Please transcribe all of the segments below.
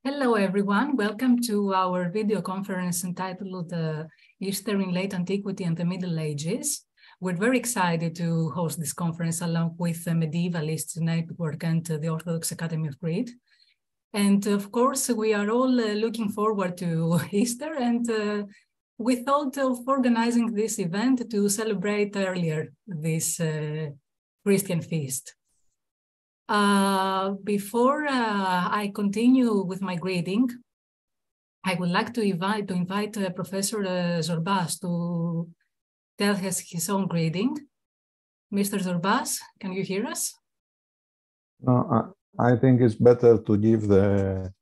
Hello, everyone. Welcome to our video conference entitled Easter in Late Antiquity and the Middle Ages. We're very excited to host this conference along with the Medievalists Network and the Orthodox Academy of Crete. And of course, we are all looking forward to Easter, and we thought of organizing this event to celebrate earlier this Christian feast. Before I continue with my greeting, I would like to invite Professor Zorbas to tell us his own greeting. Mr. Zorbas, can you hear us? No, I think it's better to give the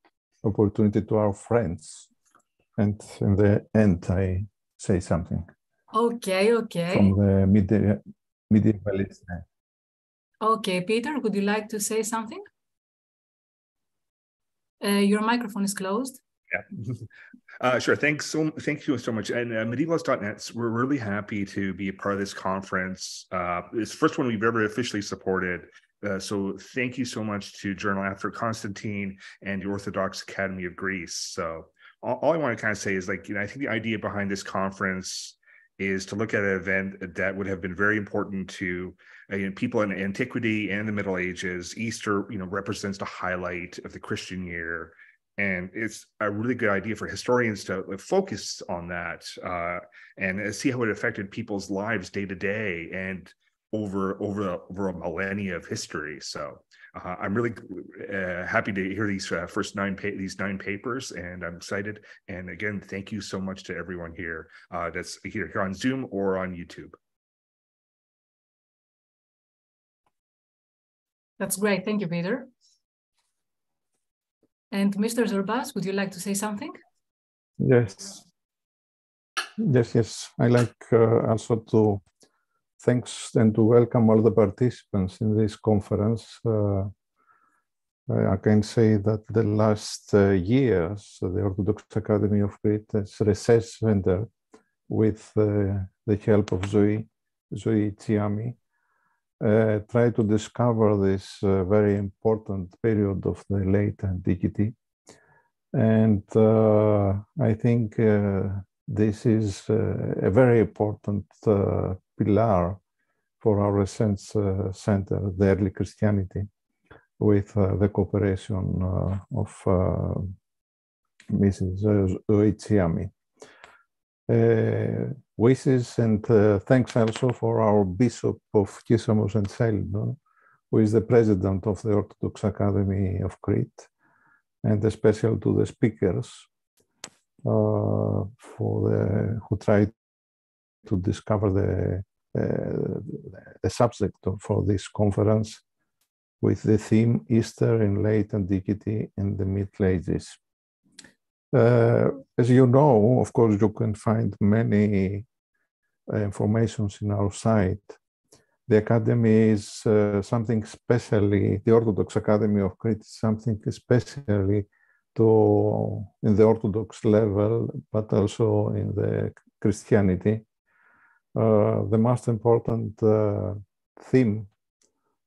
opportunity to our friends, and in the end I say something. Okay. From the medievalist. Okay, Peter, would you like to say something? Your microphone is closed. Yeah, sure. Thank you so much. And Medievalist.net, we're really happy to be a part of this conference. It's the first one we've ever officially supported. So thank you so much to Journal After Constantine and the Orthodox Academy of Greece. So all I want to kind of say is, like, I think the idea behind this conference is to look at an event that would have been very important to people in antiquity and the Middle Ages. Easter, represents the highlight of the Christian year. And it's a really good idea for historians to focus on that and see how it affected people's lives day to day and over a millennia of history. So I'm really happy to hear these these nine papers, and I'm excited. And again, thank you so much to everyone here that's here on Zoom or on YouTube. That's great. Thank you, Peter. And Mr. Zorbas, would you like to say something? Yes. I like also to thanks and to welcome all the participants in this conference. I can say that the last years, the Orthodox Academy of Crete as research center with the help of Zoe Tsiami, try to discover this very important period of the late antiquity. And I think this is a very important pillar for our research center, the early Christianity, with the cooperation of Mrs. Tsiami. Wishes and thanks also for our Bishop of Kissamos and Ceylon, who is the president of the Orthodox Academy of Crete, and especially to the speakers who tried to discover the subject for this conference with the theme Easter in Late Antiquity and the Middle Ages. As you know, of course, you can find many informations in our site. The Academy is something specially, the Orthodox Academy of Crete is something especially in the Orthodox level, but also in the Christianity. The most important theme,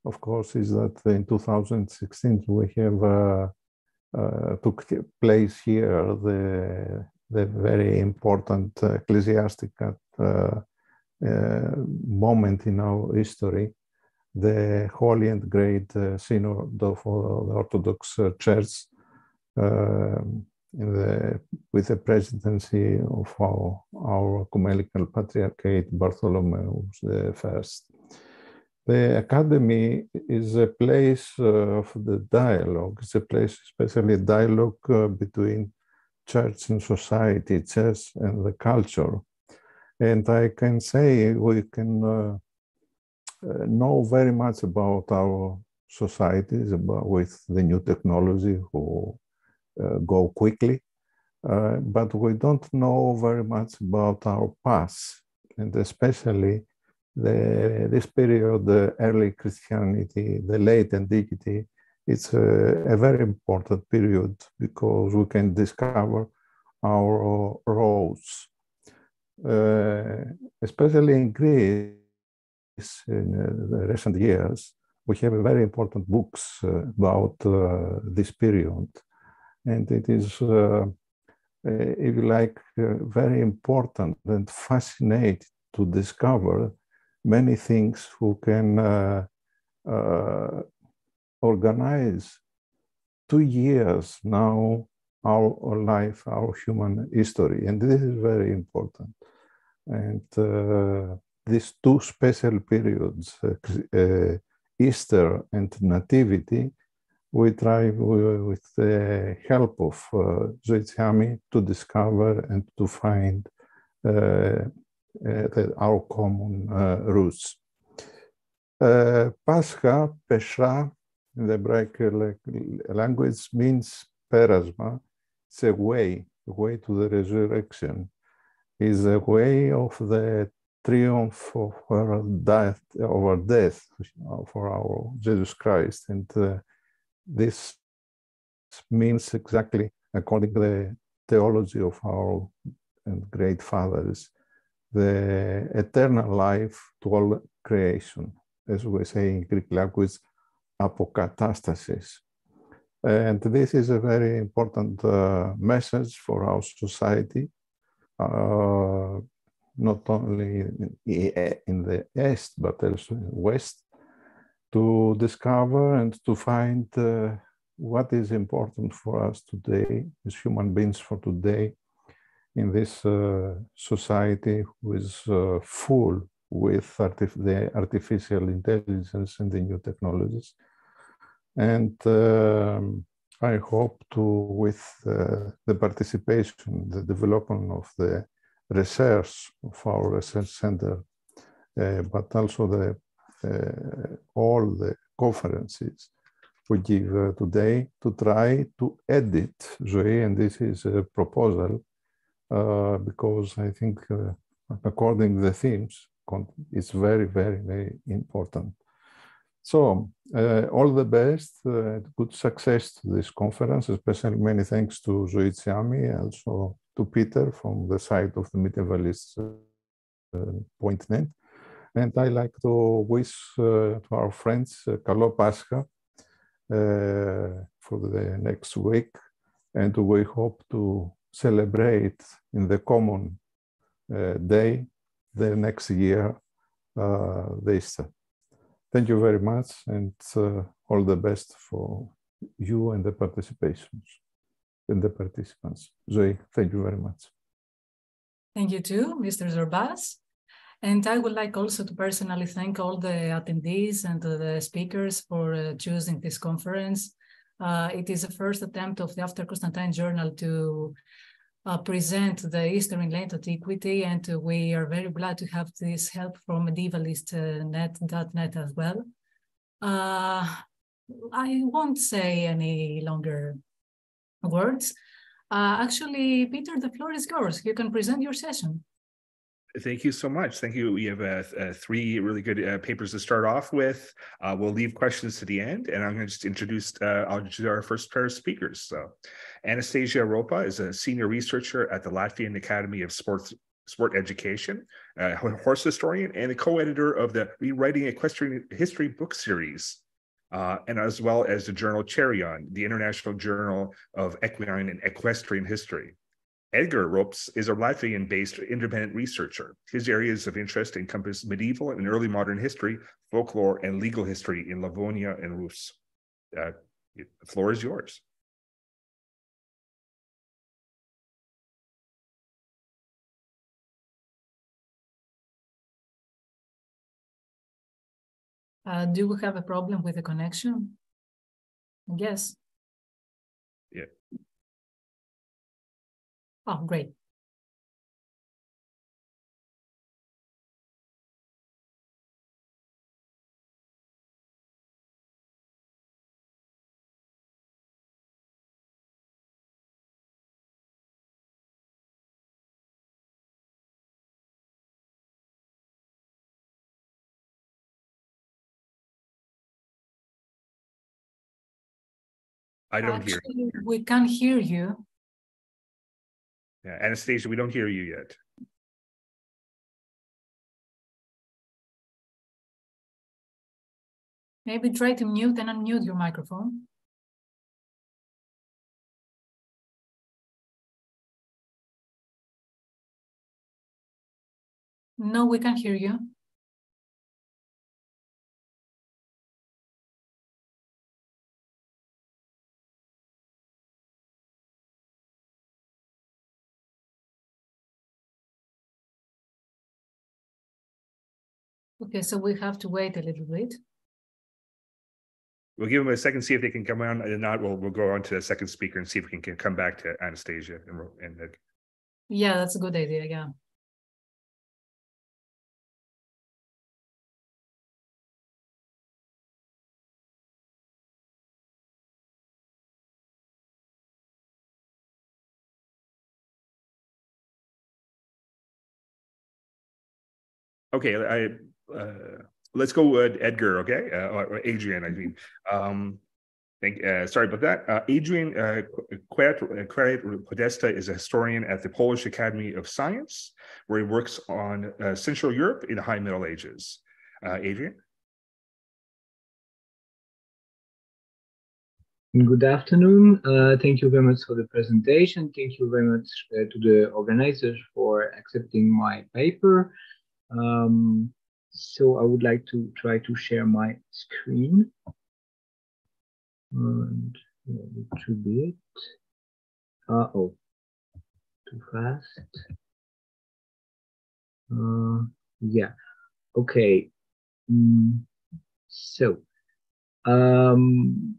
of course, is that in 2016 we have took place here the very important ecclesiastical moment in our history, the Holy and Great Synod of the Orthodox Church, with the presidency of our ecumenical patriarchate Bartholomeus I. The Academy is a place of the dialogue. It's a place, especially dialogue between church and society, church and the culture. And I can say we can know very much about our societies, with the new technology who go quickly, but we don't know very much about our past, and especially this period, the early Christianity, the late antiquity. It's a very important period because we can discover our roads, especially in Greece. In the recent years, we have very important books about this period. And it is, if you like, very important and fascinating to discover many things who can organize 2 years now our life, our human history, and this is very important. And these two special periods, Easter and Nativity, we try with the help of Zoitsiami to discover and to find our common roots. Pascha, Pesha, in the Hebraic language means perasma. It's a way to the resurrection. Is a way of the triumph of our death, for our Jesus Christ. And this means exactly, according to the theology of our great fathers, the eternal life to all creation, as we say in Greek language, apokatastasis. And this is a very important message for our society, not only in the East, but also in the West, to discover and to find what is important for us today, as human beings for today, in this society who is full with the artificial intelligence and the new technologies. And I hope to, with the participation, the development of the research of our research center, but also all the conferences we give today, to try to edit Zoe, and this is a proposal, because I think according to the themes, it's very, very, very important. So all the best, good success to this conference, especially many thanks to Zoitsiami, also to Peter from the side of the Medievalist .net. And I like to wish to our friends Καλό Pascha for the next week, and we hope to celebrate in the common day the next year, the Easter. Thank you very much, and all the best for you and the participations and the participants. Zoe, thank you very much. Thank you too, Mr. Zorbas. And I would like also to personally thank all the attendees and the speakers for choosing this conference. It is the first attempt of the After Constantine Journal to present the history in Late Antiquity, and we are very glad to have this help from medievalist.net as well. I won't say any longer words. Actually, Peter, the floor is yours. You can present your session. Thank you so much. Thank you. We have 3 really good papers to start off with. We'll leave questions to the end, and I'm going to just introduce our first pair of speakers. So, Anastasia Ropa is a senior researcher at the Latvian Academy of Sport Education, a horse historian, and a co-editor of the Rewriting Equestrian History book series, and as well as the journal Cherion, the International Journal of Equine and Equestrian History. Edgar Rops is a Latvian-based independent researcher. His areas of interest encompass medieval and early modern history, folklore, and legal history in Livonia and Rus. The floor is yours. Do we have a problem with the connection? Yes. Yeah. Oh, great. I don't hear you. We can't hear you. Yeah, Anastasia, we don't hear you yet. Maybe try to mute and unmute your microphone. No, we can hear you. Okay, so we have to wait a little bit. We'll give them a second, see if they can come on, and not, we'll go on to the second speaker and see if we can come back to Anastasia and Yeah, that's a good idea, yeah. Okay, let's go Edgar, okay? Or Adrian, I mean. Sorry about that. Adrian Podesta is a historian at the Polish Academy of Science, where he works on Central Europe in the High Middle Ages. Adrian? Good afternoon. Thank you very much for the presentation. Thank you very much to the organizers for accepting my paper. So I would like to try to share my screen. And it should be it. Oh, too fast. Yeah, okay. So, the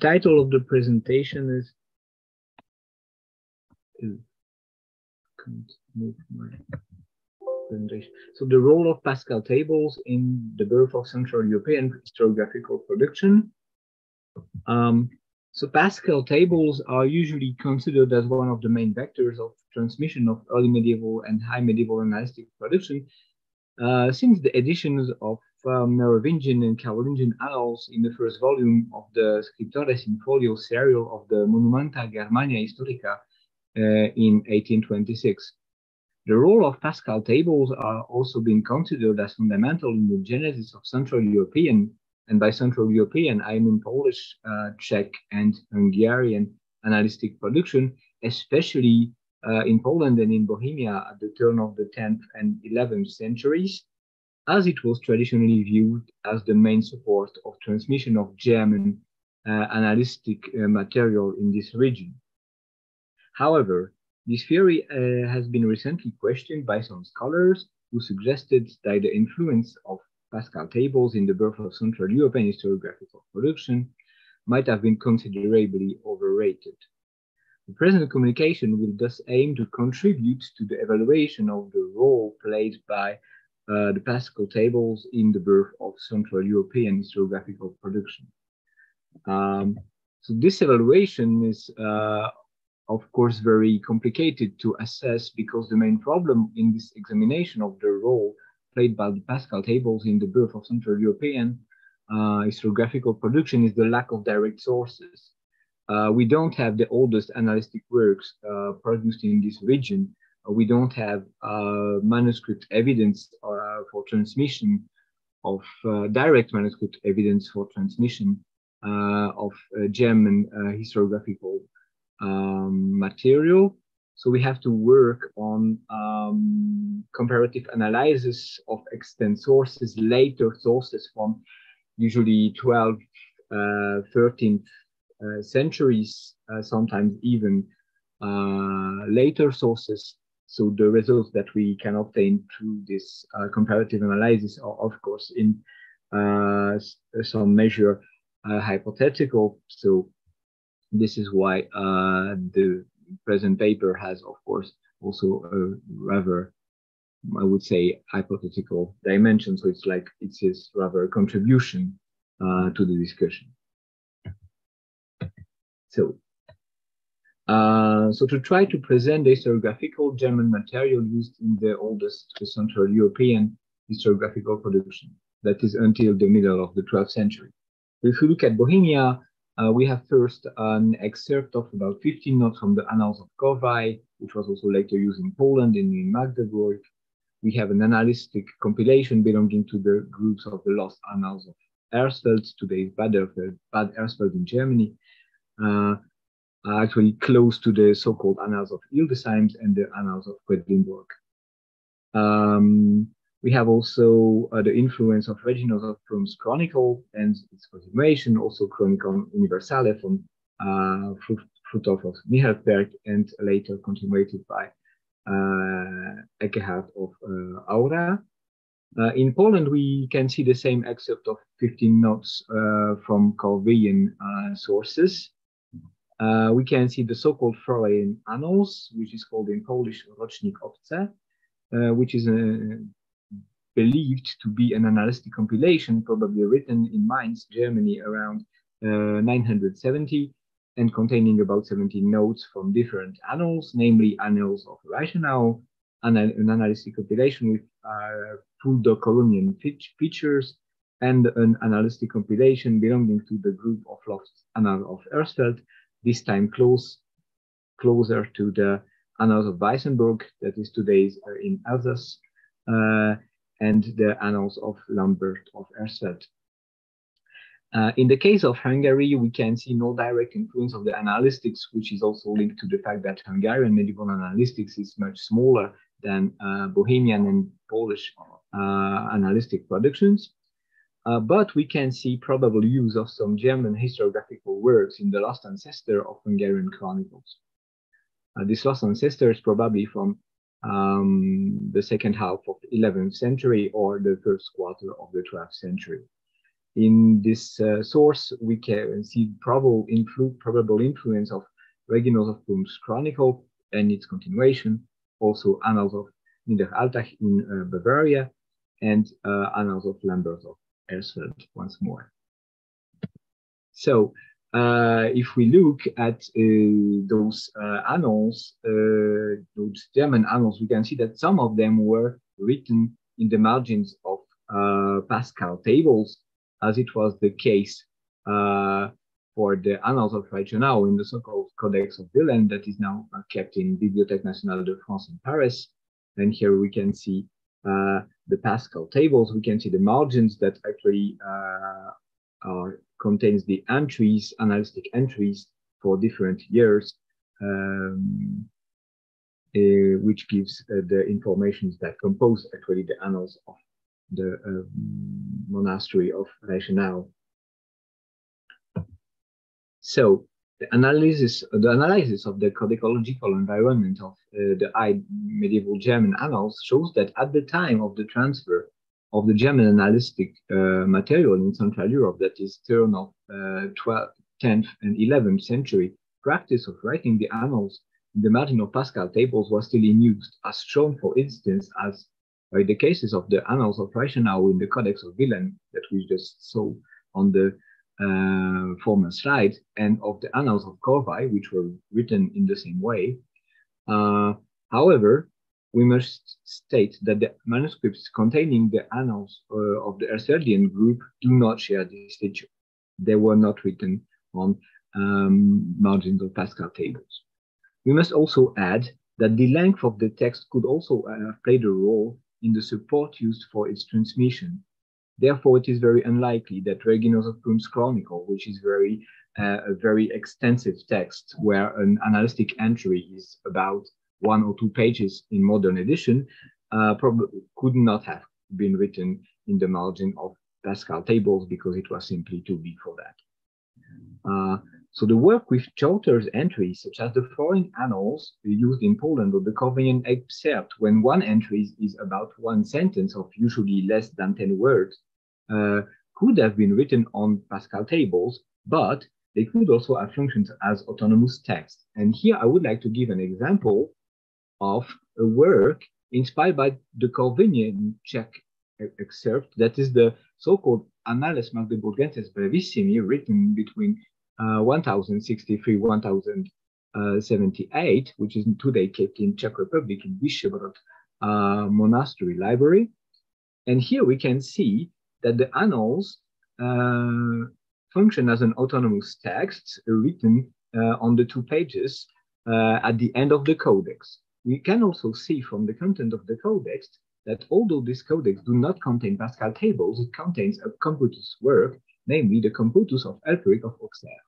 title of the presentation is can't move my presentation. So the role of Pascal tables in the birth of Central European historiographical production. So Pascal tables are usually considered as one of the main vectors of transmission of early medieval and high medieval annalistic production, since the editions of Merovingian and Carolingian annals in the first volume of the Scriptores in Folio serial of the Monumenta Germania Historica in 1826. The role of Pascal tables are also being considered as fundamental in the genesis of Central European, and by Central European, I mean Polish, Czech, and Hungarian annalistic production, especially in Poland and in Bohemia at the turn of the 10th and 11th centuries, as it was traditionally viewed as the main support of transmission of German annalistic material in this region. However, this theory has been recently questioned by some scholars who suggested that the influence of Pascal tables in the birth of Central European historiographical production might have been considerably overrated. The present communication will thus aim to contribute to the evaluation of the role played by the Pascal tables in the birth of Central European historiographical production. So this evaluation is of course very complicated to assess, because the main problem in this examination of the role played by the Pascal tables in the birth of Central European historiographical production is the lack of direct sources. We don't have the oldest annalistic works produced in this region. We don't have manuscript evidence for transmission of direct manuscript evidence for transmission of German historiographical material. So we have to work on comparative analysis of extant sources, later sources from usually 12th, 13th centuries, sometimes even later sources. So the results that we can obtain through this comparative analysis are, of course, in some measure hypothetical. So this is why the present paper has, of course, also a rather, I would say, hypothetical dimension. So it's like it's his rather a contribution to the discussion. So to try to present the historiographical German material used in the oldest Central European historiographical production, that is until the middle of the 12th century. If you look at Bohemia, we have first an excerpt of about 15 notes from the Annals of Korwei, which was also later used in Poland and in Magdeburg. We have an annalistic compilation belonging to the groups of the Lost Annals of Ersfeld, today's Bad Ersfeld in Germany, actually close to the so-called Annals of Hildesheim and the Annals of Quedlinburg. We have also the influence of Reginald of Prum's Chronicle and its continuation, also Chronicon Universale from Fruthof of Michelberg, and later continued by Eckehard of Aura. In Poland, we can see the same excerpt of 15 notes from Corvinian sources. We can see the so-called Florian Annals, which is called in Polish Rocznik Obce, which is believed to be an analytic compilation, probably written in Mainz, Germany, around 970, and containing about 17 notes from different annals, namely Annals of Reichenau, an analytic compilation with Pseudo-Columnian features, and an analytic compilation belonging to the group of Loft's Annals of Ersfeld, this time closer to the Annals of Weissenburg, that is today's in Alsace, and the Annals of Lambert of Ersfeld. In the case of Hungary, we can see no direct influence of the analytics, which is also linked to the fact that Hungarian medieval analytics is much smaller than Bohemian and Polish analytic productions. But we can see probable use of some German historiographical works in the lost ancestor of Hungarian chronicles. This lost ancestor is probably from the second half of the 11th century or the first quarter of the 12th century. In this source, we can see probable influence of Reginald of Prum's Chronicle and its continuation, also Annals of Niederaltach in Bavaria, and Annals of Lambert of Ersfeld once more. So, if we look at those annals, those German annals, we can see that some of them were written in the margins of Pascal tables, as it was the case for the Annals of Reichenau in the so-called Codex of Villaine that is now kept in Bibliothèque Nationale de France in Paris. And here we can see the Pascal tables. We can see the margins that actually contains the entries, analytic entries for different years, which gives the information that compose actually the annals of the monastery of Reichenau. So the analysis of the codicological environment of the medieval German annals shows that at the time of the transfer of the German analytic material in Central Europe, that is turn of 12th, 10th, and 11th century, practice of writing the annals in the margin of Pascal tables was still in use, as shown, for instance, as by the cases of the Annals of Reichenau in the Codex of Villaine that we just saw on the former slide, and of the Annals of Corvey, which were written in the same way. However, we must state that the manuscripts containing the annals of the Ersfeldian group do not share this feature. They were not written on margins of Pascal tables. We must also add that the length of the text could also play a role in the support used for its transmission. Therefore, it is very unlikely that Reginald of Prum's Chronicle, which is a very extensive text where an analytic entry is about 1 or 2 pages in modern edition, probably could not have been written in the margin of Pascal tables because it was simply too big for that. So the work with Chaucer's entries, such as the foreign annals used in Poland or the Corvinian excerpt, when one entry is about 1 sentence of usually less than 10 words, could have been written on Pascal tables, but they could also have functioned as autonomous text. And here I would like to give an example of a work inspired by the Corvinian Czech excerpt, that is the so-called Annales Magdeburgenses Brevissimi, written between 1063-1078, which is today kept in Czech Republic in Vyšehrad Monastery Library. And here we can see that the annals function as an autonomous text written on the 2 pages at the end of the codex. We can also see from the content of the codex that although this codex do not contain Pascal tables, it contains a Computus work, namely the Computus of Elfric of Auxerre.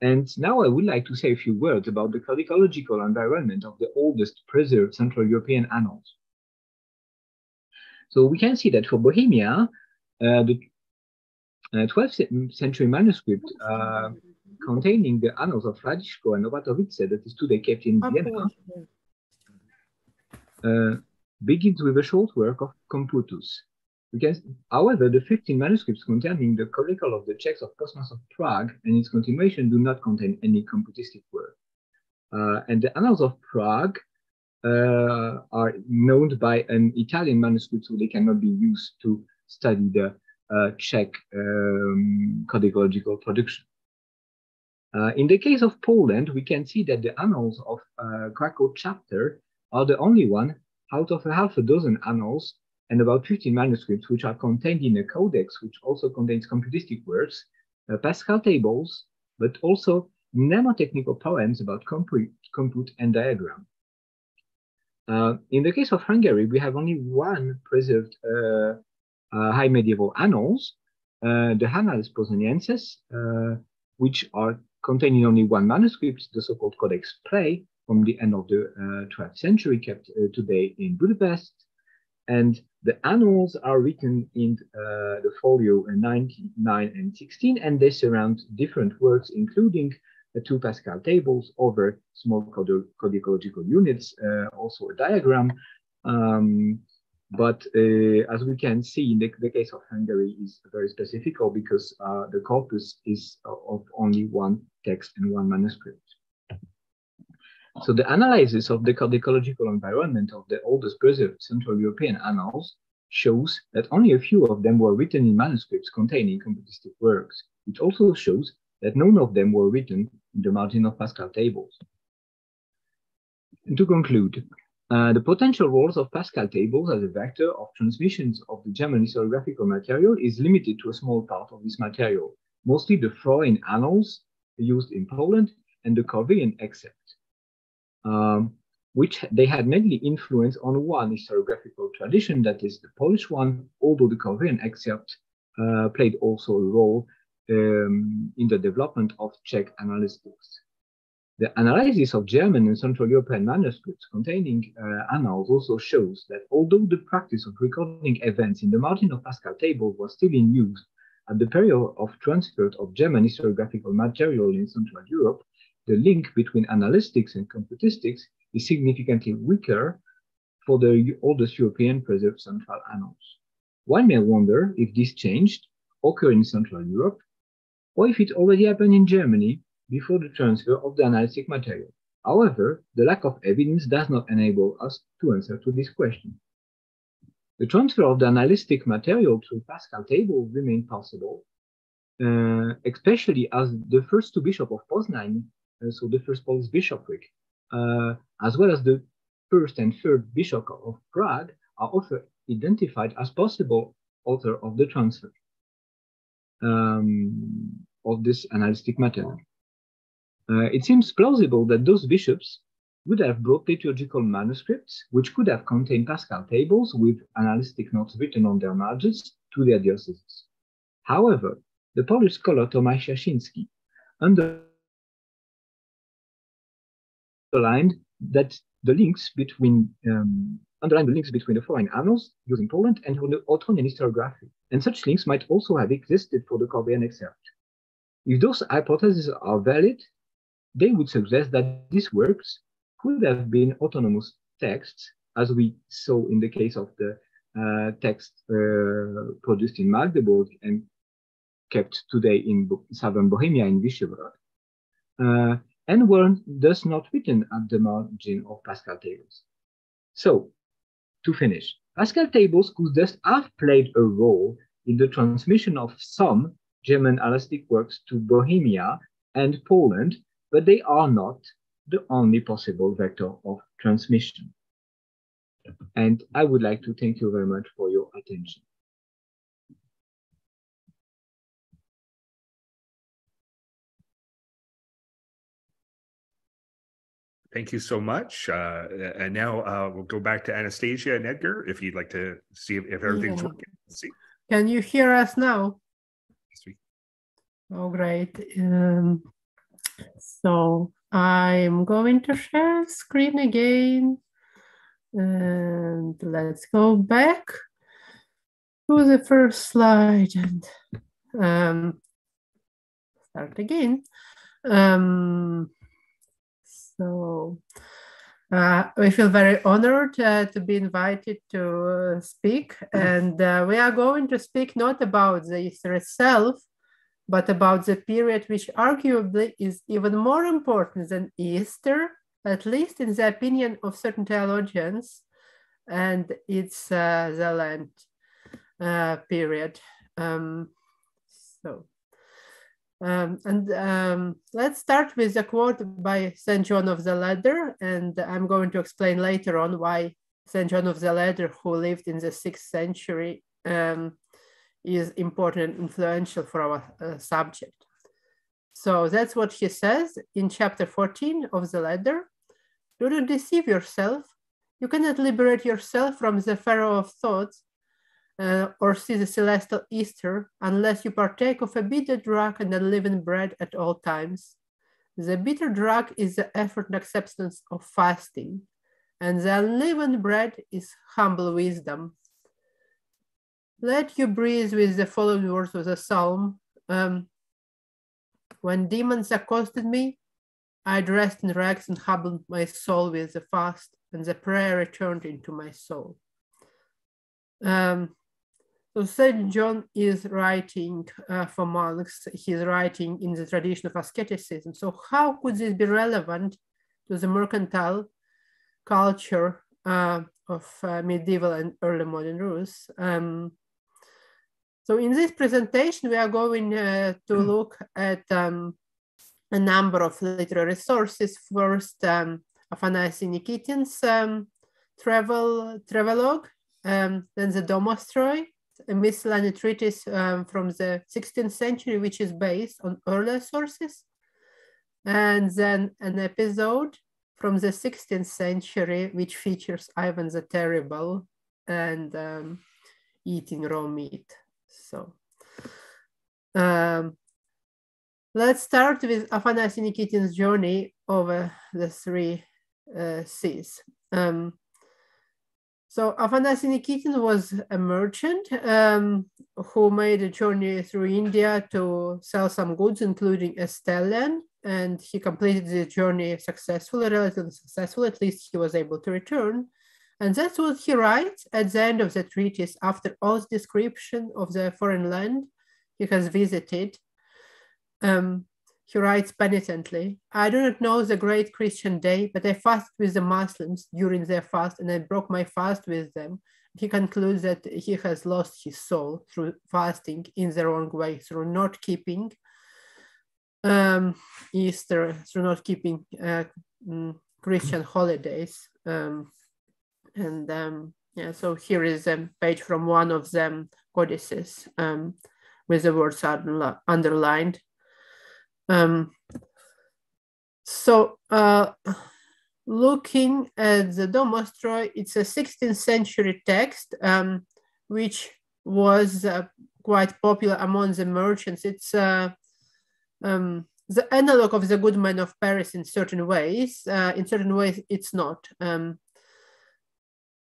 And now I would like to say a few words about the codicological environment of the oldest preserved Central European annals. So we can see that for Bohemia, the 12th century manuscript containing the annals of Radiško and Obatovice, that is today kept in Vienna, begins with a short work of Computus. However, the 15 manuscripts containing the Chronicle of the Czechs of Cosmas of Prague and its continuation do not contain any computistic work. And the Annals of Prague are known by an Italian manuscript, so they cannot be used to study the Czech codicological production. In the case of Poland, we can see that the Annals of Krakow chapter are the only one out of half a dozen annals and about 15 manuscripts which are contained in a codex which also contains computistic works, Pascal tables, but also mnemotechnical poems about compute and diagram. In the case of Hungary, we have only one preserved high medieval annals, the Annales Pozsonienses, which are containing only one manuscript, the so-called Codex Play, from the end of the 12th century, kept today in Budapest. And the annals are written in the folio 99 and 16, and they surround different works, including the 2 Pascal tables over small codicological units, also a diagram. But as we can see, in the case of Hungary is very specific because the corpus is of only one text and one manuscript. So the analysis of the codicological environment of the oldest preserved Central European annals shows that only a few of them were written in manuscripts containing computistic works. It also shows that none of them were written in the margin of Pascal tables. And to conclude, the potential roles of Pascal tables as a vector of transmissions of the German historiographical material is limited to a small part of this material, mostly the Freud annals used in Poland and the Corvian excerpt, which they had mainly influence on one historiographical tradition, that is the Polish one, although the Corvian excerpt played also a role in the development of Czech analytics. The analysis of German and Central European manuscripts containing annals also shows that although the practice of recording events in the margin of Pascal tables was still in use at the period of transfer of German historiographical material in Central Europe, the link between analytics and computistics is significantly weaker for the oldest European preserved central annals. One may wonder if this change occurred in Central Europe, or if it already happened in Germany before the transfer of the analytic material. However, the lack of evidence does not enable us to answer to this question. The transfer of the analytic material through Pascal tables remained possible, especially as the first 2 bishops of Poznań, so the first Polish bishopric, as well as the first and third bishop of Prague, are also identified as possible author of the transfer of this analytic material. It seems plausible that those bishops would have brought liturgical manuscripts, which could have contained Pascal tables with analytic notes written on their margins, to their dioceses. However, the Polish scholar Tomasz Jasiński underlined the links between the foreign annals used in Poland and the Ottonian historiography, and such links might also have existed for the Corvian excerpt. If those hypotheses are valid, they would suggest that these works could have been autonomous texts, as we saw in the case of the text produced in Magdeburg and kept today in southern Bohemia in Visegrad, and were thus not written at the margin of Pascal tables. So, to finish, Pascal tables could thus have played a role in the transmission of some German analytic works to Bohemia and Poland, but they are not the only possible vector of transmission. And I would like to thank you very much for your attention. Thank you so much. And now we'll go back to Anastasia and Edgar, if you'd like to see if everything's working. Let's see. Can you hear us now? Yes, we... Oh, great. So I'm going to share screen again. And let's go back to the first slide and start again. We feel very honored to be invited to speak, and we are going to speak not about the Easter itself, but about the period which arguably is even more important than Easter, at least in the opinion of certain theologians, and it's the Lent period. Let's start with a quote by St. John of the Ladder, and I'm going to explain later on why St. John of the Ladder, who lived in the 6th century, is important and influential for our subject. So that's what he says in chapter 14 of the Ladder. Do not deceive yourself. You cannot liberate yourself from the Pharaoh of thoughts or see the celestial Easter unless you partake of a bitter drug and unleavened bread at all times. The bitter drug is the effort and acceptance of fasting, and the unleavened bread is humble wisdom. Let you breathe with the following words of the psalm. When demons accosted me, I dressed in rags and humbled my soul with the fast, and the prayer returned into my soul. So St. John is writing for monks. He's writing in the tradition of asceticism. So how could this be relevant to the mercantile culture of medieval and early modern Rus? So in this presentation, we are going to look at a number of literary sources. First, Afanasi Nikitin's travelogue, then the Domostroi, a miscellaneous treatise from the 16th century, which is based on earlier sources, and then an episode from the 16th century, which features Ivan the Terrible and eating raw meat. So let's start with Afanasi Nikitin's journey over the 3 seas. So Afanasi Nikitin was a merchant who made a journey through India to sell some goods, including a stallion, and he completed the journey successfully, relatively successfully. At least he was able to return. And that's what he writes at the end of the treatise, after all the description of the foreign land he has visited. He writes penitently, I do not know the great Christian day, but I fasted with the Muslims during their fast, and I broke my fast with them. He concludes that he has lost his soul through fasting in the wrong way, through not keeping Easter, through not keeping Christian holidays. So here is a page from one of them codices with the words underlined. Looking at the Domostroi, it's a 16th century text, which was quite popular among the merchants. It's the analog of the Good Men of Paris in certain ways. In certain ways, it's not.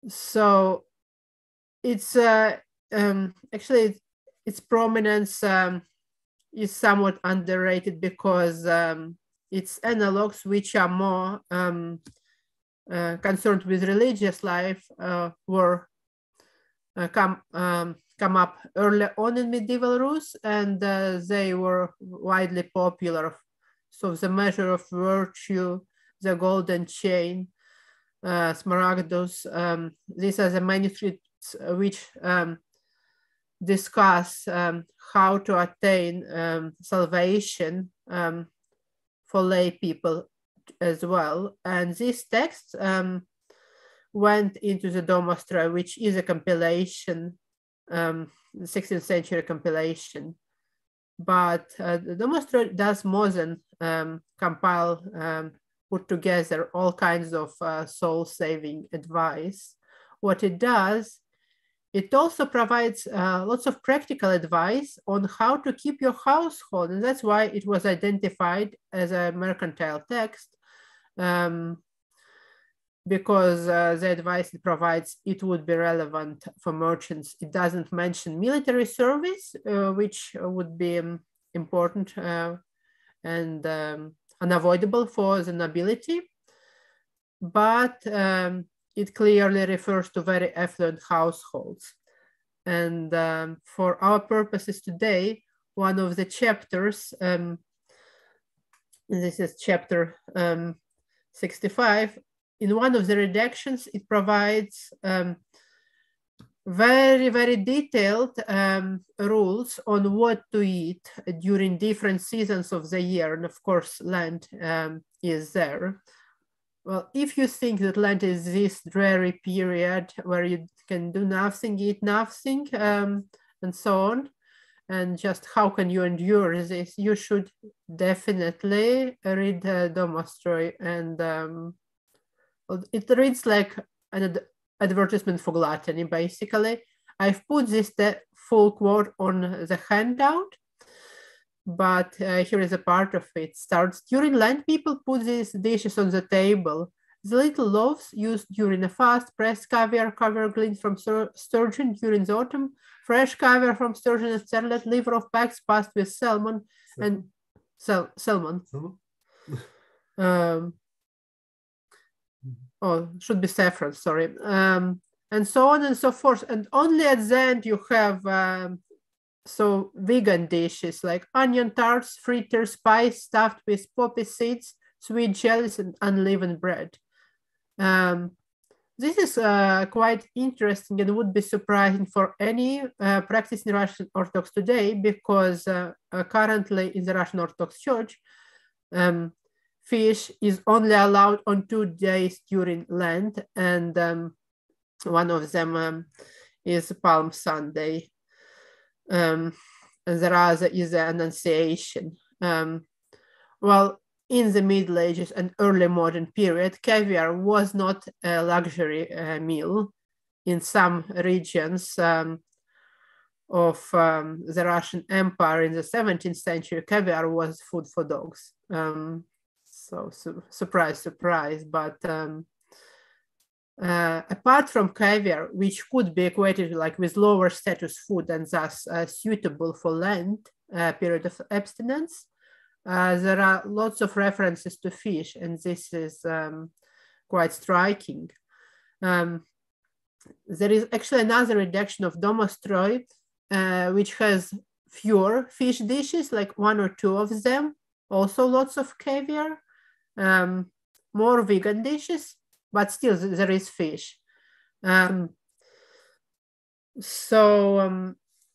So it's actually its prominence is somewhat underrated because its analogs, which are more concerned with religious life, were come up early on in medieval Rus, and they were widely popular. So the measure of virtue, the golden chain, Smaragdus, these are the manuscripts which discuss how to attain salvation for lay people as well. And this text went into the Domostroi, which is a compilation, 16th century compilation. But the Domostroi does more than compile, put together all kinds of soul-saving advice. What it does, it also provides lots of practical advice on how to keep your household. And that's why it was identified as a mercantile text, because the advice it provides, it would be relevant for merchants. It doesn't mention military service, which would be important and unavoidable for the nobility. But it clearly refers to very affluent households. And for our purposes today, one of the chapters, this is chapter 65, in one of the redactions, it provides very, very detailed rules on what to eat during different seasons of the year. And of course, Lent is there. Well, if you think that Lent is this dreary period where you can do nothing, eat nothing, and so on, and just how can you endure this, you should definitely read Domostroy. And it reads like an advertisement for gluttony, basically. I've put this full quote on the handout, but here is a part of it. It starts, during Lent, people put these dishes on the table. The little loaves used during a fast, pressed caviar gleaned from sturgeon during the autumn, fresh caviar from sturgeon and sterlet, liver of pigs passed with salmon and salmon. Oh, should be saffron, sorry. And so on and so forth. And only at the end you have so vegan dishes like onion tarts, fritters, pies stuffed with poppy seeds, sweet jellies, and unleavened bread. This is quite interesting and would be surprising for any practicing Russian Orthodox today, because currently in the Russian Orthodox Church, fish is only allowed on 2 days during Lent, and one of them is Palm Sunday. And the other is the Annunciation. Well, in the Middle Ages and early modern period, caviar was not a luxury meal. In some regions of the Russian Empire in the 17th century, caviar was food for dogs. So surprise, surprise. But apart from caviar, which could be equated like with lower status food and thus suitable for Lent period of abstinence, there are lots of references to fish, and this is quite striking. There is actually another redaction of Domostroy, which has fewer fish dishes, like 1 or 2 of them, also lots of caviar, more vegan dishes, but still there is fish. There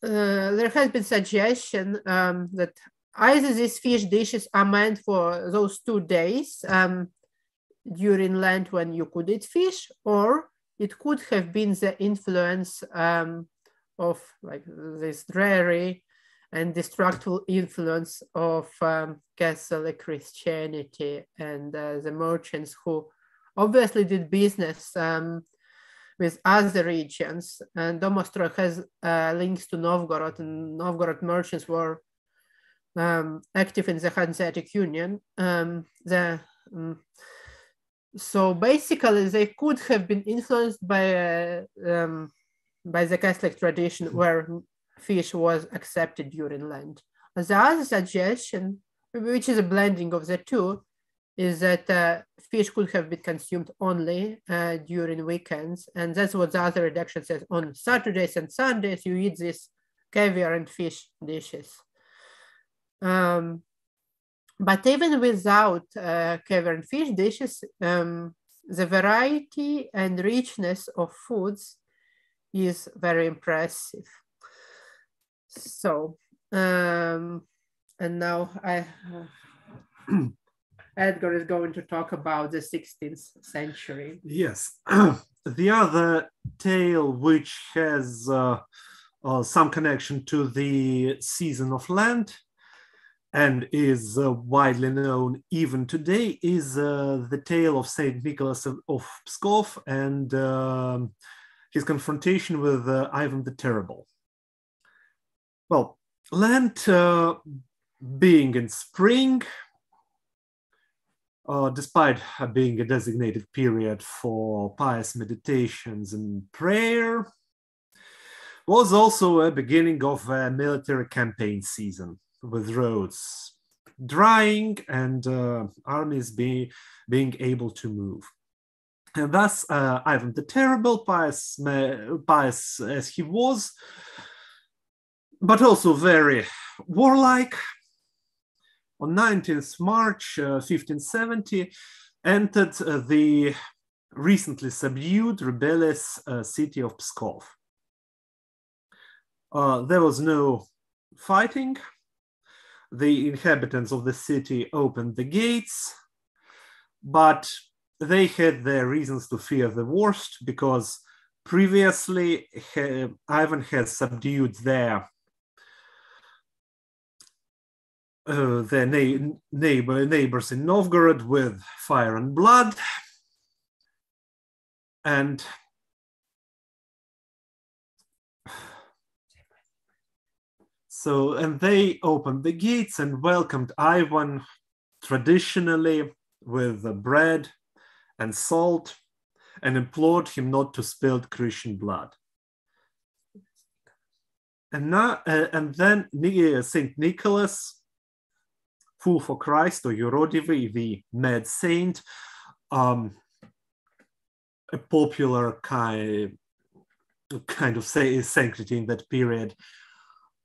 has been suggestion that either these fish dishes are meant for those 2 days during Lent when you could eat fish, or it could have been the influence of like this dreary and destructive influence of Catholic Christianity and the merchants who obviously did business with other regions. And Domostroy has links to Novgorod, and Novgorod merchants were active in the Hanseatic Union. So basically, they could have been influenced by the Catholic tradition, where fish was accepted during Lent. The other suggestion, which is a blending of the two, is that fish could have been consumed only during weekends, and that's what the other redaction says. On Saturdays and Sundays, you eat these caviar and fish dishes. But even without caviar and fish dishes, the variety and richness of foods is very impressive. So, and now Edgar is going to talk about the 16th century. Yes. The other tale which has some connection to the season of Lent and is widely known even today is the tale of Saint Nicholas of Pskov and his confrontation with Ivan the Terrible. Well, Lent being in spring, despite being a designated period for pious meditations and prayer, was also a beginning of a military campaign season, with roads drying and armies being able to move. And thus, Ivan the Terrible, pious as he was, but also very warlike, on 19th March 1570, entered the recently subdued rebellious city of Pskov. There was no fighting. The inhabitants of the city opened the gates, but they had their reasons to fear the worst, because previously Ivan had subdued their neighbors in Novgorod with fire and blood, and they opened the gates and welcomed Ivan traditionally with bread and salt, and implored him not to spill Christian blood. And then Saint Nicholas, Fool for Christ, or Yurodivy, the mad saint, a popular kind of sanctity in that period,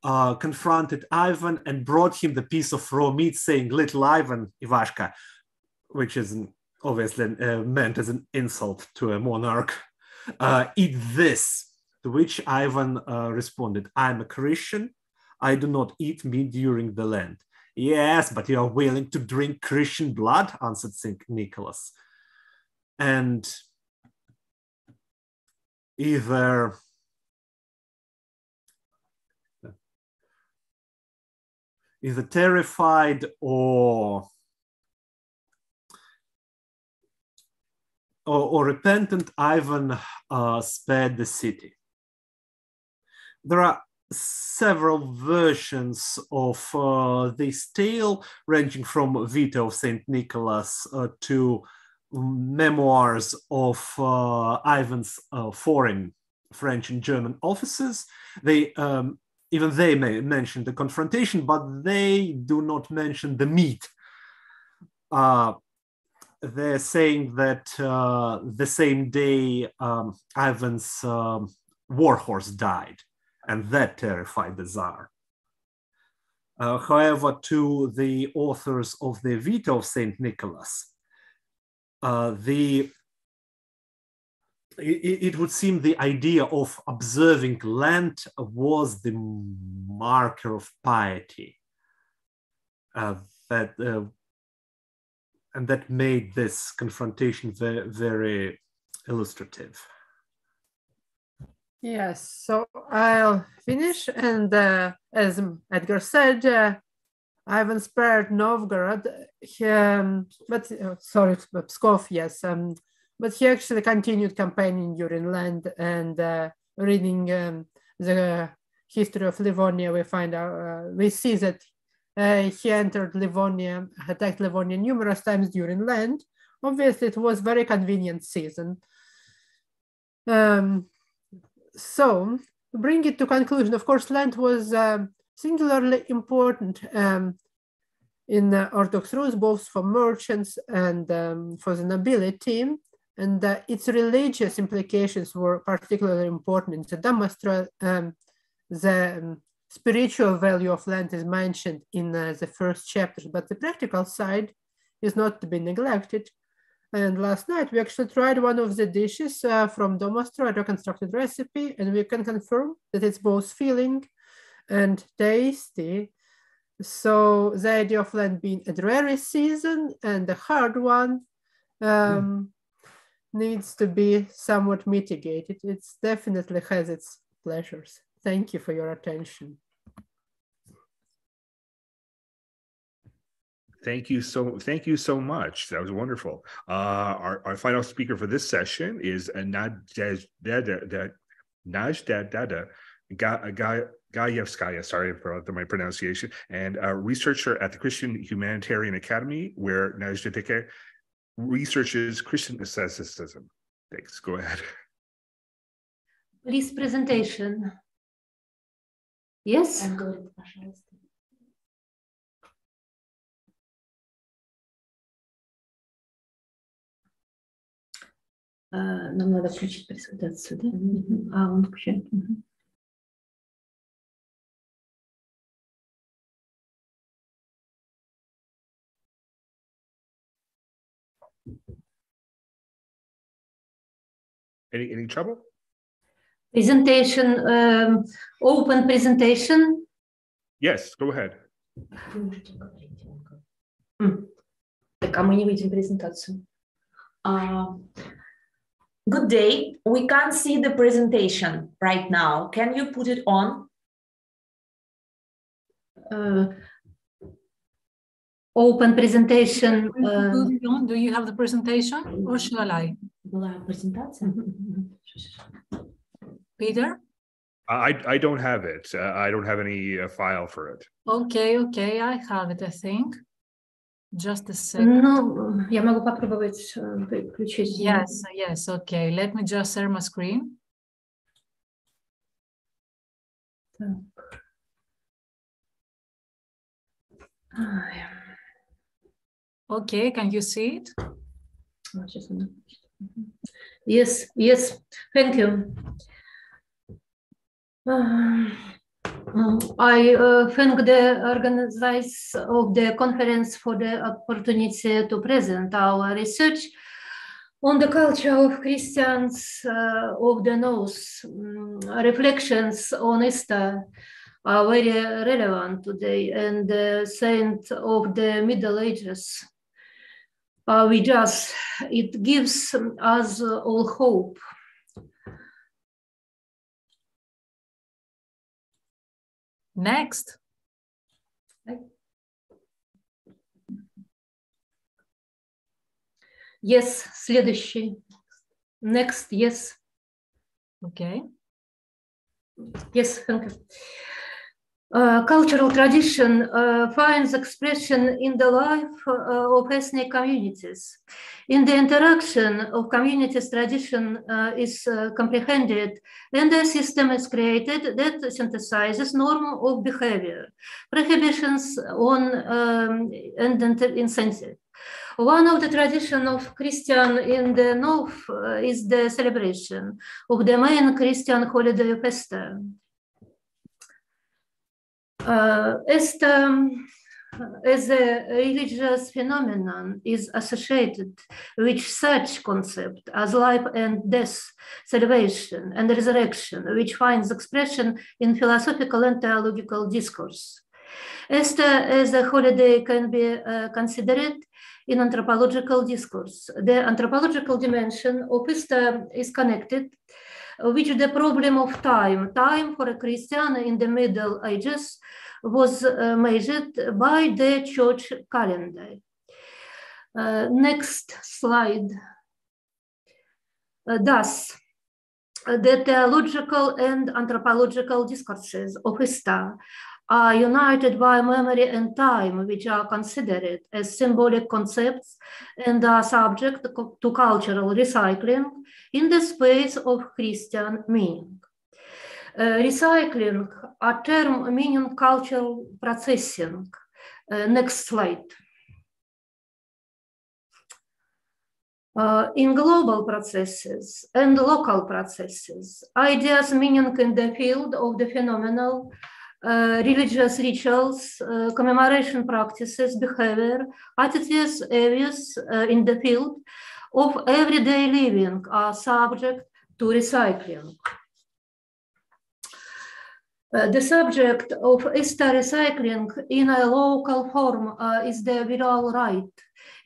confronted Ivan and brought him the piece of raw meat, saying, "Little Ivan, Ivashka," which is obviously meant as an insult to a monarch, "eat this." To which Ivan responded, "I'm a Christian. I do not eat meat during the Lent." "Yes, but you are willing to drink Christian blood," answered St. Nicholas. And either terrified or repentant, Ivan spared the city. There are several versions of this tale, ranging from Vita of St. Nicholas to memoirs of Ivan's foreign French and German officers. They may mention the confrontation, but they do not mention the meat. They're saying that the same day Ivan's warhorse died, and that terrified the Tsar. However, to the authors of the Vita of St. Nicholas, it would seem the idea of observing Lent was the marker of piety, and that made this confrontation very illustrative. Yes, so I'll finish. And as Edgar said, Ivan spared Novgorod, Pskov, yes. But he actually continued campaigning during Lent, and reading the history of Livonia, we see that he entered Livonia, attacked Livonia numerous times during Lent. Obviously, it was a very convenient season. So, to bring it to conclusion, of course, Lent was singularly important in Orthodox rules, both for merchants and for the nobility. And its religious implications were particularly important in the Damastra. The spiritual value of Lent is mentioned in the first chapters, but the practical side is not to be neglected. And last night we actually tried one of the dishes from Damastra, a reconstructed recipe, and we can confirm that it's both filling and tasty. So the idea of Lent being a dreary season and a hard one needs to be somewhat mitigated. It definitely has its pleasures. Thank you for your attention. Thank you so much. That was wonderful. Our final speaker for this session is Najdada Gajewskaya, sorry for my pronunciation, and a researcher at the Christian Humanitarian Academy, where Najdada researches Christian asceticism. Thanks. Go ahead. Please, presentation. Yes? Нам надо включить презентацию, да? Он включает. Any trouble? Presentation, open presentation. Yes, go ahead. Так, а мы не видим презентацию. Good day. We can't see the presentation right now. Can you put it on? Open presentation. Do you have the presentation or shall I? Была презентация. Peter? I don't have it. I don't have any file for it. Okay, I have it, I think. Just a second. Ну, я могу попробовать включить. Yes, okay. Let me just share my screen. Okay, can you see it? Yes, thank you. I thank the organizers of the conference for the opportunity to present our research on the culture of Christians of the North. Reflections on Easter are very relevant today, and the saint of the Middle Ages. It gives us all hope. Next. Yes, следующий. Next, yes. Okay. Yes, thank you. Cultural tradition finds expression in the life of ethnic communities. In the interaction of communities, tradition is comprehended, and a system is created that synthesizes norm of behavior, prohibitions on and incentive. One of the traditions of Christian in the North is the celebration of the main Christian holiday of Easter. Easter as a religious phenomenon is associated with such concepts as life and death, salvation and resurrection, which finds expression in philosophical and theological discourse. Easter as a holiday can be considered in anthropological discourse. The anthropological dimension of Easter is connected with the problem of time. Time for a Christian in the Middle Ages was measured by the church calendar. Next slide. Thus, the theological and anthropological discourses of Easter are united by memory and time, which are considered as symbolic concepts and are subject to cultural recycling in the space of Christian meaning. Recycling, a term meaning cultural processing. Next slide. In global processes and local processes, ideas meaning in the field of the phenomenal, religious rituals, commemoration practices, behavior, attitudes, areas in the field of everyday living are subject to recycling. The subject of Easter recycling in a local form is the viral right,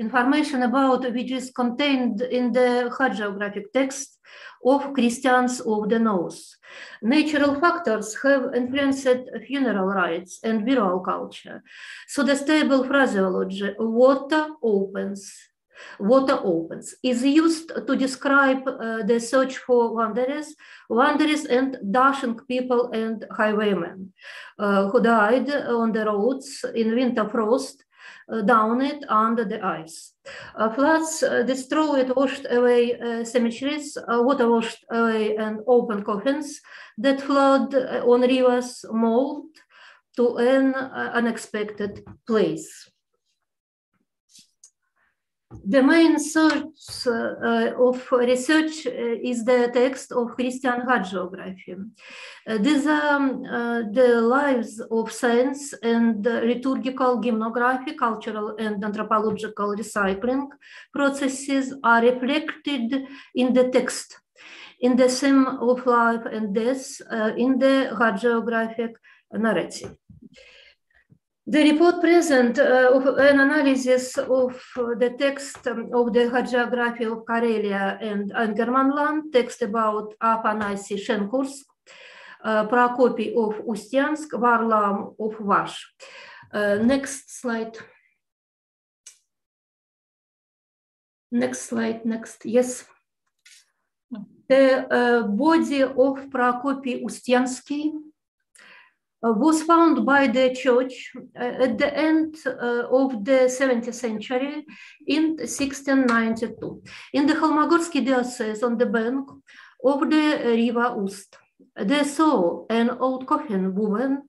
information about which is contained in the hagiographic text of Christians of the North. Natural factors have influenced funeral rites and burial culture. So the stable phraseology, water opens, is used to describe the search for wanderers and dashing people and highwaymen who died on the roads in winter frost, down it under the ice. Floods destroyed, washed away cemeteries, water washed away and open coffins that flowed on rivers, moved to an unexpected place. The main source of research is the text of Christian hagiography. These are the lives of science and liturgical gymnography, cultural and anthropological recycling processes are reflected in the text, in the theme of life and death, in the hagiographic narrative. The report present an analysis of the text of the hagiography of Karelia and Angermanland, text about Afanasy Shenkursk, Prokopy of Ustiansk, Varlam of Vash. Next slide. Next slide, next, yes. The body of Prokopy Ustiansky was found by the church at the end of the 17th century in 1692 in the Kholmogorsky diocese on the bank of the river Ust. They saw an old coffin woven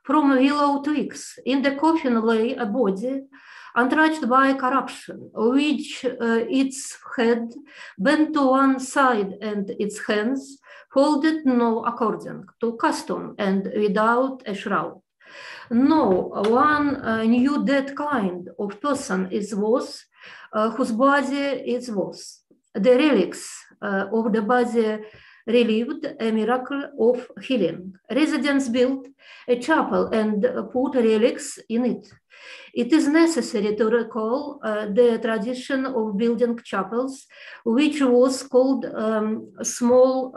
from willow twigs. In the coffin lay a body untouched by corruption, which its head bent to one side and its hands folded no according to custom and without a shroud. No one knew that kind of person is was, whose body is was. The relics of the body relieved a miracle of healing. Residents built a chapel and put relics in it. It is necessary to recall the tradition of building chapels, which was called small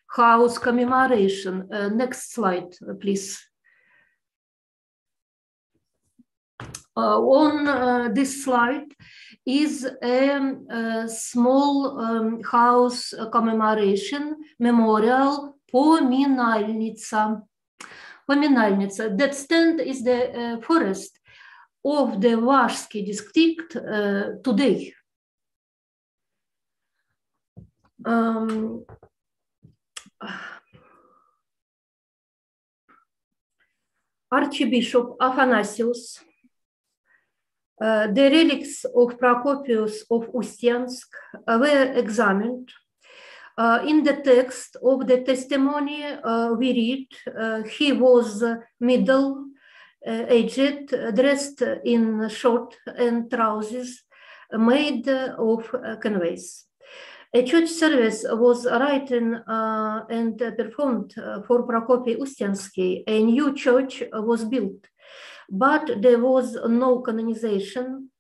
house commemoration. Next slide, please. On this slide is a small house commemoration memorial Pominalnitsa. That stand is the forest of the Vashsky district today. Archbishop Athanasius, the relics of Procopius of Ustiansk were examined. In the text of the testimony, we read he was middle-aged, dressed in short and trousers made of canvas. A church service was written and performed for Prokopy Ustiansky. A new church was built, but there was no canonization,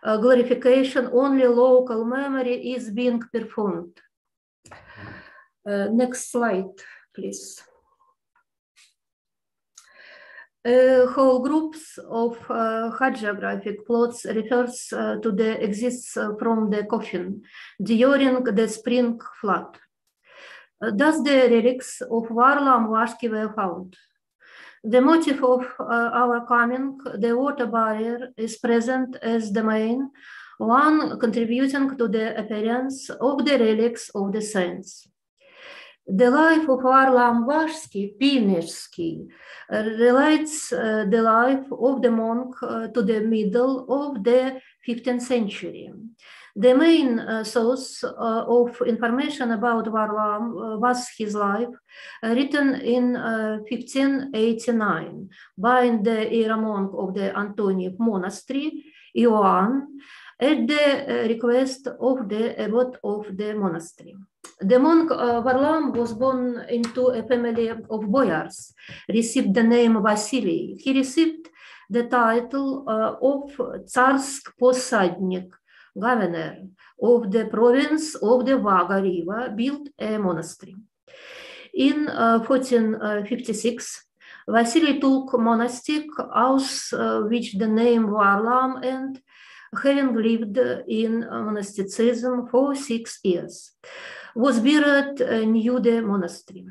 glorification, only local memory is being performed. Next slide, please. Whole groups of hagiographic plots refers to the exists from the coffin during the spring flood. Thus the relics of Varlam Vashki were found. The motive of our coming, the water barrier, is present as the main one contributing to the appearance of the relics of the saints. The life of Varlam Vashki, Pinetsky, relates the life of the monk to the middle of the 15th century. The main source of information about Varlam was his life, written in 1589 by the hieromonk of the Antonian monastery, Ioan, at the request of the abbot of the monastery. The monk Varlam was born into a family of boyars, received the name Vasily. He received the title of Tsarsk Posadnik, governor of the province of the Vaga River, built a monastery. In 1456, Vasily took monastic house, which the name Varlam, and having lived in monasticism for 6 years, was buried near the monastery.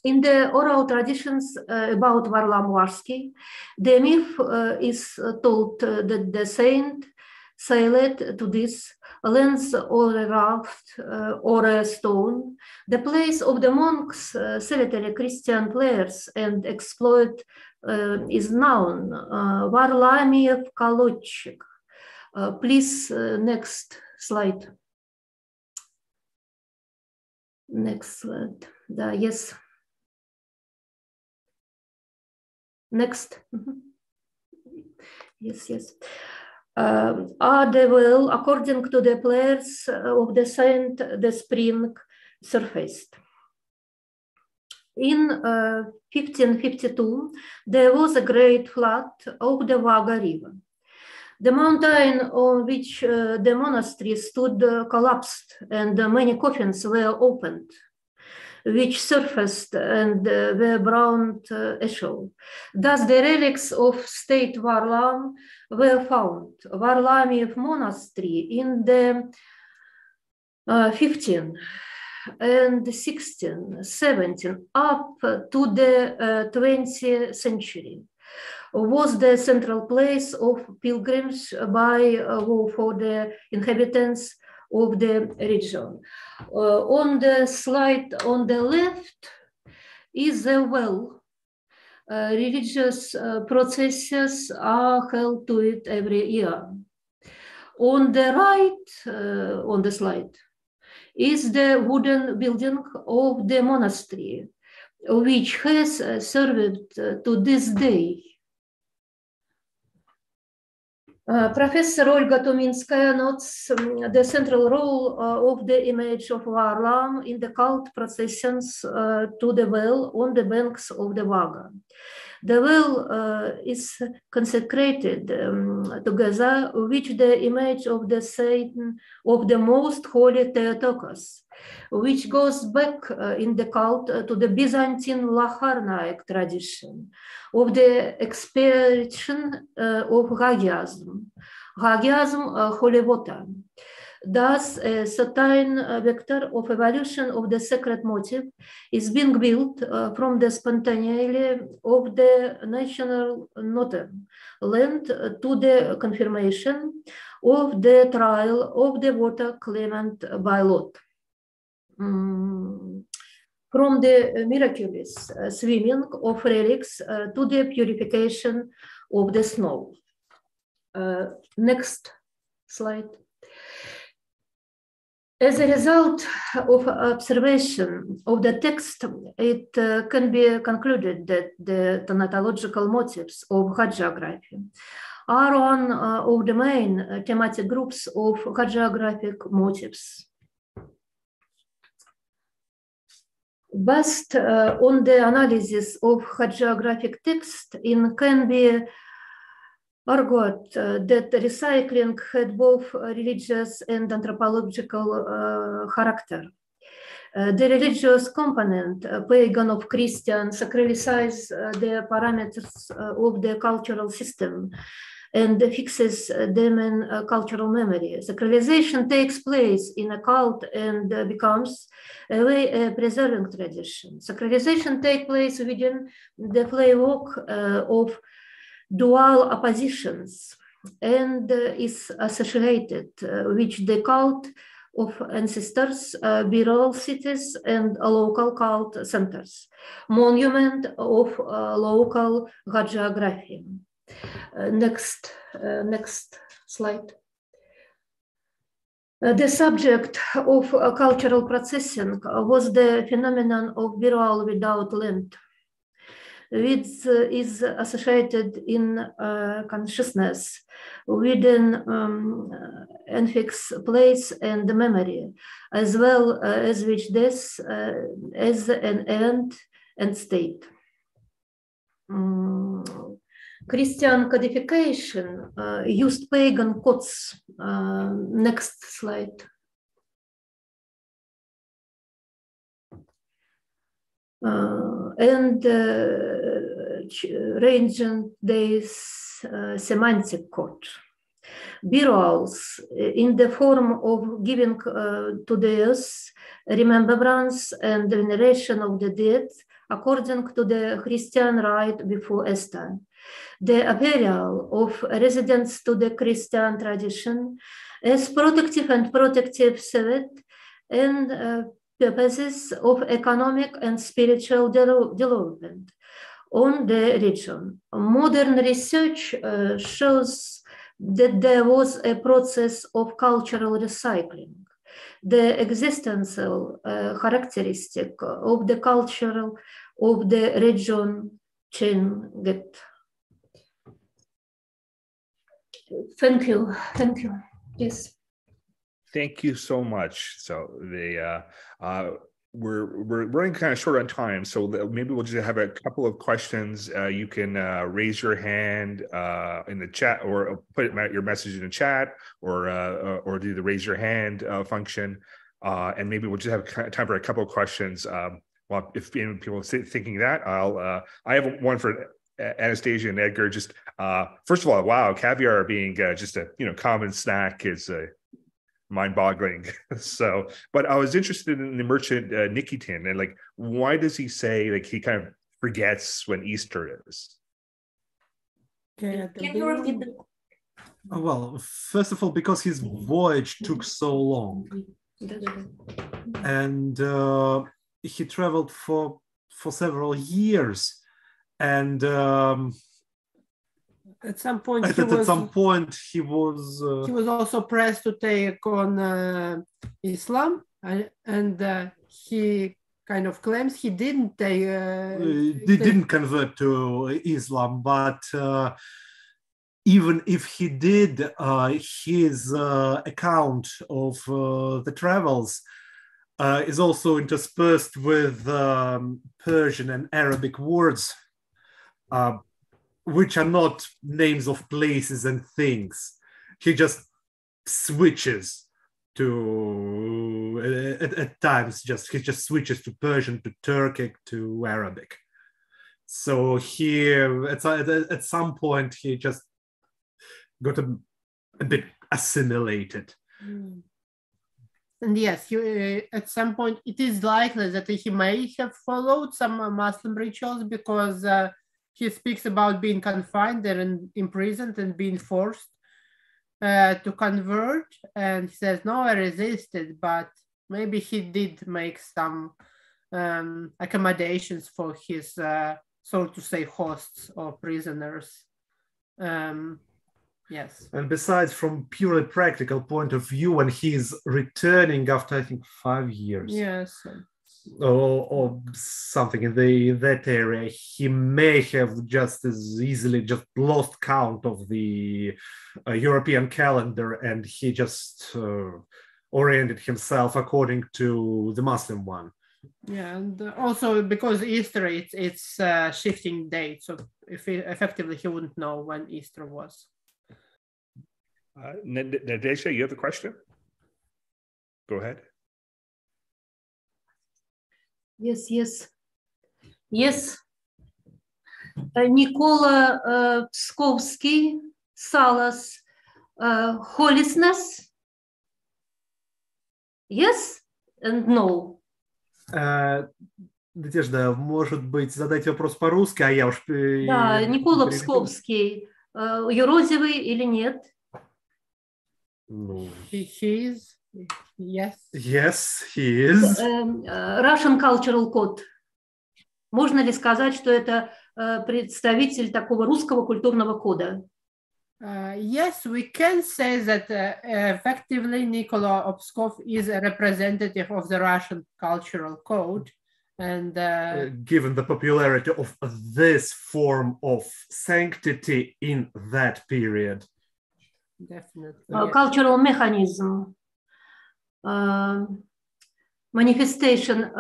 In the oral traditions about Varlam Varsky, the myth is told that the saint sailed to this lands or a raft or a stone, the place of the monks, solitary Christian players, and exploit is known. Varlamiev Kolodchik. Please, next slide. Next slide. Yes. Next. Yes. Are the well, according to the players of the saint, the spring surfaced. In 1552, there was a great flood of the Vaga River. The mountain on which the monastery stood collapsed, and many coffins were opened, which surfaced and were burned ashore. Thus, the relics of state Varlam were found. Varlamiev monastery in the 15th and 16th, 17th, up to the 20th century, was the central place of pilgrims for the inhabitants of the region. On the slide on the left is a well. Religious processions are held to it every year. On the right, on the slide, is the wooden building of the monastery, which has served to this day. Professor Olga Tuminskaya notes the central role of the image of Varlam in the cult processions to the well on the banks of the Vaga. The well is consecrated together with the image of the saint of the most holy Theotokos, which goes back in the cult to the Byzantine Lacharnaic tradition of the expiation of Hagiasm, holy water. Thus, a certain vector of evolution of the sacred motive is being built from the spontaneity of the national northern land to the confirmation of the trial of the water claimant by lot. From the miraculous swimming of relics to the purification of the snow. Next slide. As a result of observation of the text, it can be concluded that the tonatological motifs of hagiography are one of the main thematic groups of hagiographic motifs. Based on the analysis of hagiographic text, it can be argued that recycling had both religious and anthropological character. The religious component, pagan of Christian, sacralizes the parameters of the cultural system and fixes them in cultural memory. Sacralization takes place in a cult and becomes a way of preserving tradition. Sacralization takes place within the framework of dual oppositions and is associated with the cult of ancestors, burial cities, and local cult centers, monument of local hagiography. Next slide. The subject of cultural processing was the phenomenon of burial without land, which is associated in consciousness within an fixed place and memory, as well as with death as an event and state. Christian codification used pagan codes Next slide. And ranging this semantic code. Burials in the form of giving to the earth remembrance and veneration of the dead according to the Christian rite before Easter. The burial of residents to the Christian tradition as protective and protective spirit and purposes of economic and spiritual development on the region. Modern research shows that there was a process of cultural recycling. The existential characteristic of the culture of the region changed. Thank you. Thank you. Yes. Thank you so much. So we're running kind of short on time, so maybe we'll just have a couple of questions. You can raise your hand in the chat, or put your message in the chat, or do the raise your hand function, and maybe we'll just have time for a couple of questions. Well, if people are thinking that, I have one for Anastasia and Edgar. Just first of all, wow, caviar being just a common snack is mind-boggling. So, but I was interested in the merchant Nikitin, and like, why does he say like he kind of forgets when Easter is? Can you repeat the... Well, first of all, because his voyage took so long, and he traveled for several years, and at some point he was also pressed to take on Islam, and he kind of claims he didn't take. He didn't convert to Islam, but even if he did, his account of the travels is also interspersed with Persian and Arabic words, which are not names of places and things. He just switches to, at times, he just switches to Persian, to Turkic, to Arabic. So here, at some point, he just got a bit assimilated. And yes, at some point, it is likely that he may have followed some Muslim rituals, because he speaks about being confined there and imprisoned and being forced to convert. And he says, no, I resisted, but maybe he did make some accommodations for his, so to say, hosts or prisoners. Yes. And besides, from purely practical point of view, when he's returning after, I think, 5 years. Yes. Or something in that area, he may have just as easily just lost count of the European calendar, and he just oriented himself according to the Muslim one. Yeah, and also because Easter, it's shifting date, so effectively he wouldn't know when Easter was. Nadesha, you have a question? Go ahead. Yes. Nicola Pskovsky, Salas, holiness. Yes and no. Надежда, может быть, задать вопрос по-русски, а я уж... Да, Никола Псковский, Ерозевый или нет? He is. Yes. Yes, he is. Russian Cultural Code. Можно ли сказать, что это представитель такого русского культурного кода? Yes, we can say that effectively Nicola Pskov is a representative of the Russian cultural code. And given the popularity of this form of sanctity in that period. Definitely. Cultural mechanism. Manifestation.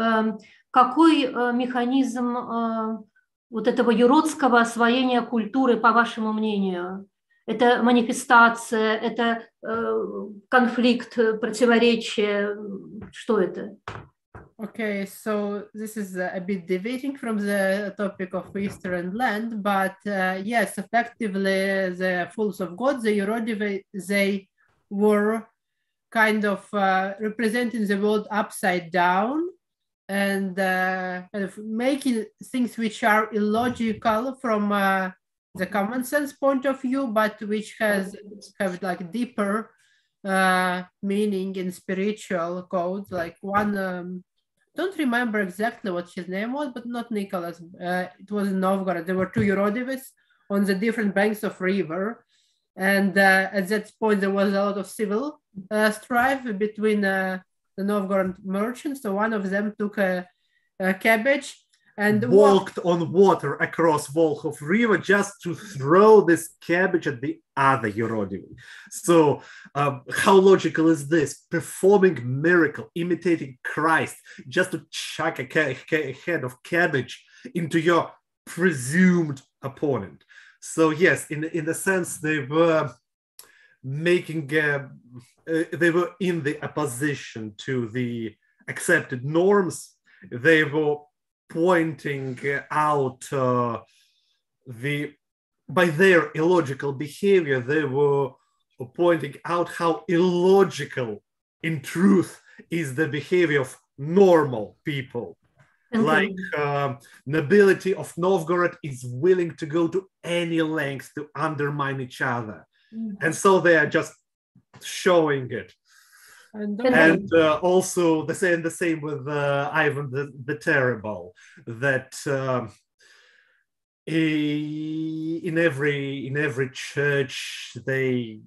Какой механизм вот этого юродского освоения культуры, по вашему мнению? Это манифестация, это конфликт, противоречие. Что это? Okay, so this is a bit deviating from the topic of Easter and Lent, but yes, effectively the fools of God, the Eurodive, they were kind of representing the world upside down and kind of making things which are illogical from the common sense point of view, but which have like deeper meaning in spiritual codes. Like one, don't remember exactly what his name was, but not Nicholas. It was in Novgorod. There were two Eurodives on the different banks of river. And at that point, there was a lot of civil strife between the Novgorod merchants. So one of them took a cabbage and walked on water across Volkhov River just to throw this cabbage at the other Eurodive. So how logical is this? Performing miracle, imitating Christ, just to chuck a head of cabbage into your presumed opponent. So yes, in the sense they were making, they were in the opposition to the accepted norms. They were pointing out by their illogical behavior, they were pointing out how illogical in truth is the behavior of normal people. Like nobility of Novgorod is willing to go to any length to undermine each other. And so they are just showing it. And also the same with Ivan the Terrible, that in every church they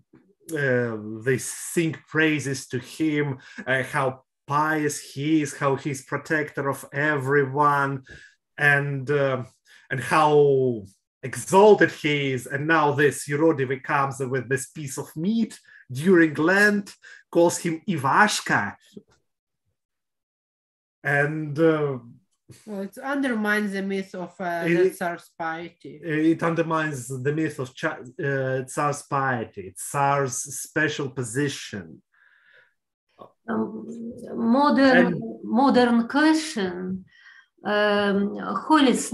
sing praises to him, how pious he is, how he's protector of everyone, and how exalted he is. And now this Eurodive comes with this piece of meat during Lent, calls him Ivashka, and well, it undermines the myth of the Tsar's piety. It undermines the myth of Tsar's piety, Tsar's special position. Modern question, holiness,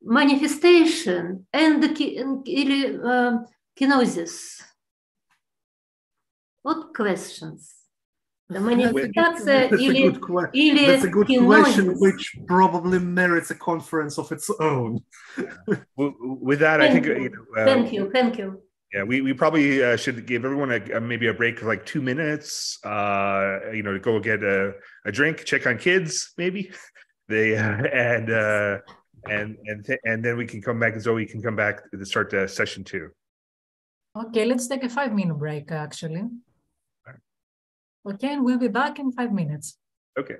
manifestation, and kenosis. What questions? That's a good question, which probably merits a conference of its own. With that, I think. Thank you. Yeah, we probably should give everyone maybe a break of like 2 minutes. To go get a drink, check on kids, maybe. And then we can come back, and Zoe can come back to start session 2. Okay, let's take a 5-minute break, actually. Okay, and we'll be back in 5 minutes. Okay.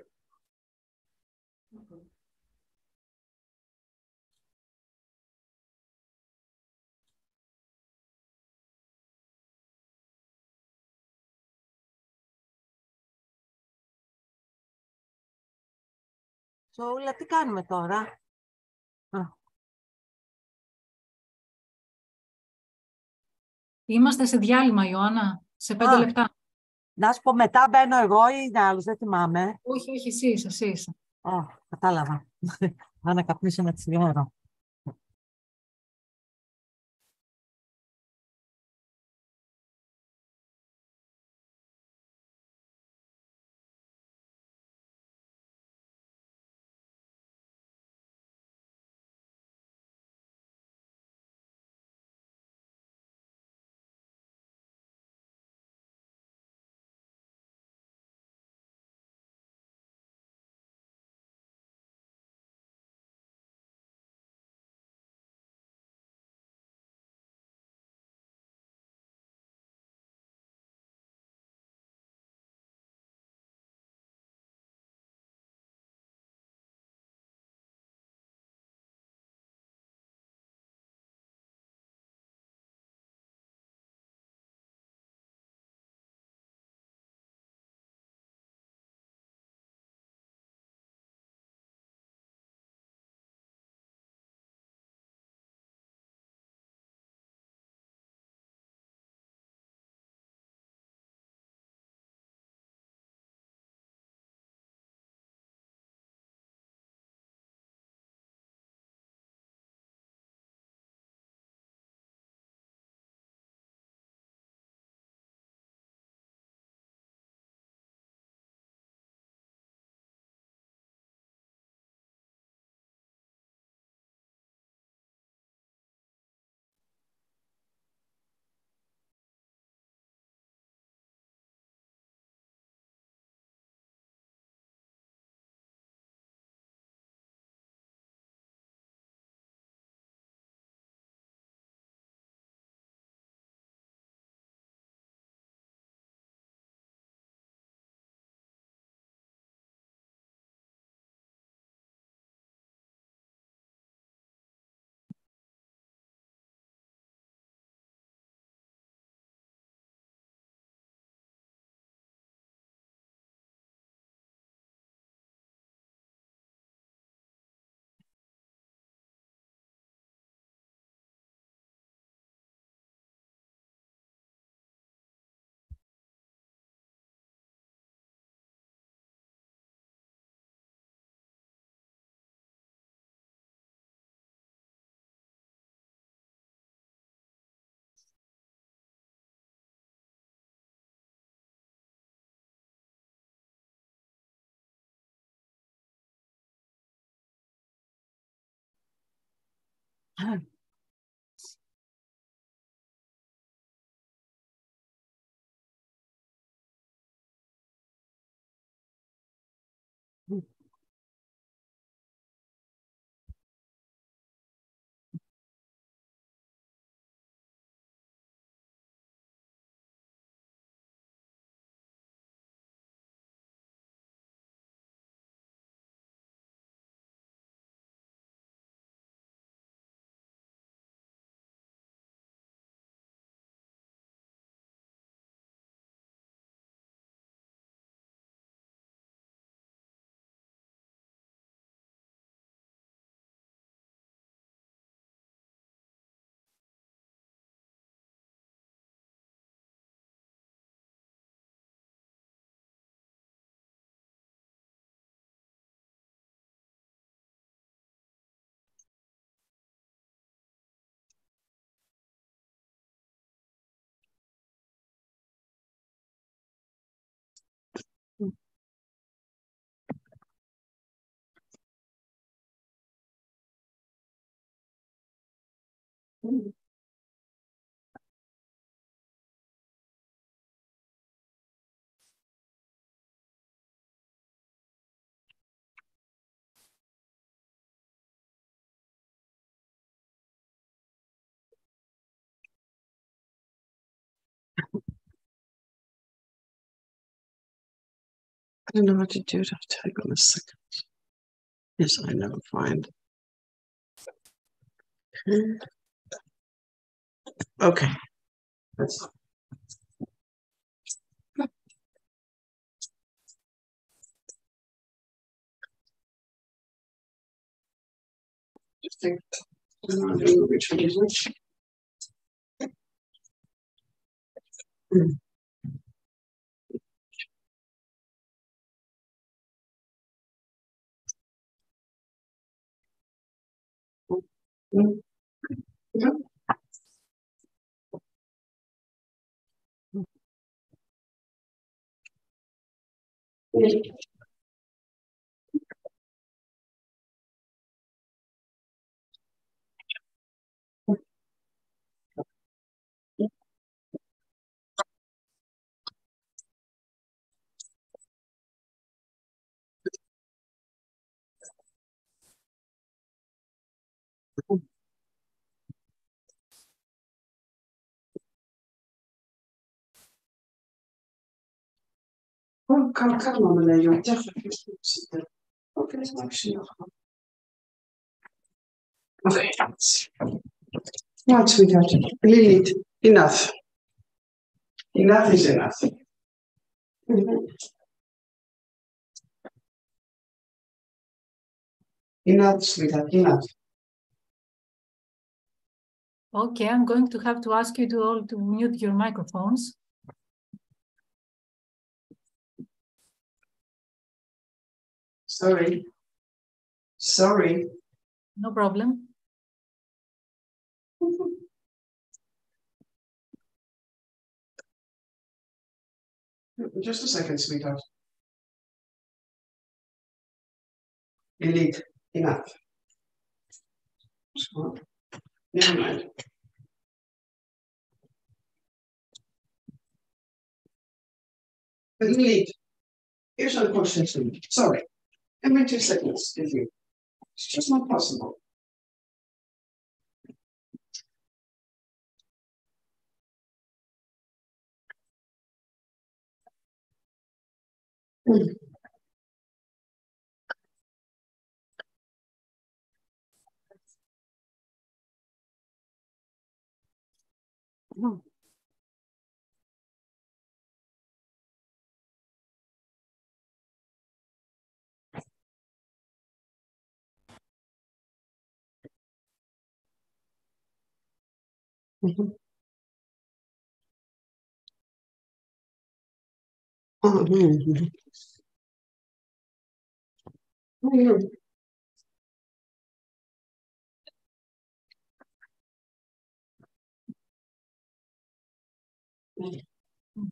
Σόουλα, τι κάνουμε τώρα? Είμαστε σε διάλειμμα, Ιωάννα, σε 5 λεπτά. Να σου πω, μετά μπαίνω εγώ ή είναι άλλος, δεν θυμάμαι. Όχι, εσύ είσαι. Κατάλαβα. Θα ανακαπνίσω με τη ώρα. I don't know what to do to type on a second. Yes, I know, fine. Okay. Let's. Just think, which one is which? Yeah. Kalma beneden Okay, okay. Now, sweetheart, Lilith, enough. Enough is enough. Enough, sweetheart, enough. Okay, I'm going to have to ask you to all to mute your microphones. Sorry. Sorry. No problem. Just a second, sweetheart. Elite, enough. Never mind. Elite, here's a question. Sorry. Give me 2 seconds, if you. It's just not possible.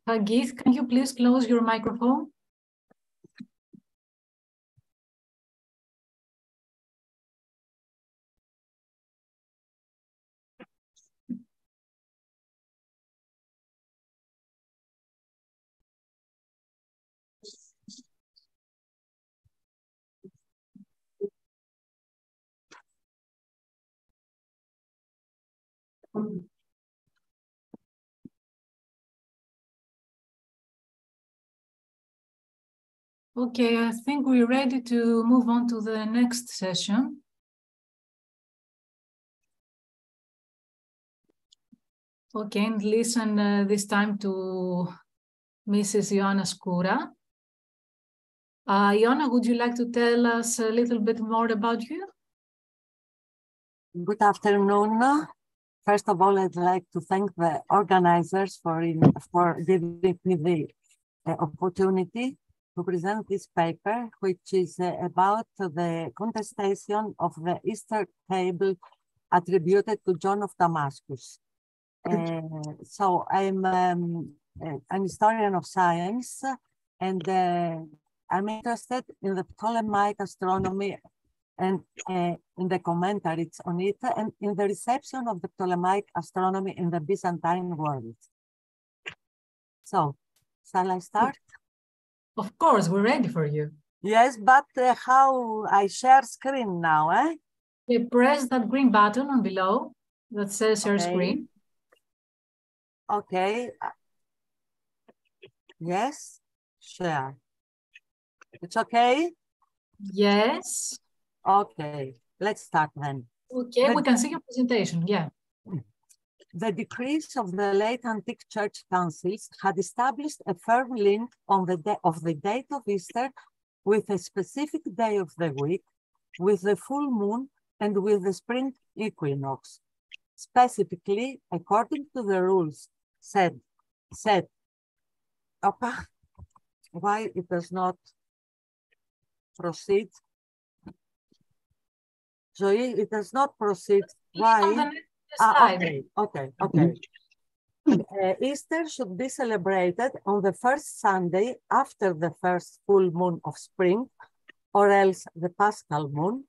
Hagith, can you please close your microphone? Okay, I think we're ready to move on to the next session. Okay, and listen this time to Mrs. Ioana Skoura. Ioana, would you like to tell us a little bit more about you? Good afternoon. First of all, I'd like to thank the organizers for giving me the opportunity to present this paper, which is about the contestation of the Easter table attributed to John of Damascus. So I'm an historian of science, and I'm interested in the Ptolemaic astronomy and in the commentaries on it, and in the reception of the Ptolemaic astronomy in the Byzantine world. So, shall I start? Of course, we're ready for you. Yes, but how I share screen now, eh? Okay, press that green button on below that says share screen. Okay. Yes, share. It's okay? Yes. Okay, let's start then. Okay, we can see your presentation, yeah. The decrees of the late antique church councils had established a firm link on the date of Easter with a specific day of the week, with the full moon, and with the spring equinox. Specifically, according to the rules said, why it does not proceed? Zoe, it does not proceed. Why? Okay. Easter should be celebrated on the first Sunday after the first full moon of spring, or else the Paschal moon,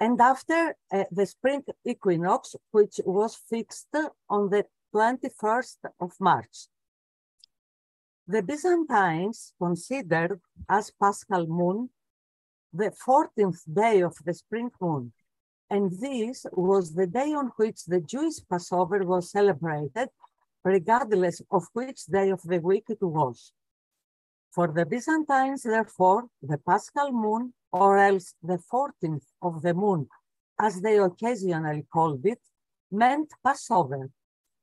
and after the spring equinox, which was fixed on the 21st of March. The Byzantines considered as Paschal moon the 14th day of the spring moon, and this was the day on which the Jewish Passover was celebrated, regardless of which day of the week it was. For the Byzantines, therefore, the Paschal moon, or else the 14th of the moon, as they occasionally called it, meant Passover,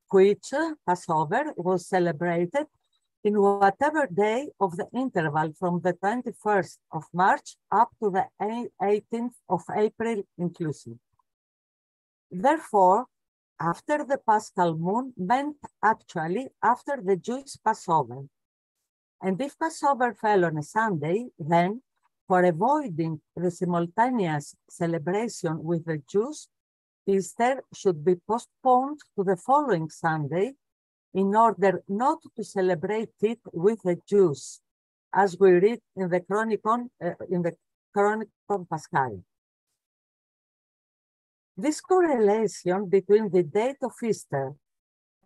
which Passover was celebrated in whatever day of the interval from the 21st of March up to the 18th of April inclusive. Therefore, after the Paschal moon meant actually after the Jewish Passover. And if Passover fell on a Sunday, then for avoiding the simultaneous celebration with the Jews, Easter should be postponed to the following Sunday in order not to celebrate it with the Jews, as we read in the Chronicon Paschale. This correlation between the date of Easter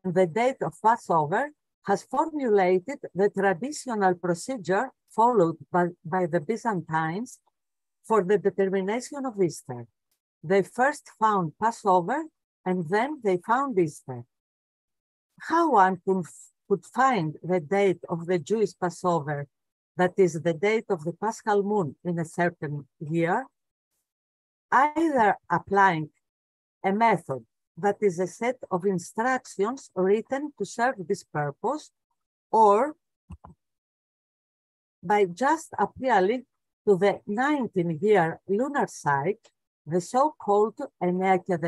and the date of Passover has formulated the traditional procedure followed by the Byzantines for the determination of Easter. They first found Passover and then they found Easter. How one could find the date of the Jewish Passover, that is the date of the Paschal moon in a certain year? Either applying a method that is a set of instructions written to serve this purpose, or by just appealing to the 19-year lunar cycle, the so-called Enneacia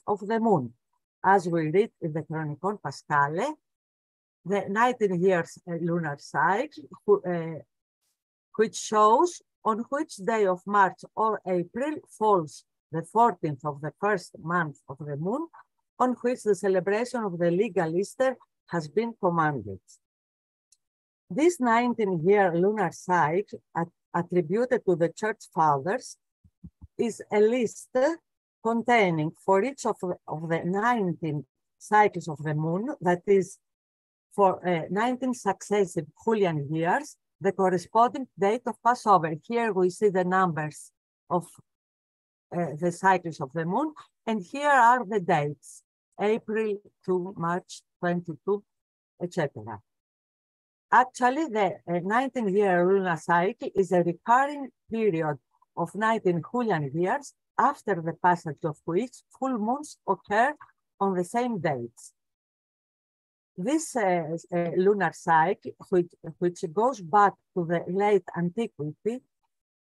of the moon, as we read in the Chronicon Paschale, the 19 years lunar cycle, which shows on which day of March or April falls the 14th of the first month of the moon, on which the celebration of the legal Easter has been commanded. This 19-year lunar cycle, attributed to the Church Fathers, is a list containing for each of the 19 cycles of the moon, that is for 19 successive Julian years, the corresponding date of Passover. Here we see the numbers of the cycles of the moon. And here are the dates, April to March 22, etc. Actually, the 19-year lunar cycle is a recurring period of 19 Julian years, after the passage of which full moons occur on the same dates. This lunar cycle, which goes back to the late antiquity,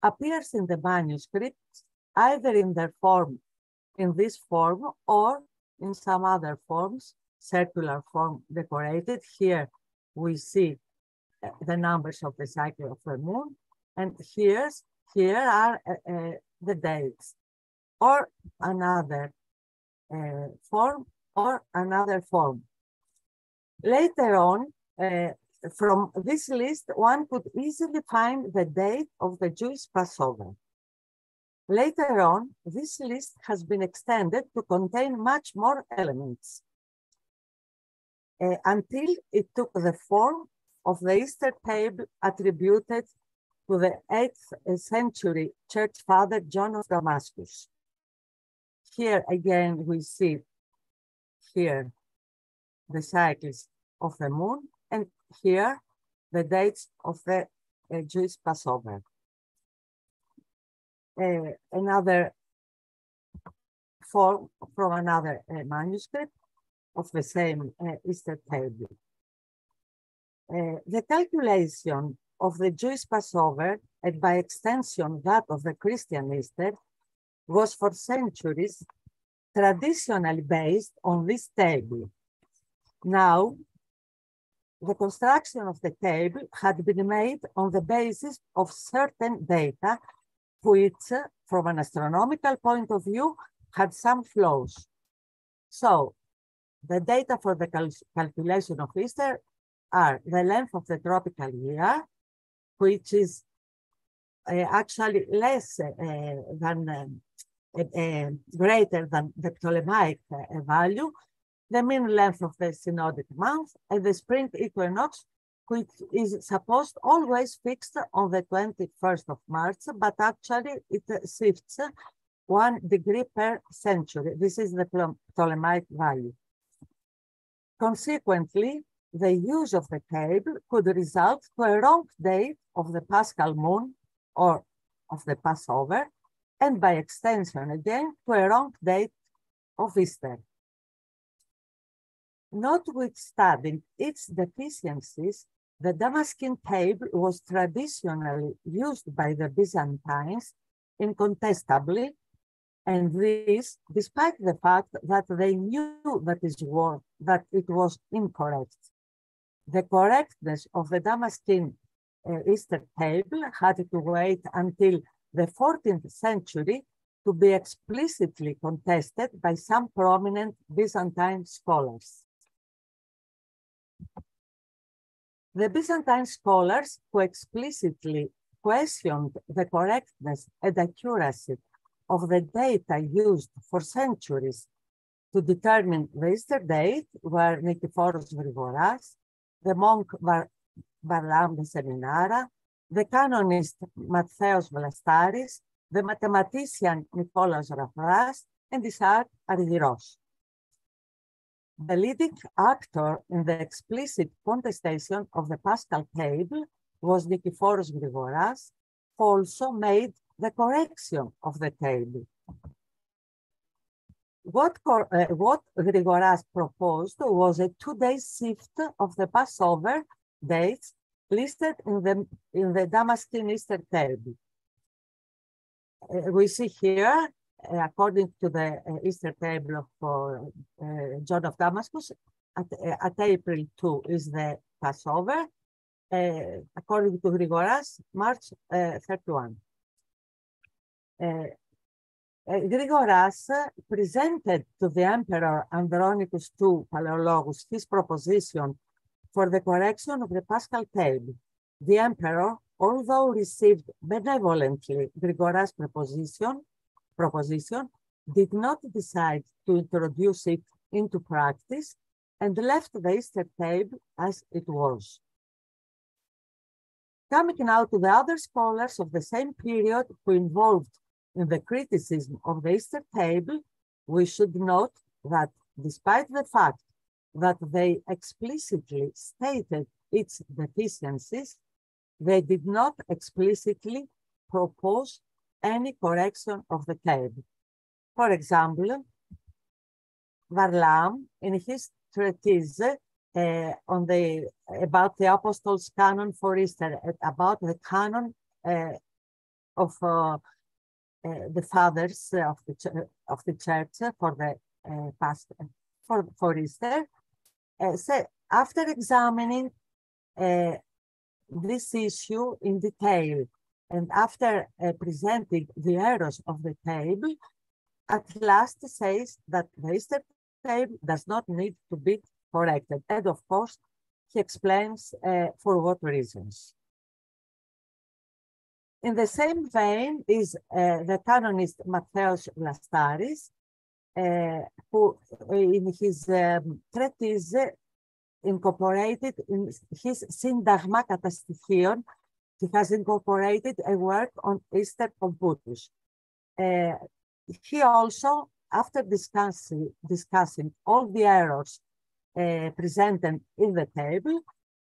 appears in the manuscripts either in this form or in some other forms, circular form decorated. Here we see the numbers of the cycle of the moon, and here are the dates, or another form, or another form. Later on, from this list, one could easily find the date of the Jewish Passover. Later on, this list has been extended to contain much more elements, until it took the form of the Easter table attributed to the 8th century church father John of Damascus. Here again, we see here the cycles of the moon, and here the dates of the Jewish Passover. Another form from another manuscript of the same Easter table. The calculation of the Jewish Passover, and by extension that of the Christian Easter, was for centuries traditionally based on this table. Now, the construction of the table had been made on the basis of certain data, which, from an astronomical point of view, had some flaws. So, the data for the calculation of Easter are the length of the tropical year, which is actually less than greater than the Ptolemaic value, the mean length of the synodic month, and the spring equinox, which is supposed always fixed on the 21st of March, but actually it shifts 1 degree per century. This is the Ptolemaic value. Consequently, the use of the table could result to a wrong date of the Paschal moon or of the Passover, and by extension again to a wrong date of Easter. Notwithstanding its deficiencies, the Damascene table was traditionally used by the Byzantines incontestably, and this despite the fact that they knew that it was incorrect. The correctness of the Damascene Easter table had to wait until the 14th century to be explicitly contested by some prominent Byzantine scholars. The Byzantine scholars who explicitly questioned the correctness and accuracy of the data used for centuries to determine the Easter date were Nikephoros Grigoras, the monk Varlam the Seminara, the canonist Mattheos Vlastaris, the mathematician Nikolaos Rafras, and Isaac Argyros. The leading actor in the explicit contestation of the Paschal table was Nikephoros Grigoras, who also made the correction of the table. What Grigoras proposed was a 2-day shift of the Passover dates listed in the Damascene Easter table. We see here, according to the Easter table for John of Damascus, at April 2 is the Passover. According to Grigoras, March 31. Grigoras presented to the Emperor Andronicus II Palaeologus his proposition for the correction of the Paschal table. The Emperor, although received benevolently Grigoras' proposition, did not decide to introduce it into practice and left the Easter table as it was. Coming now to the other scholars of the same period who involved In the criticism of the Easter table, we should note that despite the fact that they explicitly stated its deficiencies, they did not explicitly propose any correction of the table. For example, Varlam, in his treatise about the Apostles' canon for Easter, about the canon of the fathers of the church for the for Easter, after examining this issue in detail and after presenting the errors of the table, at last says that the Easter table does not need to be corrected. And of course, he explains for what reasons. In the same vein is the canonist Mattheos Vlastaris, who in his treatise incorporated in his Syntagma Katastοιχion, he has incorporated a work on Easter Computus. He also, after discussing all the errors presented in the table,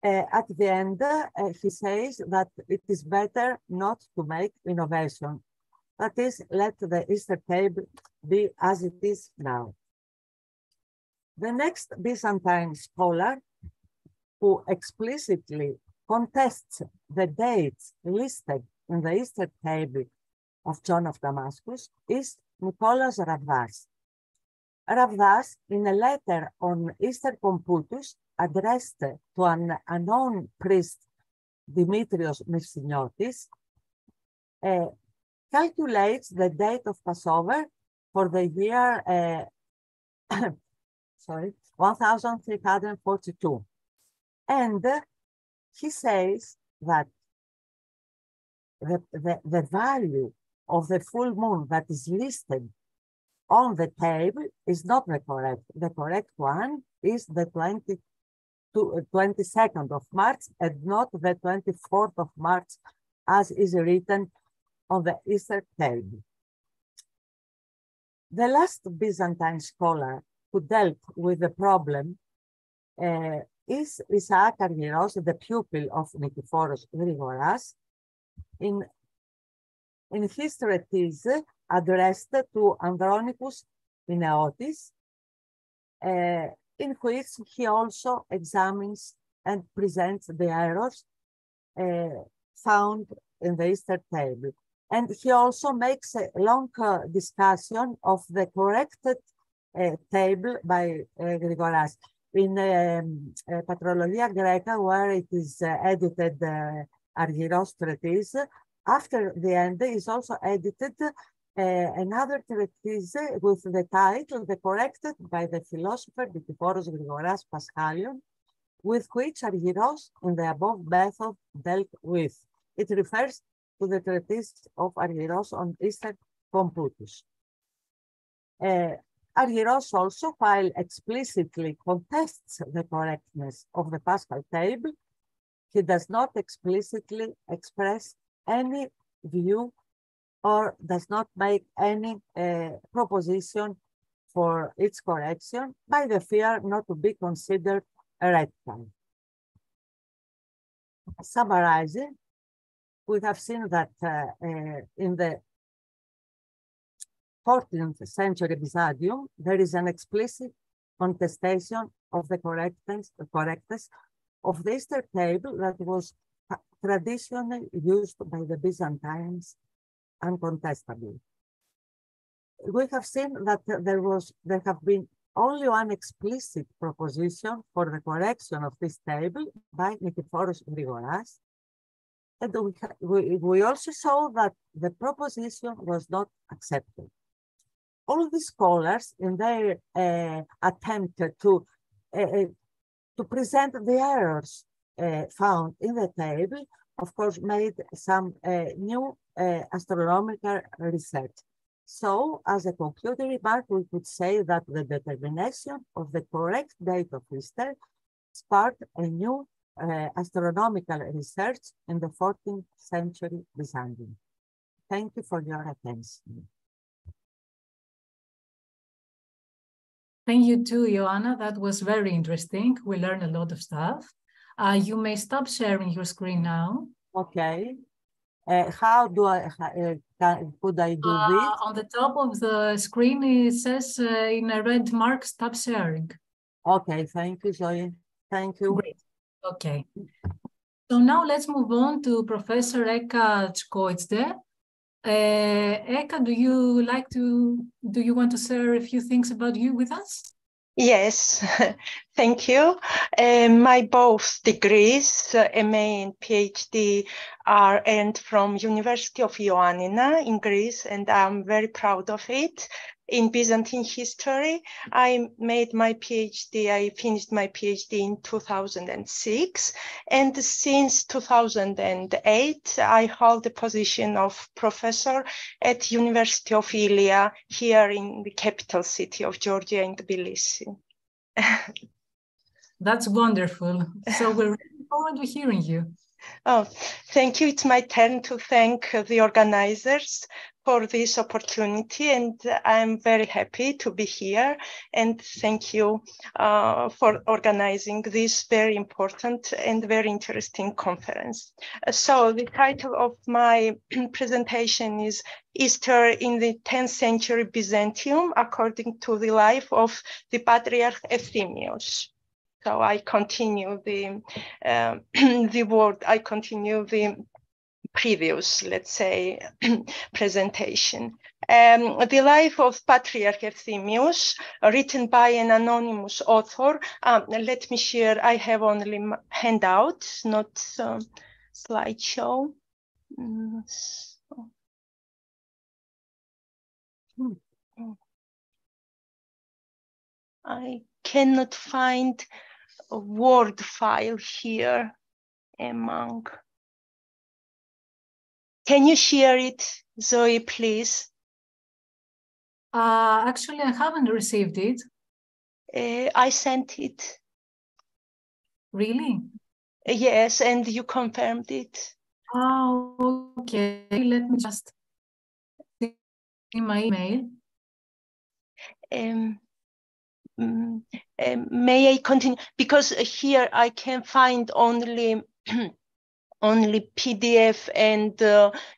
at the end, he says that it is better not to make innovation. That is, let the Easter table be as it is now. The next Byzantine scholar who explicitly contests the dates listed in the Easter table of John of Damascus is Nicholas Ravdas. Ravdas, in a letter on Easter Computus addressed to an unknown priest, Dimitrios Myrsiniotis, calculates the date of Passover for the year 1342. And he says that the value of the full moon that is listed on the table is not the correct. The correct one is the 22nd of March and not the 24th of March as is written on the Easter table. The last Byzantine scholar who dealt with the problem is Isaac Argyros, the pupil of Nikephoros Grigoras, in his treatise addressed to Andronicus Pineotis, in which he also examines and presents the errors found in the Easter table. And he also makes a long discussion of the corrected table by Grigoras. In Patrologia Greca, where it is edited Argyros treatise, after the end is also edited another treatise with the title, The Corrected by the Philosopher Nikephoros Grigoras Paschalion, with which Argyros in the above method dealt with. It refers to the treatise of Argyros on Easter Computus. Argyros also, while explicitly contests the correctness of the Paschal table, he does not explicitly express any view or does not make any proposition for its correction by the fear not to be considered heretical. Summarizing, we have seen that in the 14th century Byzantium, there is an explicit contestation of the correctness of the Easter table that was traditionally used by the Byzantines uncontestably. We have seen that there have been only one explicit proposition for the correction of this table by Nikephoros Grigoras. And we also saw that the proposition was not accepted. All the scholars, in their attempt to present the errors found in the table, of course, made some new astronomical research. So, as a concluding remark, we could say that the determination of the correct date of Easter sparked a new astronomical research in the 14th century Byzantium. Thank you for your attention. Thank you too, Joanna. That was very interesting. We learned a lot of stuff. You may stop sharing your screen now. Okay. How do could I do this? On the top of the screen, it says in a red mark, stop sharing. Okay, thank you, Zoe. Thank you. Great. Okay. So now let's move on to Professor Eka Chkoitsde. Eka, do you want to share a few things about you with us? Yes, thank you. My both degrees, MA and PhD, are earned from University of Ioannina in Greece, and I'm very proud of it. In Byzantine history, I finished my PhD in 2006, and since 2008, I hold the position of professor at University of Ilia here in the capital city of Georgia in Tbilisi. That's wonderful. So we're looking forward to hearing you. Oh, thank you. It's my turn to thank the organizers for this opportunity, and I'm very happy to be here. And thank you for organizing this very important and very interesting conference. So the title of my presentation is Easter in the 10th century Byzantium, according to the life of the Patriarch Euthymius. So I continue the previous, let's say, presentation. The life of Patriarch Euthymius, written by an anonymous author. Let me share, I have only handouts, not slideshow. I cannot find a Word file here among. Can you share it, Zoe, please? Actually, I haven't received it. I sent it. Really? Yes, and you confirmed it. Oh, okay. Let me just see my email. May I continue? Because here I can find only only PDF and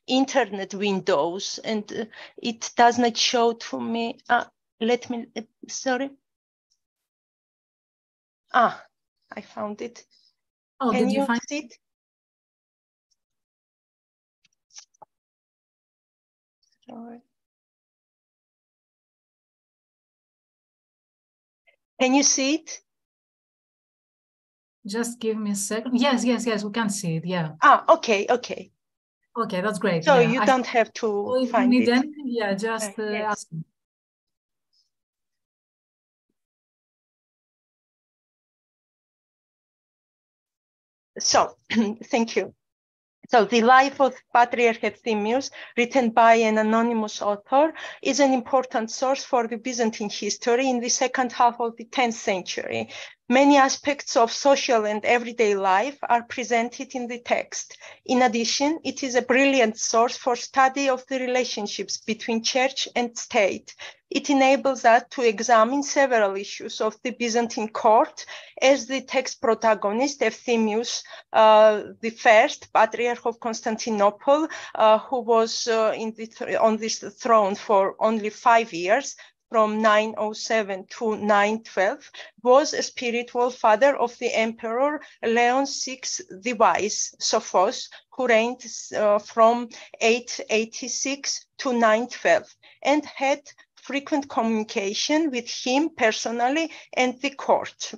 internet windows, and it does not show to me. Let me, sorry. I found it. Oh, Can did you find see it? Sorry. Can you see it? Just give me a second. Yes, we can see it. Yeah. Okay. Okay, that's great. So yeah. you don't have to if find you need it. anything, yeah, just Yes. ask me. So, thank you. So the life of Patriarch Euthymius, written by an anonymous author, is an important source for the Byzantine history in the second half of the 10th century. Many aspects of social and everyday life are presented in the text. In addition, it is a brilliant source for study of the relationships between church and state. It enables us to examine several issues of the Byzantine court as the text protagonist, Euthymius the first, Patriarch of Constantinople, who was on this throne for only 5 years, from 907 to 912, was a spiritual father of the Emperor Leon VI the Wise, Sophos, who reigned from 886 to 912, and had frequent communication with him personally and the court.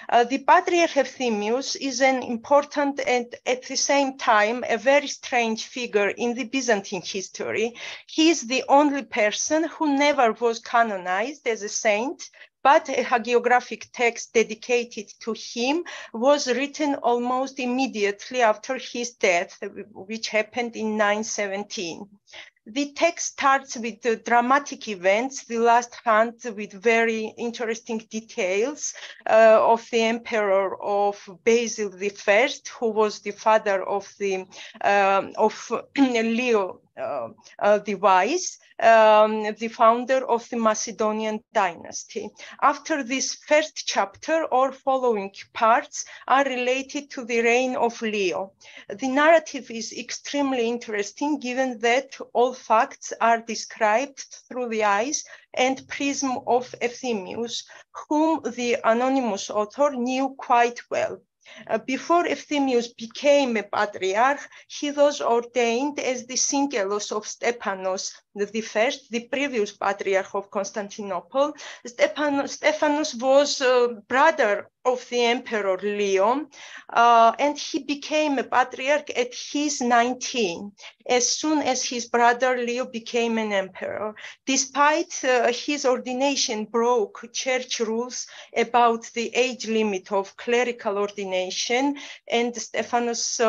The Patriarch Euthymius is an important and at the same time a very strange figure in the Byzantine history. He is the only person who never was canonized as a saint, but a hagiographic text dedicated to him was written almost immediately after his death, which happened in 917. The text starts with the dramatic events, the last hunt with very interesting details of the emperor of Basil I, who was the father of Leo the Wise, the founder of the Macedonian dynasty. After this first chapter, all following parts are related to the reign of Leo. The narrative is extremely interesting, given that all facts are described through the eyes and prism of Euthymius, whom the anonymous author knew quite well. Before Euthymius became a patriarch, he was ordained as the syngelos of Stephanos the previous patriarch of Constantinople. Stephanos was brother of the emperor Leo, and he became a patriarch at his 19, as soon as his brother Leo became an emperor. Despite his ordination broke church rules about the age limit of clerical ordination, and Stephanos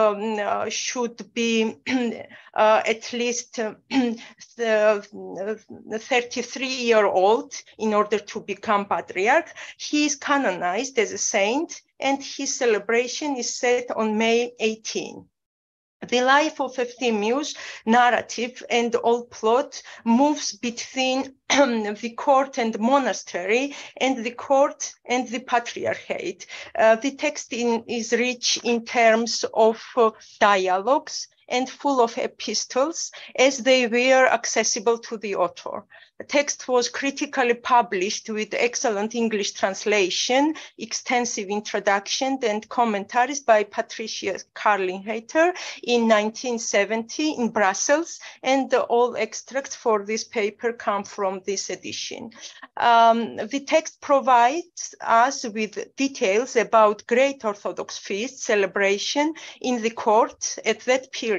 should be at least 33-year-old in order to become patriarch. He is canonized as a saint, and his celebration is set on May 18. The life of Euthymius narrative and all plot moves between the court and monastery and the court and the patriarchate. The text is rich in terms of dialogues and full of epistles, as they were accessible to the author. The text was critically published with excellent English translation, extensive introduction, and commentaries by Patricia Carlinghater in 1970 in Brussels, and all extracts for this paper come from this edition. The text provides us with details about great Orthodox feast celebration in the court at that period.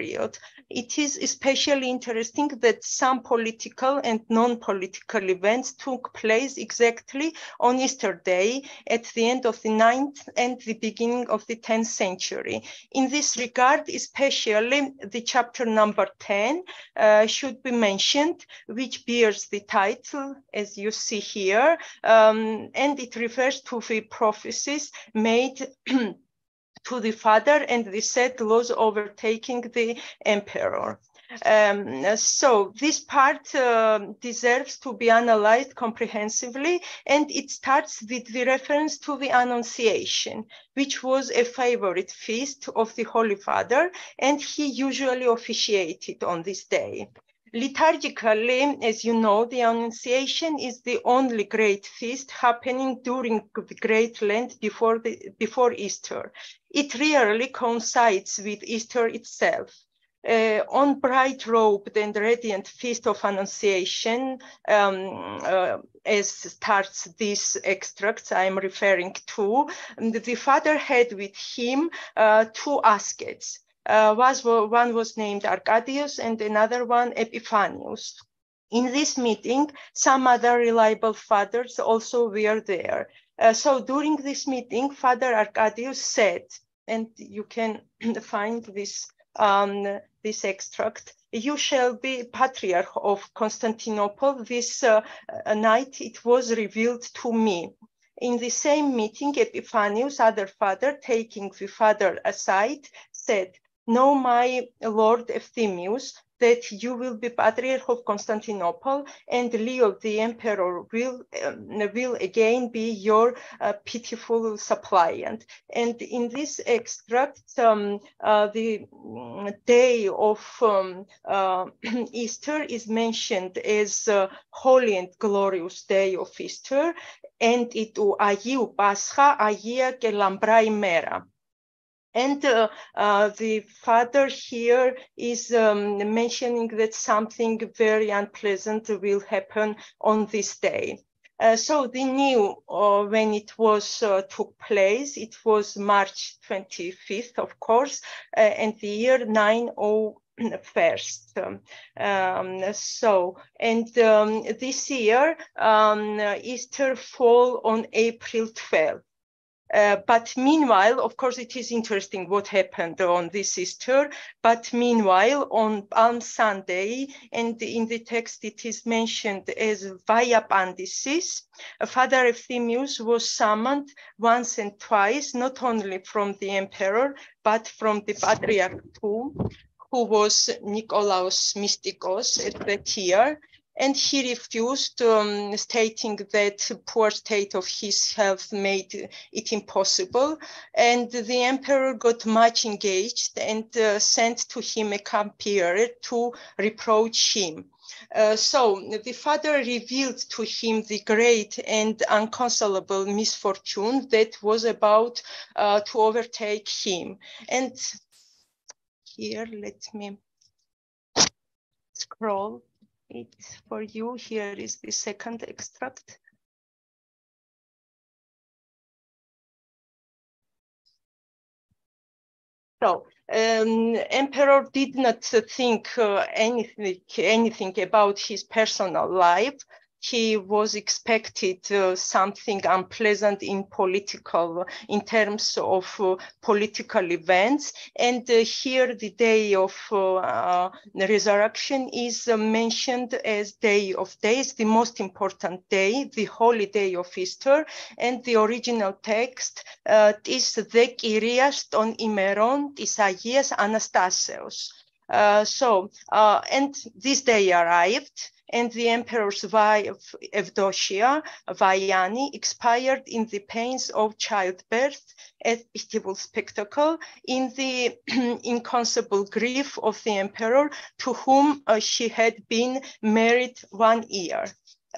It is especially interesting that some political and non-political events took place exactly on Easter Day at the end of the 9th and the beginning of the 10th century. In this regard, especially the chapter number 10 should be mentioned, which bears the title, as you see here, and it refers to the prophecies made to the father and the said laws overtaking the emperor. So this part deserves to be analyzed comprehensively, and it starts with the reference to the Annunciation, which was a favorite feast of the Holy Father, and he usually officiated on this day. Liturgically, as you know, the Annunciation is the only great feast happening during the Great Lent before Easter. It rarely coincides with Easter itself. On bright-robed and radiant feast of Annunciation, as starts these extracts I'm referring to, the father had with him two ascets. One was named Arcadius and another one Epiphanius. In this meeting, some other reliable fathers also were there. So during this meeting, Father Arcadius said, and you can find this extract, "You shall be patriarch of Constantinople. This night it was revealed to me." In the same meeting, Epiphanius, other father, taking the father aside, said, "Know, my lord Euthymius, that you will be patriarch of Constantinople, and Leo the emperor will again be your pitiful suppliant." And in this extract, the day of Easter is mentioned as holy and glorious day of Easter, and itu Agiu Pascha, Agia και λαμπρά ημέρα. And the father here is mentioning that something very unpleasant will happen on this day. So they knew when it was took place. It was March 25th, of course, and the year 901. This year, Easter fall on April 12th. But meanwhile, of course, it is interesting what happened on this Easter. But meanwhile, on Palm Sunday, and in the text it is mentioned as Via Pandisis, Father Euthymius was summoned once and twice, not only from the emperor, but from the patriarch too, who was Nikolaos Mystikos at that year. And he refused, stating that poor state of his health made it impossible. And the emperor got much engaged and sent to him a compeer to reproach him. So the father revealed to him the great and unconsolable misfortune that was about to overtake him. And here, let me scroll it for you. Here is the second extract. So, emperor did not think anything about his personal life. He was expected something unpleasant in terms of political events. And here the day of the resurrection is mentioned as Day of Days, the most important day, the holy day of Easter. And the original text is the Kyrias ton imeron της Αγίας Αναστάσεως. And this day arrived, and the emperor's wife, Evdokia Vaiani, expired in the pains of childbirth, a pitiable spectacle in the inconceivable grief of the emperor, to whom she had been married 1 year.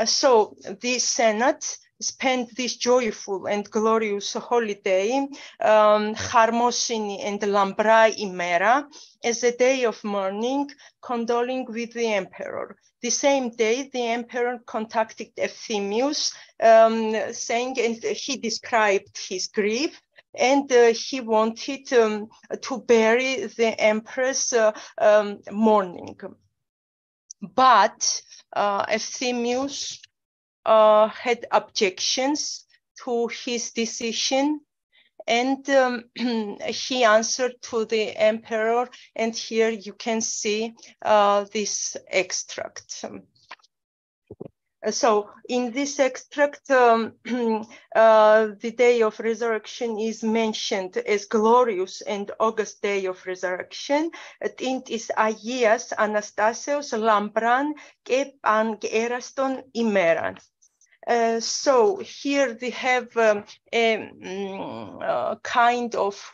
So the Senate spent this joyful and glorious holiday, Charmosini and Lambra imera, as a day of mourning, condoling with the emperor. The same day, the emperor contacted Euthymius, saying, and he described his grief, and he wanted to bury the empress mourning. But Euthymius had objections to his decision, and he answered to the emperor, and here you can see this extract. So in this extract, the day of resurrection is mentioned as glorious and august day of resurrection. Tint is Agias Anastasios Lambran και Πανγέραστον ημέραν. So here we have a kind of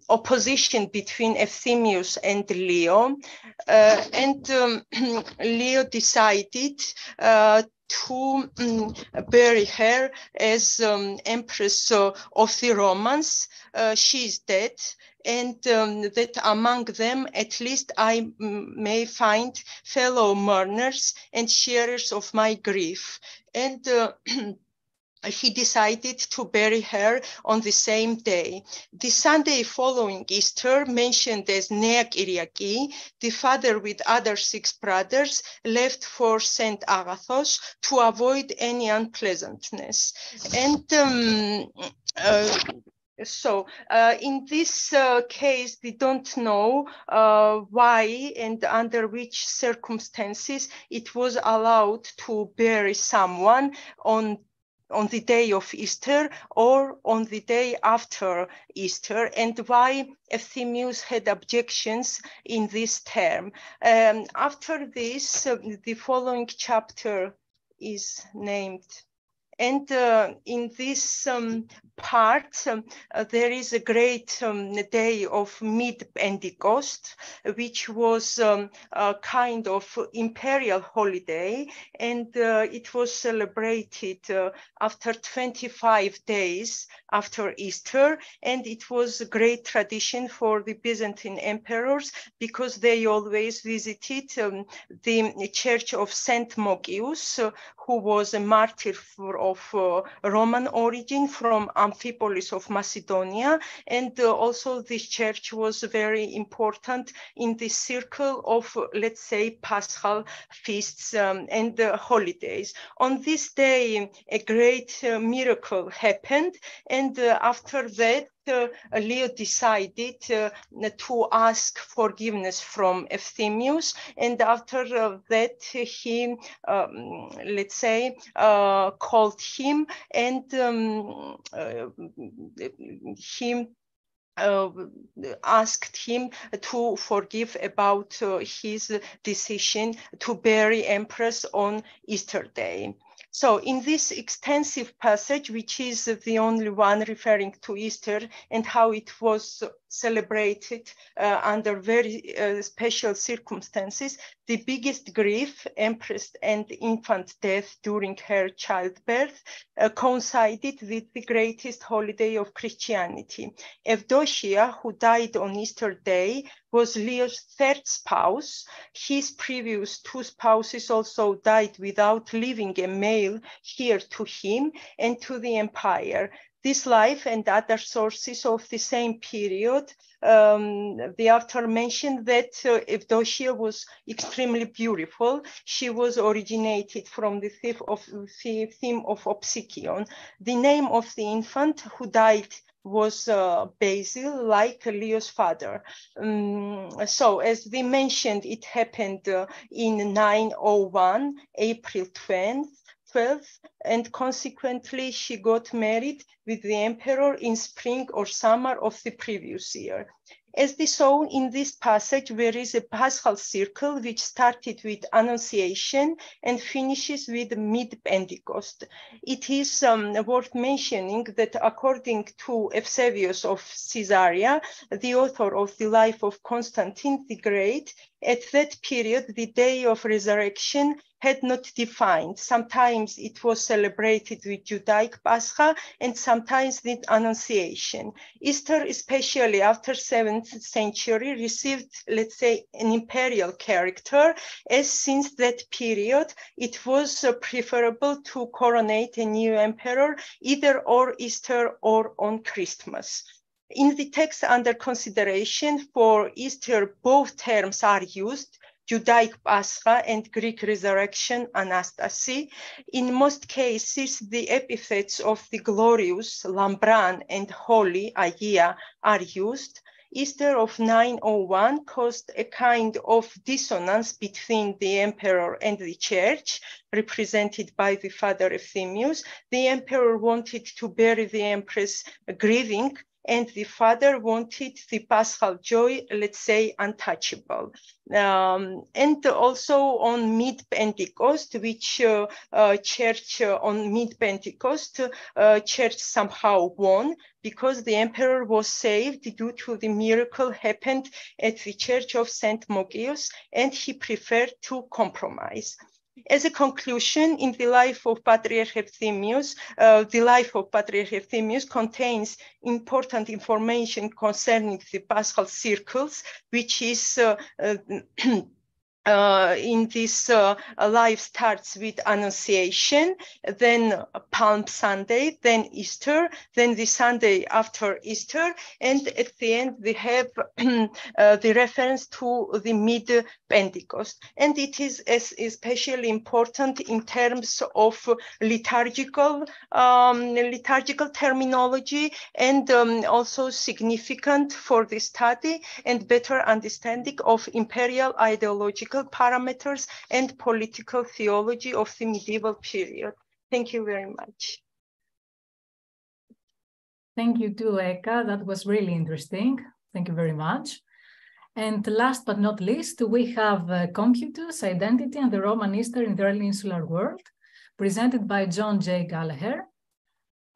opposition between Euthymius and Leo, and Leo decided to bury her as empress of the Romans. She is dead, and that among them at least I may find fellow mourners and sharers of my grief. And he decided to bury her on the same day. The Sunday following Easter, mentioned as Nea Kyriaki, the father with other 6 brothers left for St. Agathos to avoid any unpleasantness. And so in this case, we don't know why and under which circumstances it was allowed to bury someone on the day of Easter or on the day after Easter, and why Euthymius had objections in this term. After this, the following chapter is named. And in this part, there is a great day of mid-Pentecost, which was a kind of imperial holiday, and it was celebrated after 25 days after Easter, and it was a great tradition for the Byzantine emperors because they always visited the church of Saint Mogius, who was a martyr of Roman origin from Amphipolis of Macedonia. And also this church was very important in the circle of, let's say, Paschal feasts and holidays. On this day, a great miracle happened. And after that, Leo decided to ask forgiveness from Euthymius, and after that he, let's say, called him, and he asked him to forgive about his decision to bury Empress on Easter Day. So in this extensive passage, which is the only one referring to Easter and how it was celebrated under very special circumstances, the biggest grief, Empress and infant death during her childbirth, coincided with the greatest holiday of Christianity. Evdokia, who died on Easter Day, was Leo's third spouse. His previous two spouses also died without leaving a male heir to him and to the empire. This life and other sources of the same period, the author mentioned that Evdokia was extremely beautiful. She was originated from the theme of Opsikion. The name of the infant who died was Basil, like Leo's father. So as we mentioned, it happened in 901, April 12th, and consequently she got married with the emperor in spring or summer of the previous year. As we saw in this passage, there is a Paschal circle which started with Annunciation and finishes with mid-Pentecost. It is worth mentioning that according to Eusebius of Caesarea, the author of the life of Constantine the Great, at that period, the day of resurrection had not defined. Sometimes it was celebrated with Judaic Pascha and sometimes with Annunciation. Easter, especially after 7th century, received, let's say, an imperial character, as since that period, it was preferable to coronate a new emperor either on Easter or on Christmas. In the text under consideration for Easter, both terms are used, Judaic Pascha and Greek Resurrection, Anastasi. In most cases, the epithets of the glorious, Lambran, and holy, Agia, are used. Easter of 901 caused a kind of dissonance between the emperor and the church, represented by the father Euphemius. The emperor wanted to bury the empress grieving, and the father wanted the paschal joy, let's say, untouchable. And also on mid-Pentecost, which church on mid-Pentecost, church somehow won because the emperor was saved due to the miracle happened at the church of St. Mogius, and he preferred to compromise. As a conclusion, in the life of Patriarch Euphemius, the life of Patriarch Euphemius contains important information concerning the Paschal circles, which is in this life starts with Annunciation, then Palm Sunday, then Easter, then the Sunday after Easter, and at the end we have the reference to the mid-Pentecost. And it is especially important in terms of liturgical terminology, and also significant for the study and better understanding of imperial ideological parameters and political theology of the medieval period. Thank you very much. Thank you too, Eka. That was really interesting. Thank you very much. And last but not least, we have Computus, Identity and the Roman Easter in the Early Insular World, presented by John J. Gallagher.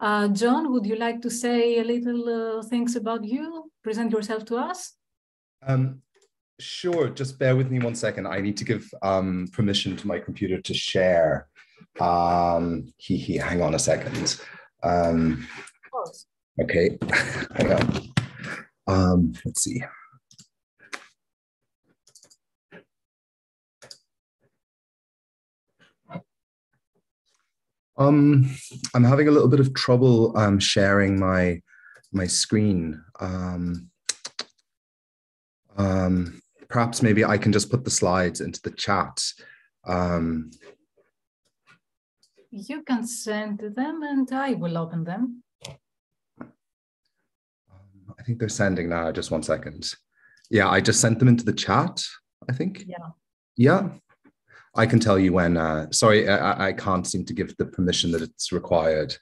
John, would you like to say a little things about you? Present yourself to us? Sure, just bear with me 1 second. I need to give permission to my computer to share. Hang on a second. Of course. Okay, hang on. Let's see. I'm having a little bit of trouble sharing my screen. Perhaps maybe I can just put the slides into the chat. You can send them and I will open them. I think they're sending now, just 1 second. Yeah, I just sent them into the chat, I think. Yeah. Yeah, I can tell you when. Sorry, I can't seem to give the permission that it's required.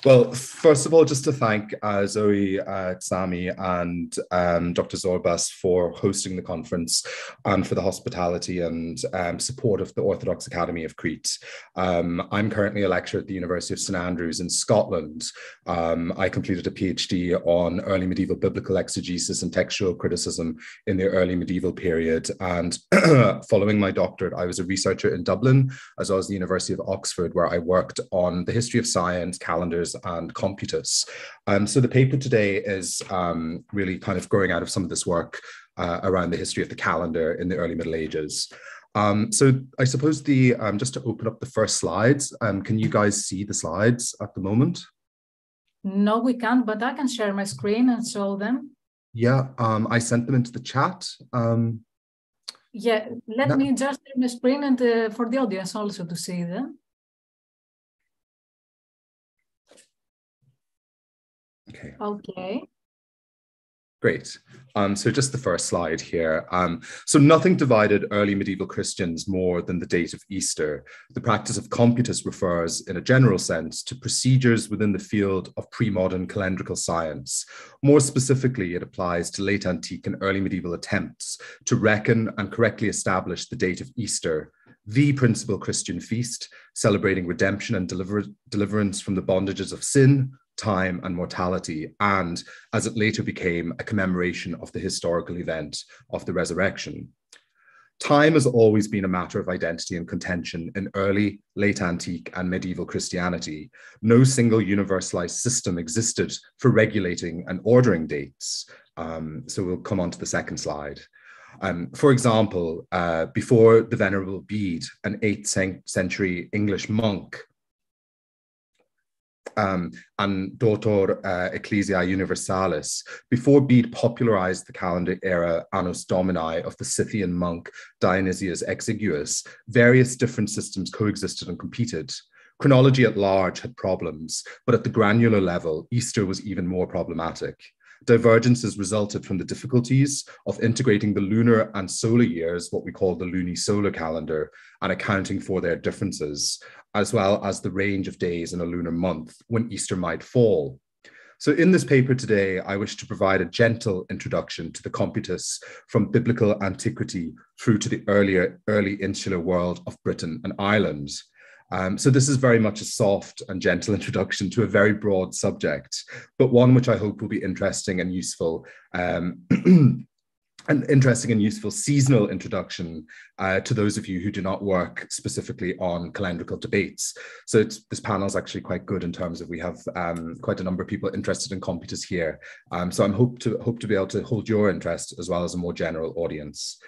Well, first of all, just to thank Zoe, Sami, and Dr. Zorbas for hosting the conference and for the hospitality and support of the Orthodox Academy of Crete. I'm currently a lecturer at the University of St Andrews in Scotland. I completed a PhD on early medieval biblical exegesis and textual criticism in the early medieval period. And following my doctorate, I was a researcher in Dublin, as well as the University of Oxford, where I worked on the history of science, calendars, and computus. So the paper today is really kind of growing out of some of this work around the history of the calendar in the early Middle Ages. So I suppose just to open up the first slides, can you guys see the slides at the moment? No, we can't, but I can share my screen and show them. Yeah, I sent them into the chat. Yeah, let me just share my screen and for the audience also to see them. Okay. Okay. Great. So just the first slide here. So nothing divided early medieval Christians more than the date of Easter. The practice of computus refers, in a general sense, to procedures within the field of pre-modern calendrical science. More specifically, it applies to late antique and early medieval attempts to reckon and correctly establish the date of Easter, the principal Christian feast, celebrating redemption and deliverance from the bondages of sin, time, and mortality, and as it later became a commemoration of the historical event of the resurrection. Time has always been a matter of identity and contention in early, late antique, and medieval Christianity. No single universalized system existed for regulating and ordering dates. So we'll come on to the second slide. For example, before the Venerable Bede, an 8th century English monk, and Dotor Ecclesiae Universalis, before Bede popularized the calendar era Annus Domini of the Scythian monk Dionysius Exiguus, various different systems coexisted and competed. Chronology at large had problems, but at the granular level, Easter was even more problematic. Divergences resulted from the difficulties of integrating the lunar and solar years, what we call the lunisolar calendar, and accounting for their differences, as well as the range of days in a lunar month when Easter might fall. So in this paper today, I wish to provide a gentle introduction to the computus from biblical antiquity through to the early insular world of Britain and Ireland. So this is very much a soft and gentle introduction to a very broad subject, but one which I hope will be interesting and useful, an interesting and useful seasonal introduction to those of you who do not work specifically on calendrical debates. So this panel is actually quite good in terms of we have quite a number of people interested in computus here. So I hope to be able to hold your interest as well as a more general audience.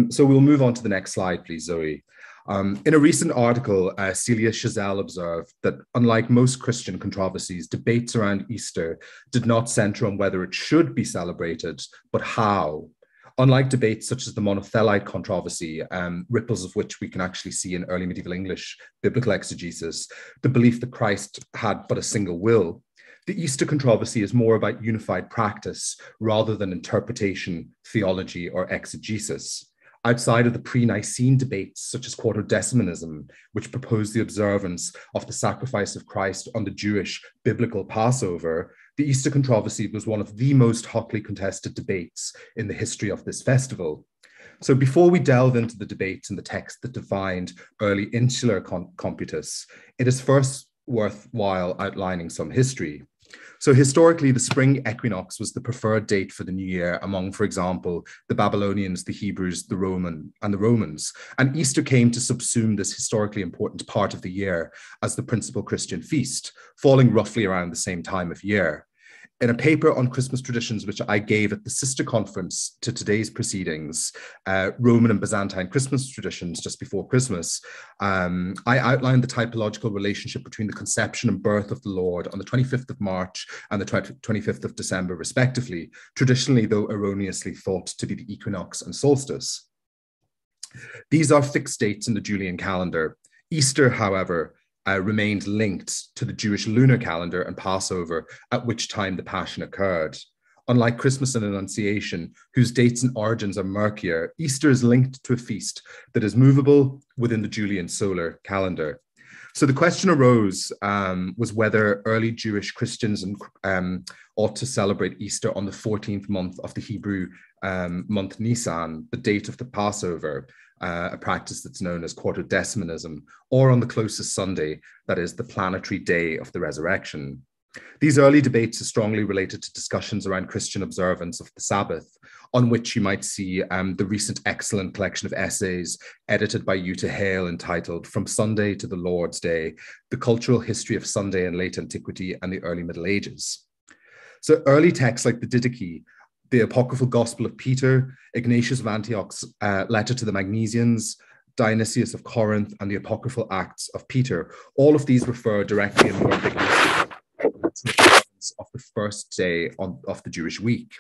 So we'll move on to the next slide, please, Zoe. In a recent article, Celia Chazelle observed that unlike most Christian controversies, debates around Easter did not center on whether it should be celebrated, but how. Unlike debates such as the monothelite controversy, ripples of which we can actually see in early medieval English biblical exegesis, the belief that Christ had but a single will, the Easter controversy is more about unified practice rather than interpretation, theology, or exegesis. Outside of the pre-Nicene debates, such as Quartodecimanism, which proposed the observance of the sacrifice of Christ on the Jewish biblical Passover, the Easter controversy was one of the most hotly contested debates in the history of this festival. So before we delve into the debates and the text that defined early insular computus, it is first worthwhile outlining some history. So historically, the spring equinox was the preferred date for the new year among, for example, the Babylonians, the Hebrews, the Romans. And Easter came to subsume this historically important part of the year as the principal Christian feast, falling roughly around the same time of year. In a paper on Christmas traditions, which I gave at the sister conference to today's proceedings, Roman and Byzantine Christmas traditions just before Christmas, I outlined the typological relationship between the conception and birth of the Lord on the 25th of March and the 25th of December, respectively, traditionally, though erroneously thought to be the equinox and solstice. These are fixed dates in the Julian calendar. Easter, however, remained linked to the Jewish lunar calendar and Passover, at which time the Passion occurred. Unlike Christmas and Annunciation, whose dates and origins are murkier, Easter is linked to a feast that is movable within the Julian solar calendar. So the question arose was whether early Jewish Christians ought to celebrate Easter on the 14th month of the Hebrew month Nisan, the date of the Passover, a practice that's known as quartodecimanism, or on the closest Sunday, that is the planetary day of the resurrection. These early debates are strongly related to discussions around Christian observance of the Sabbath, on which you might see the recent excellent collection of essays edited by Uta Hale entitled From Sunday to the Lord's Day, The Cultural History of Sunday in Late Antiquity and the Early Middle Ages. So early texts like the Didache, the Apocryphal Gospel of Peter, Ignatius of Antioch's letter to the Magnesians, Dionysius of Corinth, and the Apocryphal Acts of Peter, all of these refer directly and more ambiguously of the first day of the Jewish week,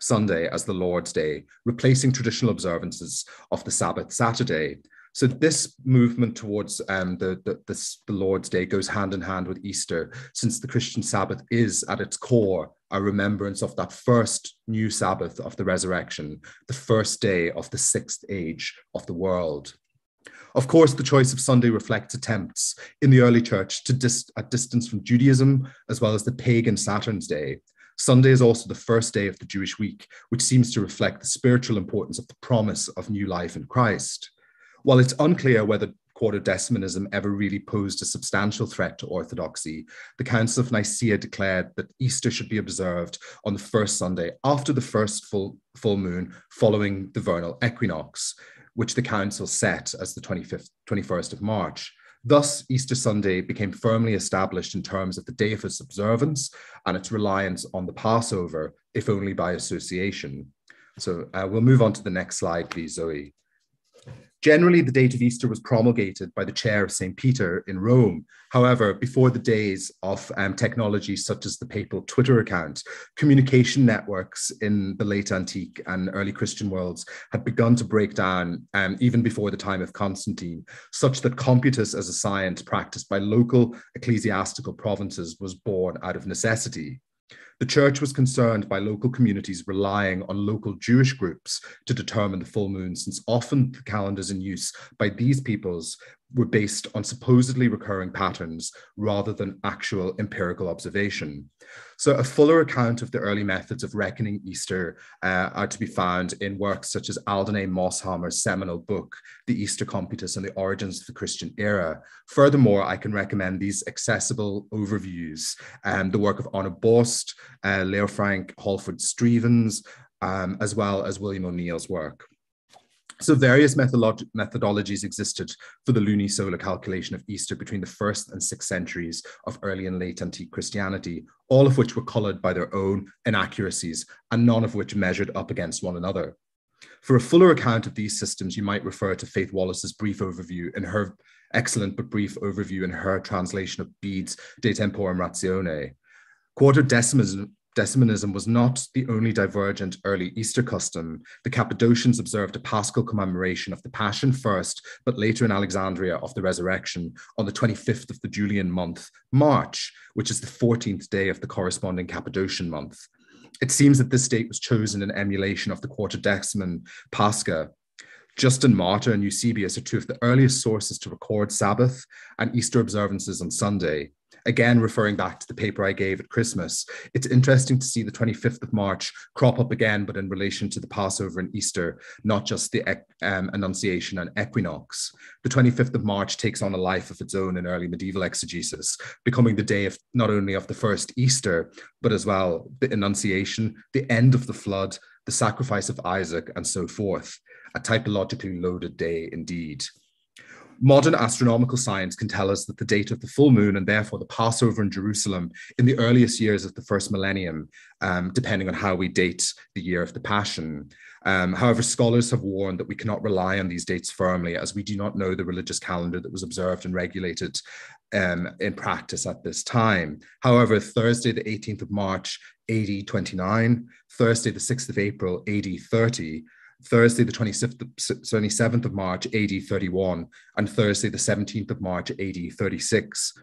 Sunday as the Lord's Day, replacing traditional observances of the Sabbath Saturday. So this movement towards the Lord's Day goes hand in hand with Easter, since the Christian Sabbath is at its core a remembrance of that first new Sabbath of the resurrection, the first day of the sixth age of the world. Of course, the choice of Sunday reflects attempts in the early church to at distance from Judaism, as well as the pagan Saturn's Day. Sunday is also the first day of the Jewish week, which seems to reflect the spiritual importance of the promise of new life in Christ. While it's unclear whether quartodecimanism ever really posed a substantial threat to orthodoxy, the Council of Nicaea declared that Easter should be observed on the first Sunday after the first full moon following the vernal equinox, which the council set as the 21st of March. Thus, Easter Sunday became firmly established in terms of the day of its observance and its reliance on the Passover, if only by association. So we'll move on to the next slide, please, Zoe. Generally, the date of Easter was promulgated by the chair of St. Peter in Rome. However, before the days of technology such as the papal Twitter account, communication networks in the late antique and early Christian worlds had begun to break down even before the time of Constantine, such that computus as a science practiced by local ecclesiastical provinces was born out of necessity. The church was concerned by local communities relying on local Jewish groups to determine the full moon, since often the calendars in use by these peoples were based on supposedly recurring patterns rather than actual empirical observation. So a fuller account of the early methods of reckoning Easter are to be found in works such as Alden A. Mosshammer's seminal book, The Easter Computus and the Origins of the Christian Era. Furthermore, I can recommend these accessible overviews, the work of Arne Borst, Leo Frank, Halford Strevens, as well as William O'Neill's work. So various methodologies existed for the lunisolar calculation of Easter between the 1st and 6th centuries of early and late antique Christianity, all of which were colored by their own inaccuracies and none of which measured up against one another. For a fuller account of these systems, you might refer to Faith Wallace's brief overview in her excellent but brief overview in her translation of Bede's De Temporum Ratione. Quartodecimanism was not the only divergent early Easter custom. The Cappadocians observed a Paschal commemoration of the Passion first, but later in Alexandria of the Resurrection on the 25th of the Julian month, March, which is the 14th day of the corresponding Cappadocian month. It seems that this date was chosen in emulation of the Quartodeciman Pascha. Justin Martyr and Eusebius are two of the earliest sources to record Sabbath and Easter observances on Sunday. Again, referring back to the paper I gave at Christmas, it's interesting to see the 25th of March crop up again, but in relation to the Passover and Easter, not just the Annunciation and Equinox. The 25th of March takes on a life of its own in early medieval exegesis, becoming the day of not only of the first Easter, but as well the Annunciation, the end of the flood, the sacrifice of Isaac, and so forth. A typologically loaded day indeed. Modern astronomical science can tell us that the date of the full moon and therefore the Passover in Jerusalem in the earliest years of the first millennium, depending on how we date the year of the Passion. However, scholars have warned that we cannot rely on these dates firmly, as we do not know the religious calendar that was observed and regulated in practice at this time. However, Thursday, the 18th of March, AD 29, Thursday, the 6th of April, AD 30, Thursday, the 27th of March, AD 31, and Thursday, the 17th of March, AD 36,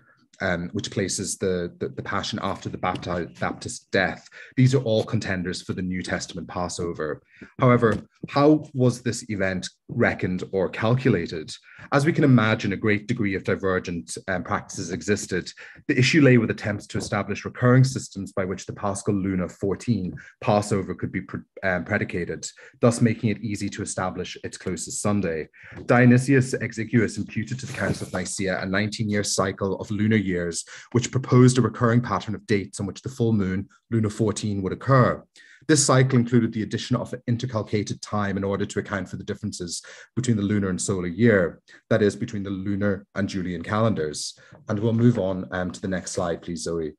which places the Passion after the Baptist death. These are all contenders for the New Testament Passover. However, how was this event reckoned or calculated. As we can imagine, a great degree of divergent practices existed. The issue lay with attempts to establish recurring systems by which the Paschal Luna 14 Passover could be predicated, thus making it easy to establish its closest Sunday. Dionysius Exiguus imputed to the Council of Nicaea a 19-year cycle of lunar years, which proposed a recurring pattern of dates on which the full moon, Luna 14, would occur. This cycle included the addition of an intercalcated time in order to account for the differences between the lunar and solar year, that is, between the lunar and Julian calendars. And we'll move on to the next slide, please, Zoe.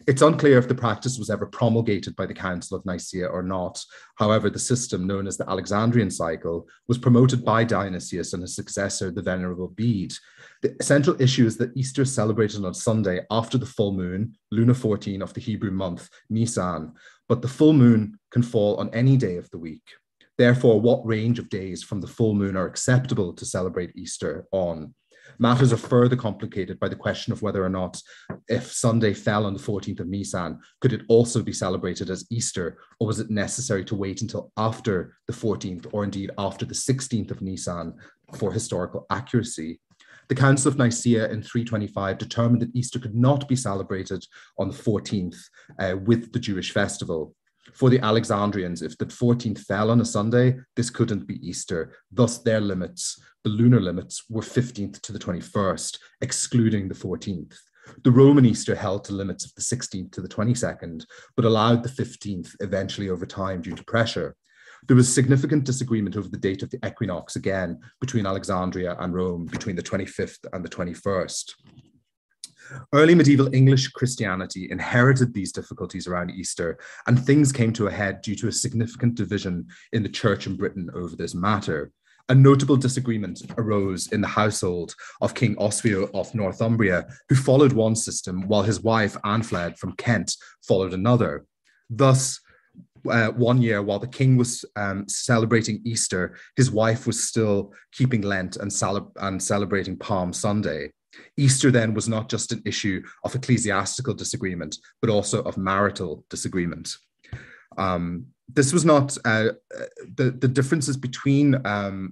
It's unclear if the practice was ever promulgated by the Council of Nicaea or not. However, the system known as the Alexandrian cycle was promoted by Dionysius and his successor, the Venerable Bede. The central issue is that Easter is celebrated on Sunday after the full moon, Luna 14 of the Hebrew month, Nisan, but the full moon can fall on any day of the week. Therefore, what range of days from the full moon are acceptable to celebrate Easter on? Matters are further complicated by the question of whether or not, if Sunday fell on the 14th of Nisan, could it also be celebrated as Easter, or was it necessary to wait until after the 14th, or indeed after the 16th of Nisan for historical accuracy? The Council of Nicaea in 325 determined that Easter could not be celebrated on the 14th with the Jewish festival. For the Alexandrians, if the 14th fell on a Sunday, this couldn't be Easter. Thus, their limits, the lunar limits, were 15th to the 21st, excluding the 14th. The Roman Easter held to limits of the 16th to the 22nd, but allowed the 15th eventually over time due to pressure. There was significant disagreement over the date of the equinox, again, between Alexandria and Rome, between the 25th and the 21st. Early medieval English Christianity inherited these difficulties around Easter, and things came to a head due to a significant division in the church in Britain over this matter. A notable disagreement arose in the household of King Oswio of Northumbria, who followed one system, while his wife, Anfled from Kent, followed another. Thus, one year, while the king was celebrating Easter, his wife was still keeping Lent and celebrating Palm Sunday. Easter then was not just an issue of ecclesiastical disagreement, but also of marital disagreement. This was not, the differences between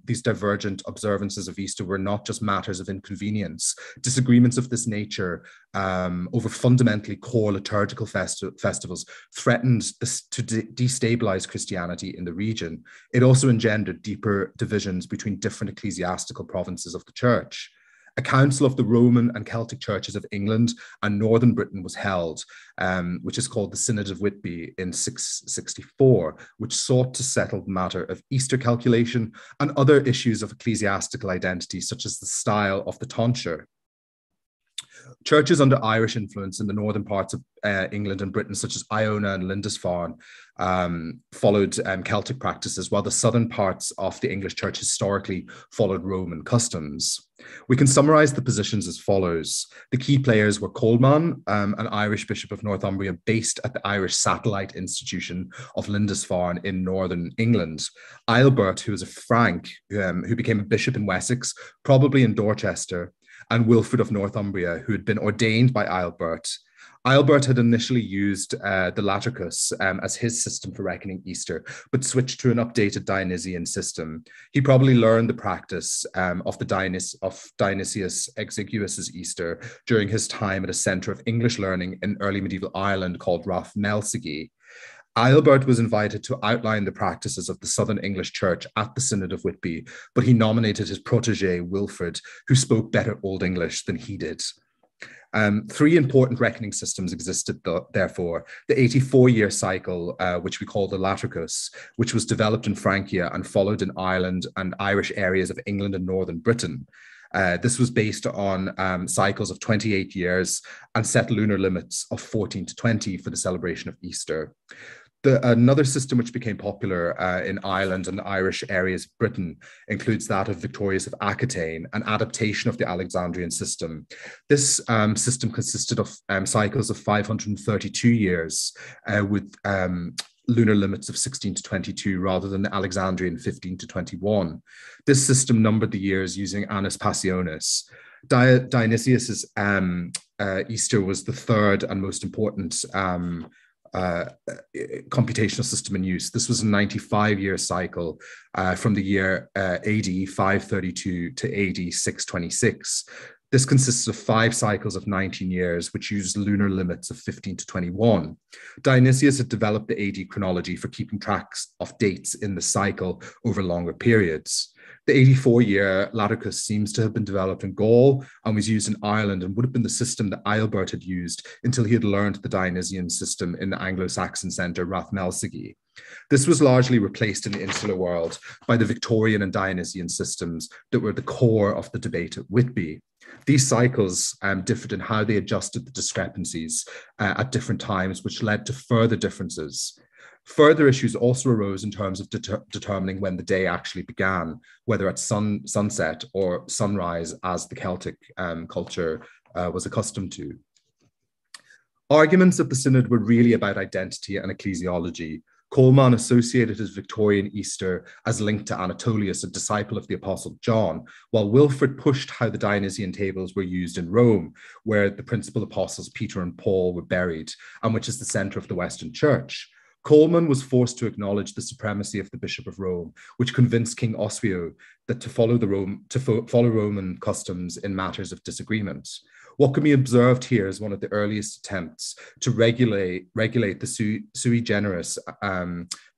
these divergent observances of Easter were not just matters of inconvenience. Disagreements of this nature over fundamentally core liturgical festivals threatened to destabilize Christianity in the region. It also engendered deeper divisions between different ecclesiastical provinces of the church. A council of the Roman and Celtic churches of England and Northern Britain was held, which is called the Synod of Whitby in 664, which sought to settle the matter of Easter calculation and other issues of ecclesiastical identity, such as the style of the tonsure. Churches under Irish influence in the northern parts of England and Britain, such as Iona and Lindisfarne, followed Celtic practices, while the southern parts of the English church historically followed Roman customs. We can summarize the positions as follows. The key players were Coleman, an Irish bishop of Northumbria based at the Irish satellite institution of Lindisfarne in northern England. Aelbert, who was a Frank, who became a bishop in Wessex, probably in Dorchester, and Wilfrid of Northumbria, who had been ordained by Aelbert. Aelbert had initially used the Latricus as his system for reckoning Easter, but switched to an updated Dionysian system. He probably learned the practice of Dionysius Exiguus's Easter during his time at a centre of English learning in early medieval Ireland called Rathmelsigi. Aelbert was invited to outline the practices of the Southern English Church at the Synod of Whitby, but he nominated his protege, Wilfrid, who spoke better Old English than he did. Three important reckoning systems existed, therefore. The 84-year cycle, which we call the Latricus, which was developed in Francia and followed in Ireland and Irish areas of England and Northern Britain. This was based on cycles of 28 years and set lunar limits of 14 to 20 for the celebration of Easter. Another system which became popular in Ireland and the Irish areas of Britain includes that of Victorius of Aquitaine, an adaptation of the Alexandrian system. This system consisted of cycles of 532 years with lunar limits of 16 to 22 rather than the Alexandrian 15 to 21. This system numbered the years using Annus Passionis. Dionysius's Easter was the third and most important computational system in use. This was a 95-year cycle from the year AD 532 to AD 626. This consists of 5 cycles of 19 years, which used lunar limits of 15 to 21. Dionysius had developed the AD chronology for keeping tracks of dates in the cycle over longer periods. The 84-year Laticus seems to have been developed in Gaul and was used in Ireland, and would have been the system that Eilbert had used until he had learned the Dionysian system in the Anglo-Saxon centre Rathmelsigi. This was largely replaced in the insular world by the Victorian and Dionysian systems that were the core of the debate at Whitby. These cycles differed in how they adjusted the discrepancies at different times, which led to further differences. Further issues also arose in terms of determining when the day actually began, whether at sunset or sunrise, as the Celtic culture was accustomed to. Arguments at the synod were really about identity and ecclesiology. Coleman associated his Victorian Easter as linked to Anatolius, a disciple of the Apostle John, while Wilfrid pushed how the Dionysian tables were used in Rome, where the principal apostles Peter and Paul were buried, and which is the centre of the Western Church. Coleman was forced to acknowledge the supremacy of the Bishop of Rome, which convinced King Oswio that to follow Roman customs in matters of disagreement. What can be observed here is one of the earliest attempts to regulate the sui generis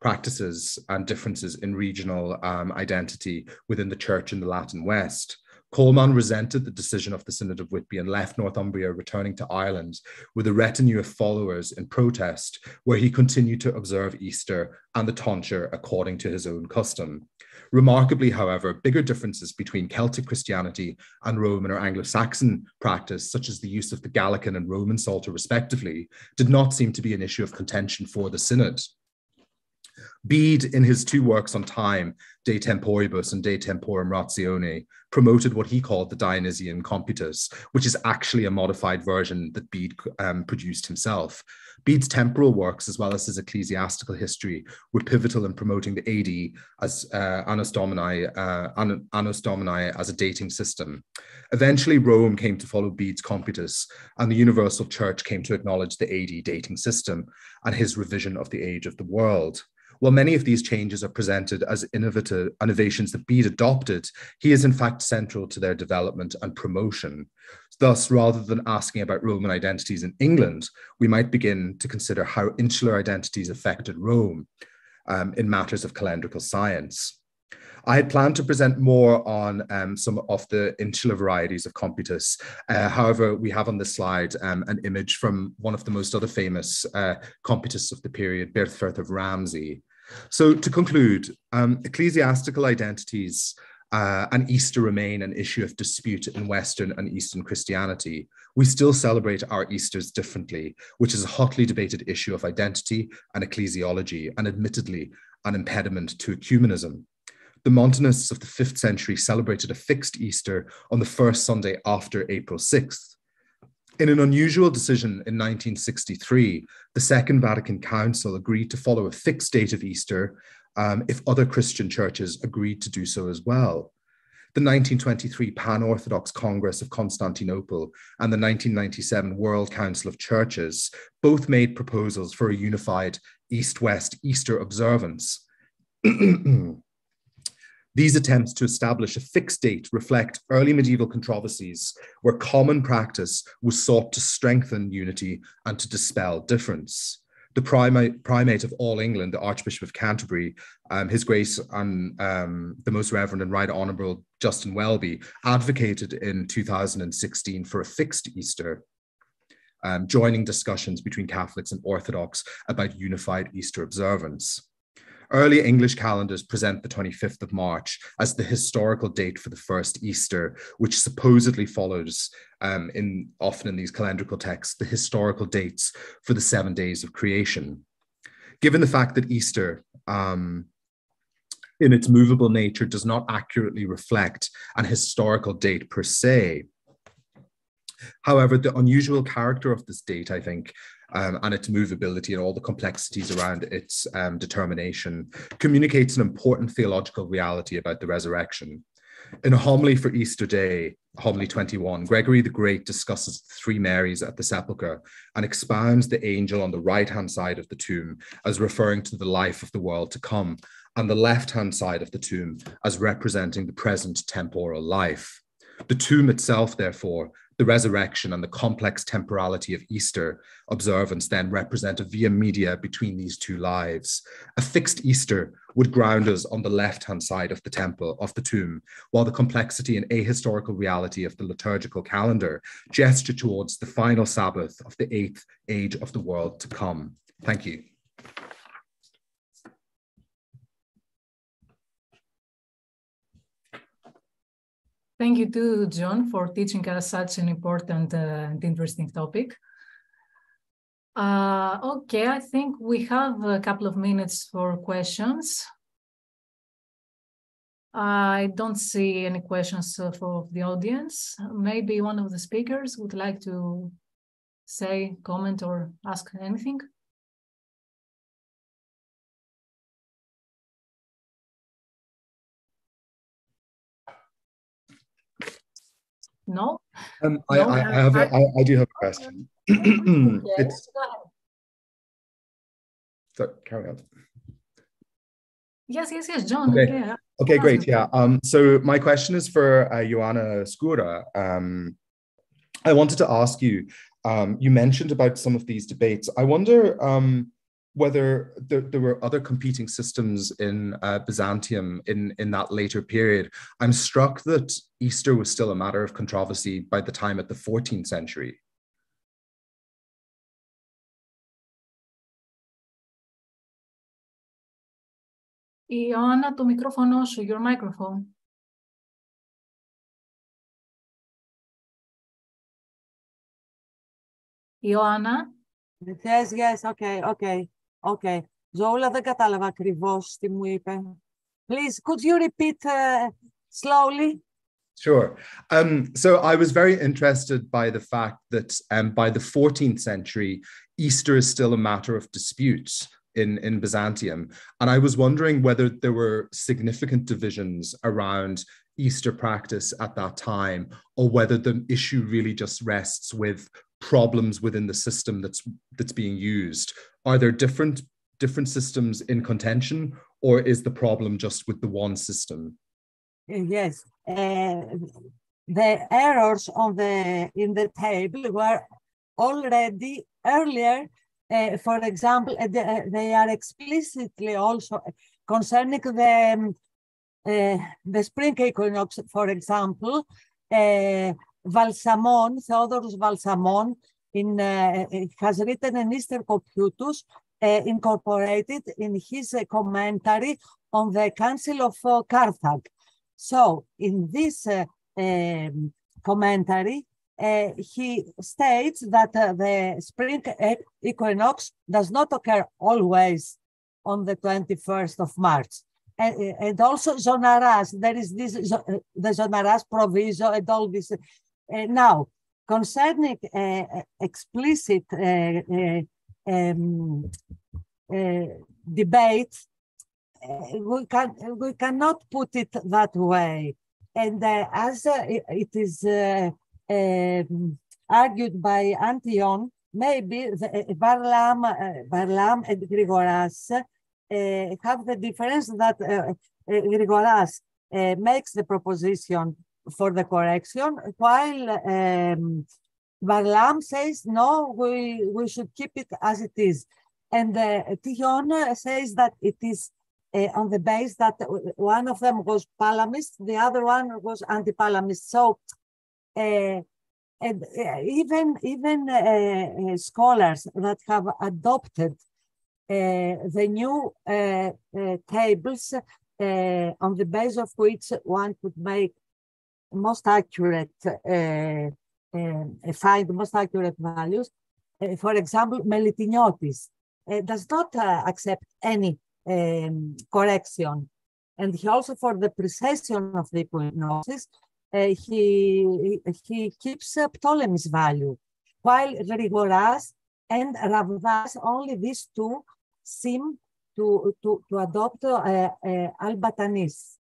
practices and differences in regional identity within the Church in the Latin West. Coleman resented the decision of the Synod of Whitby and left Northumbria, returning to Ireland with a retinue of followers in protest, where he continued to observe Easter and the tonsure according to his own custom. Remarkably, however, bigger differences between Celtic Christianity and Roman or Anglo-Saxon practice, such as the use of the Gallican and Roman Psalter respectively, did not seem to be an issue of contention for the Synod. Bede, in his 2 works on time, De Temporibus and De Temporum Ratione, promoted what he called the Dionysian Computus, which is actually a modified version that Bede produced himself. Bede's temporal works, as well as his ecclesiastical history, were pivotal in promoting the AD as Annus Domini as a dating system. Eventually, Rome came to follow Bede's Computus, and the Universal Church came to acknowledge the AD dating system and his revision of the age of the world. While many of these changes are presented as innovations that Bede adopted, he is in fact central to their development and promotion. Thus, rather than asking about Roman identities in England, we might begin to consider how insular identities affected Rome in matters of calendrical science. I had planned to present more on some of the insular varieties of Computus. However, we have on this slide an image from one of the most other famous Computus of the period, Berthfirth of Ramsey. So to conclude, ecclesiastical identities and Easter remain an issue of dispute in Western and Eastern Christianity. We still celebrate our Easters differently, which is a hotly debated issue of identity and ecclesiology, and admittedly an impediment to ecumenism. The Montanists of the 5th century celebrated a fixed Easter on the first Sunday after April 6th. In an unusual decision in 1963, the Second Vatican Council agreed to follow a fixed date of Easter if other Christian churches agreed to do so as well. The 1923 Pan-Orthodox Congress of Constantinople and the 1997 World Council of Churches both made proposals for a unified East-West Easter observance. These attempts to establish a fixed date reflect early medieval controversies where common practice was sought to strengthen unity and to dispel difference. The primate of all England, the Archbishop of Canterbury, His Grace and the Most Reverend and Right Honourable Justin Welby, advocated in 2016 for a fixed Easter, joining discussions between Catholics and Orthodox about unified Easter observance. Early English calendars present the 25th of March as the historical date for the first Easter, which supposedly follows, often in these calendrical texts, the historical dates for the 7 days of creation. Given the fact that Easter, in its movable nature, does not accurately reflect an historical date per se, however, the unusual character of this date, I think, and its movability and all the complexities around its determination communicates an important theological reality about the resurrection. In a homily for Easter Day, homily 21, Gregory the Great discusses the three Marys at the sepulchre and expounds the angel on the right-hand side of the tomb as referring to the life of the world to come, and the left-hand side of the tomb as representing the present temporal life. The tomb itself, therefore, the resurrection and the complex temporality of Easter observance then represent a via media between these two lives. A fixed Easter would ground us on the left-hand side of the temple, of the tomb, while the complexity and ahistorical reality of the liturgical calendar gesture towards the final Sabbath of the 8th age of the world to come. Thank you. Thank you too, John, for teaching us such an important and interesting topic. Okay, I think we have a couple of minutes for questions. I don't see any questions for the audience. Maybe one of the speakers would like to say, comment, or ask anything. No? I do have a question. Okay, So carry on. Yes, John. Okay, yeah. Okay, great. Yeah. So my question is for Ioana Skura. I wanted to ask you, you mentioned about some of these debates. I wonder whether there were other competing systems in Byzantium in that later period. I'm struck that Easter was still a matter of controversy by the time at the 14th century. Ioana, το μικρόφωνο σου, your microphone. Ioana. Yes, okay. Ζώουλα, δεν κατάλαβα ακριβώς τι μου είπε. Please, could you repeat slowly? Sure. So I was very interested by the fact that by the 14th century, Easter is still a matter of dispute in Byzantium. And I was wondering whether there were significant divisions around Easter practice at that time, or whether the issue really just rests with problems within the system that's being used. Are there different systems in contention, or is the problem just with the one system? Yes, the errors in the table were already earlier. For example, they are explicitly also concerning the spring equinox. For example, Valsamon, Theodorus Valsamon, has written an Easter Computus, incorporated in his commentary on the Council of Carthage. So, in this commentary, he states that the spring equinox does not occur always on the 21st of March. And also Zonaras, there is this, the Zonaras proviso and all this. Now, concerning explicit debate, we cannot put it that way. And as it is argued by Antion, maybe Varlam and Grigoras have the difference that Grigoras makes the proposition for the correction, while Varlam says, no, we should keep it as it is. And Tion says that it is on the base that one of them was Palamist, the other one was anti-Palamist. So, and even scholars that have adopted the new tables on the base of which one could make most accurate, find the most accurate values. For example, Melitiniotis does not accept any correction. And he also, for the precession of the equinoxes, he keeps Ptolemy's value, while Grigoras and Ravdas, only these two seem to adopt Albatanese.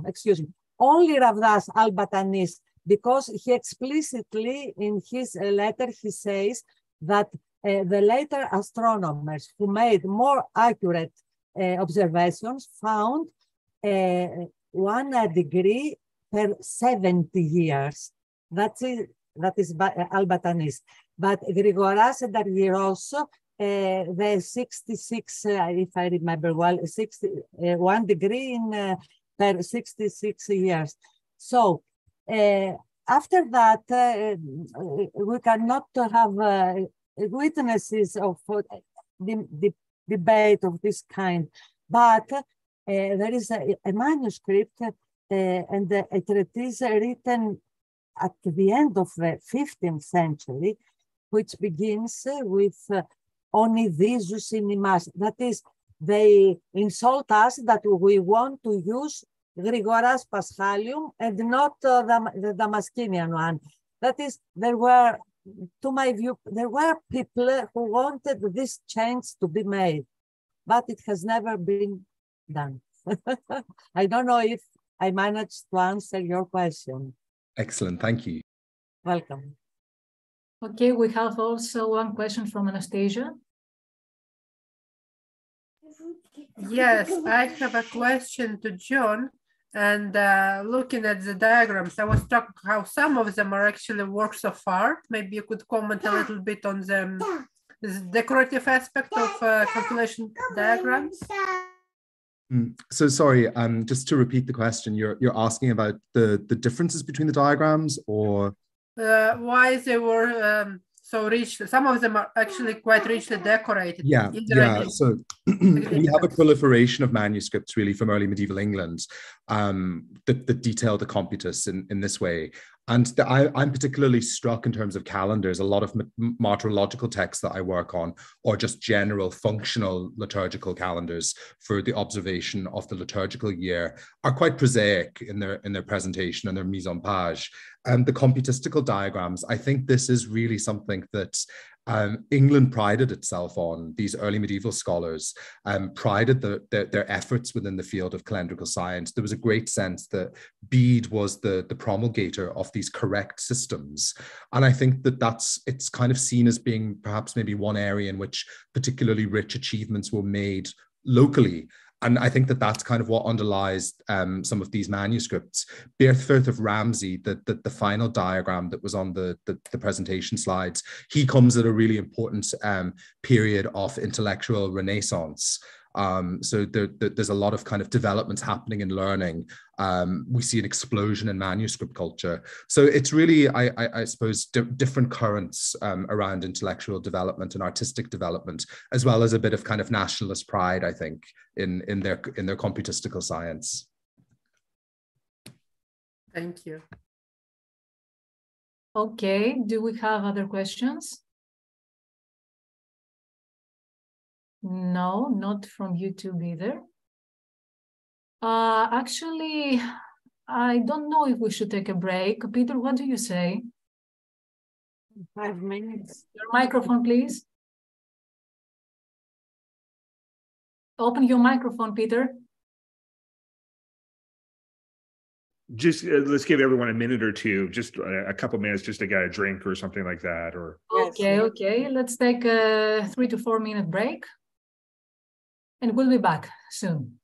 Excuse me. Only Ravdas Albatanist, because he explicitly in his letter, he says that the later astronomers who made more accurate observations found 1 degree per 70 years. That is Albatanist. But Grigoras and Argyros, the 66, if I remember well, 1 degree in per 66 years. So after that, we cannot have witnesses of the debate of this kind. But there is a manuscript and a treatise written at the end of the 15th century, which begins with Onidizus in imas. That is, they insult us that we want to use Grigoras Paschalium and not the Damaskinian one. That is, there were, to my view, there were people who wanted this change to be made, but it has never been done. I don't know if I managed to answer your question. Excellent, thank you. Welcome. Okay, we have also one question from Anastasia. Yes, I have a question to John. And looking at the diagrams, I was struck how some of them are actually works of art. Maybe you could comment a little bit on the decorative aspect of calculation diagrams. So sorry, just to repeat the question, you're asking about the differences between the diagrams, or why they were so rich. Some of them are actually quite richly decorated. Yeah. So we have a proliferation of manuscripts really from early medieval England that detail the Computus in this way. And I'm particularly struck in terms of calendars. A lot of martyrological texts that I work on, or just general functional liturgical calendars for the observation of the liturgical year, are quite prosaic in their presentation and their mise en page. The computistical diagrams, I think this is really something that England prided itself on. These early medieval scholars prided their efforts within the field of calendrical science. There was a great sense that Bede was the promulgator of these correct systems. And I think that it's kind of seen as being perhaps maybe one area in which particularly rich achievements were made locally. And I think that's kind of what underlies some of these manuscripts. Bearthfirth of Ramsey, the final diagram that was on the presentation slides, he comes at a really important period of intellectual renaissance. So there's a lot of kind of developments happening in learning. We see an explosion in manuscript culture. So it's really, I suppose, different currents around intellectual development and artistic development, as well as a bit of kind of nationalist pride, I think, in their computistical science. Thank you. Okay, do we have other questions? No, not from YouTube either. Actually, I don't know if we should take a break. Peter, what do you say? 5 minutes. Your microphone, please. Open your microphone, Peter. Just let's give everyone a minute or two, just a couple minutes, just to get a drink or something like that. Or Okay. Let's take a 3 to 4 minute break, and we'll be back soon.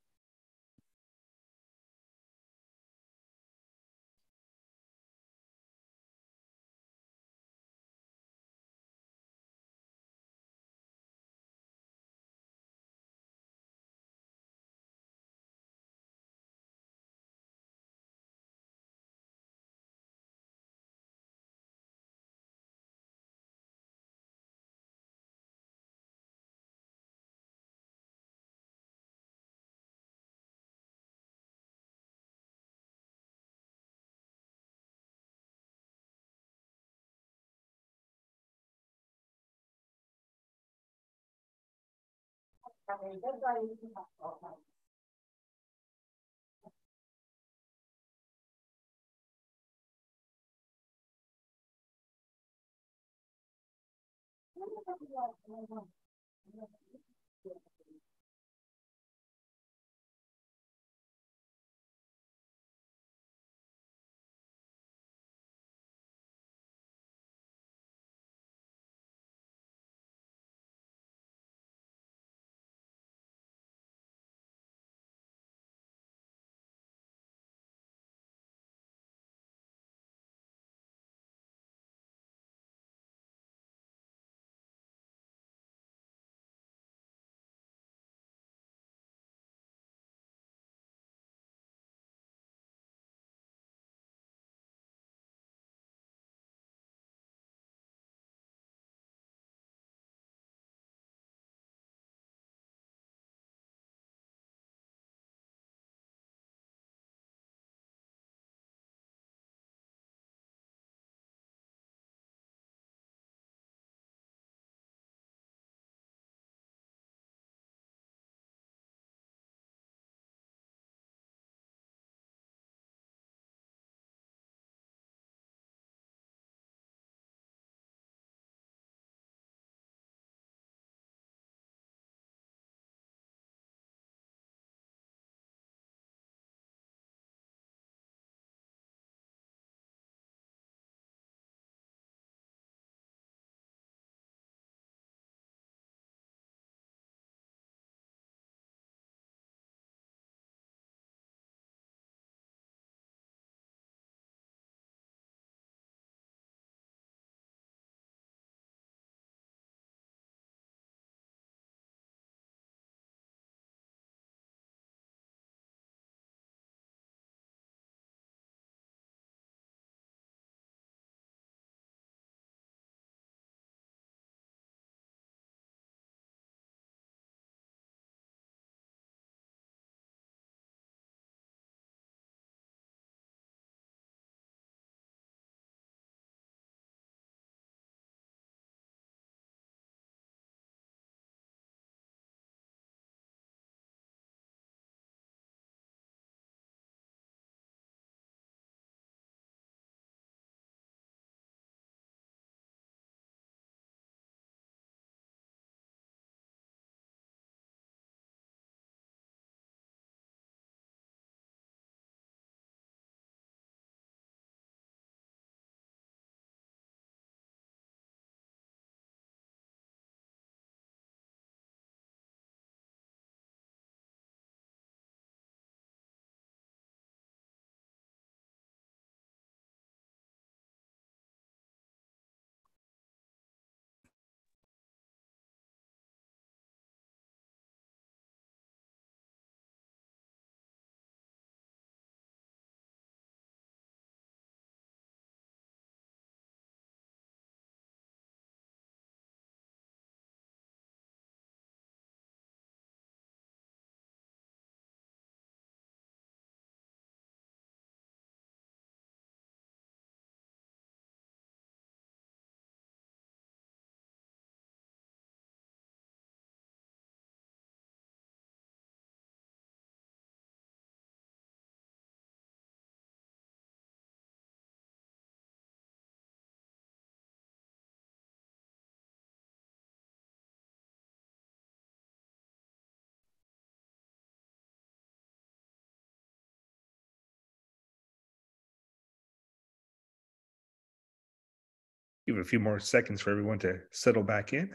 Give it a few more seconds for everyone to settle back in.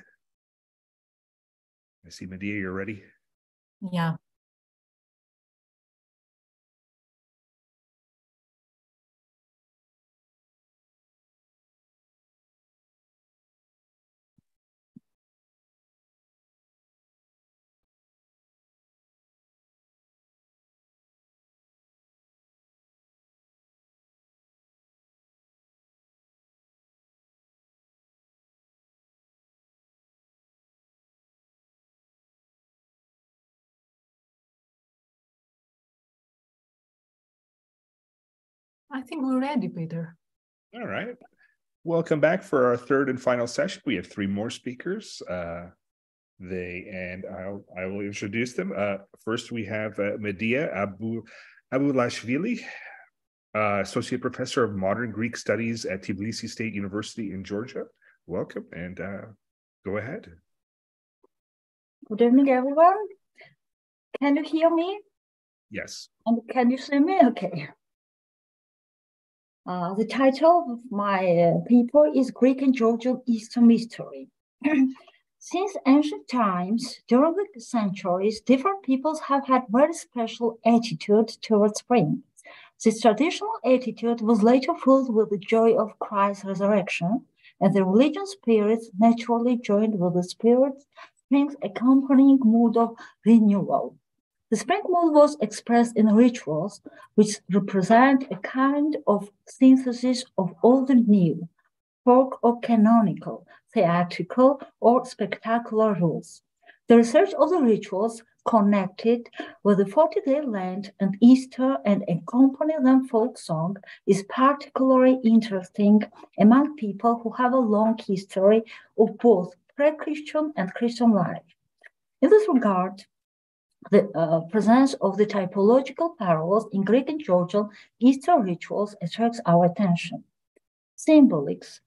I see Medea, you're ready. Yeah. I think we're ready, Peter. All right. Welcome back for our third and final session. We have three more speakers. I will introduce them. First, we have Medea Abulashvili, Associate Professor of Modern Greek Studies at Tbilisi State University in Georgia. Welcome, and go ahead. Good evening, everyone. Can you hear me? Yes. And can you see me? Okay. The title of my paper is Greek and Georgian Easter Mystery. Since ancient times, during the centuries, different peoples have had very special attitude towards spring. This traditional attitude was later filled with the joy of Christ's resurrection, and the religious spirits naturally joined with the spring's accompanying mood of renewal. The spring mood was expressed in rituals, which represent a kind of synthesis of old and new, folk or canonical, theatrical or spectacular rules. The research of the rituals connected with the 40-day Lent and Easter and accompanying them folk song is particularly interesting among people who have a long history of both pre-Christian and Christian life. In this regard, the presence of the typological parallels in Greek and Georgian Easter rituals attracts our attention. Symbolics,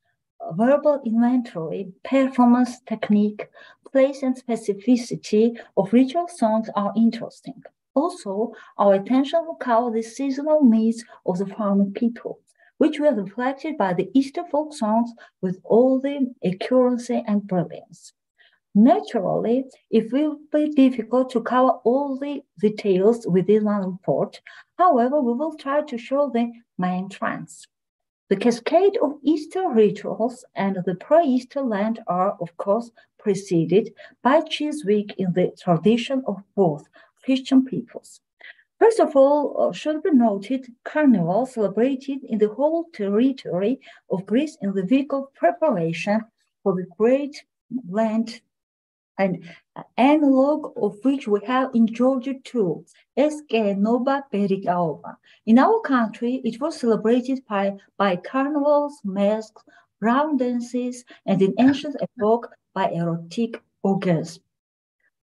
verbal inventory, performance technique, place and specificity of ritual songs are interesting. Also, our attention will cover the seasonal needs of the farming people, which were reflected by the Easter folk songs with all the accuracy and brilliance. Naturally, it will be difficult to cover all the details within one report. However, we will try to show the main trends. The cascade of Easter rituals and the pre-Easter Lent are, of course, preceded by Cheese Week in the tradition of both Christian peoples. First of all, should be noted Carnival celebrated in the whole territory of Greece in the week of preparation for the Great Lent, an analog of which we have in Georgia too, Eskenova Perikaova. In our country, it was celebrated by carnivals, masks, round dances, and in ancient epoch by erotic orgasm.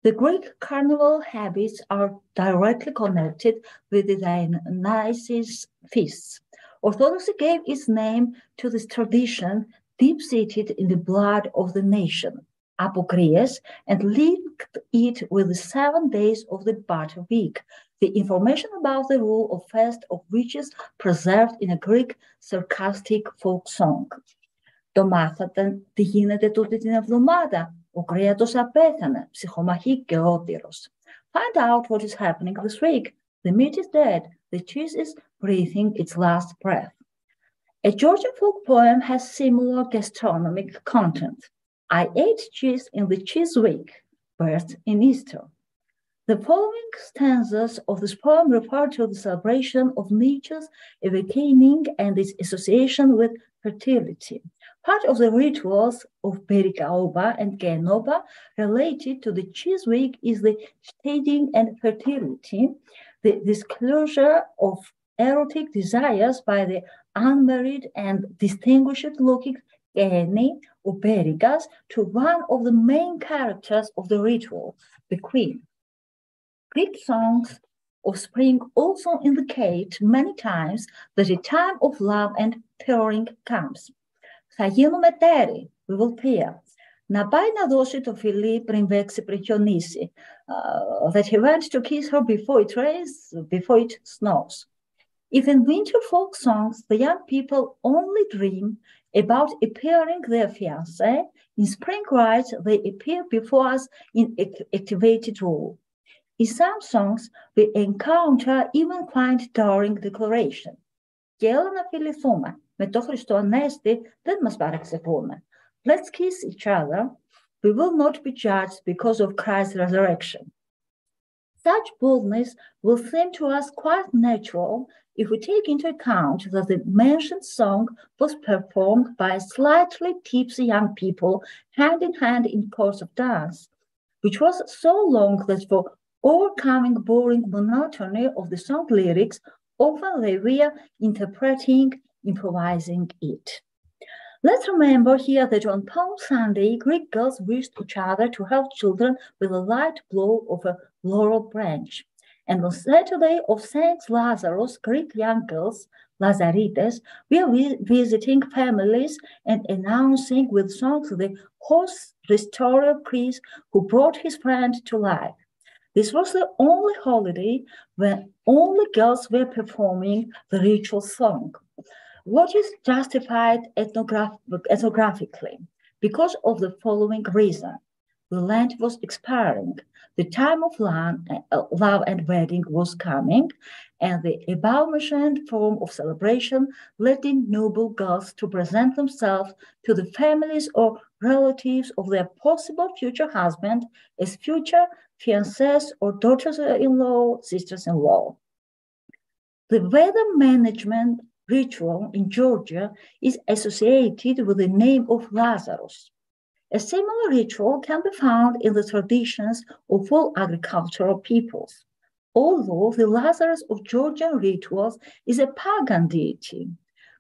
The Greek carnival habits are directly connected with the Dionysus feasts. Orthodoxy gave its name to this tradition deep-seated in the blood of the nation, Apokrias, and linked it with the 7 days of the Butter Week, the information about the rule of fast of which is preserved in a Greek sarcastic folk song. Το μάθατε τι γίνεται τούτη την εβδομάδα. Ο κρέατος απέθανε, ψυχομαχή και ότυρος. Find out what is happening this week. The meat is dead. The cheese is breathing its last breath. A Georgian folk poem has similar gastronomic content. I ate cheese in the cheese week, birth in Easter. The following stanzas of this poem refer to the celebration of nature's awakening and its association with fertility. Part of the rituals of Perikaoba and Genova related to the cheese week is the staging and fertility, the disclosure of erotic desires by the unmarried and distinguished-looking Geni or Perikas to one of the main characters of the ritual, the queen. Greek songs of spring also indicate many times that a time of love and pairing comes. Θα γίνουμε τέρι, we will pair. Να πάει να δώσει το φιλί πριν βέξει, πριν χιονίσει. That he went to kiss her before it rains, before it snows. If in winter folk songs the young people only dream, about appearing their fiancé. In spring rites, they appear before us in activated role. In some songs, we encounter even quiet during declaration. Και έλα να φιληθούμε. Με το Χριστό Ανέστη δεν μας παραξεχούμε. Let's kiss each other. We will not be judged because of Christ's resurrection. Such boldness will seem to us quite natural if we take into account that the mentioned song was performed by slightly tipsy young people hand in hand in course of dance, which was so long that for overcoming boring monotony of the song lyrics, often they were interpreting, improvising it. Let's remember here that on Palm Sunday, Greek girls wished each other to have children with a light blow of a laurel branch. And on Saturday of Saint Lazarus, Greek young girls, Lazarites, were visiting families and announcing with songs the host restorer of Christ who brought his friend to life. This was the only holiday when only girls were performing the ritual song. What is justified ethnographically? Because of the following reason. The Lent was expiring, the time of love and wedding was coming, and the above-mentioned form of celebration led in noble girls to present themselves to the families or relatives of their possible future husband as future fiancés or daughters-in-law, sisters-in-law. The weather management ritual in Georgia is associated with the name of Lazarus. A similar ritual can be found in the traditions of all agricultural peoples, although the Lazarus of Georgian rituals is a pagan deity.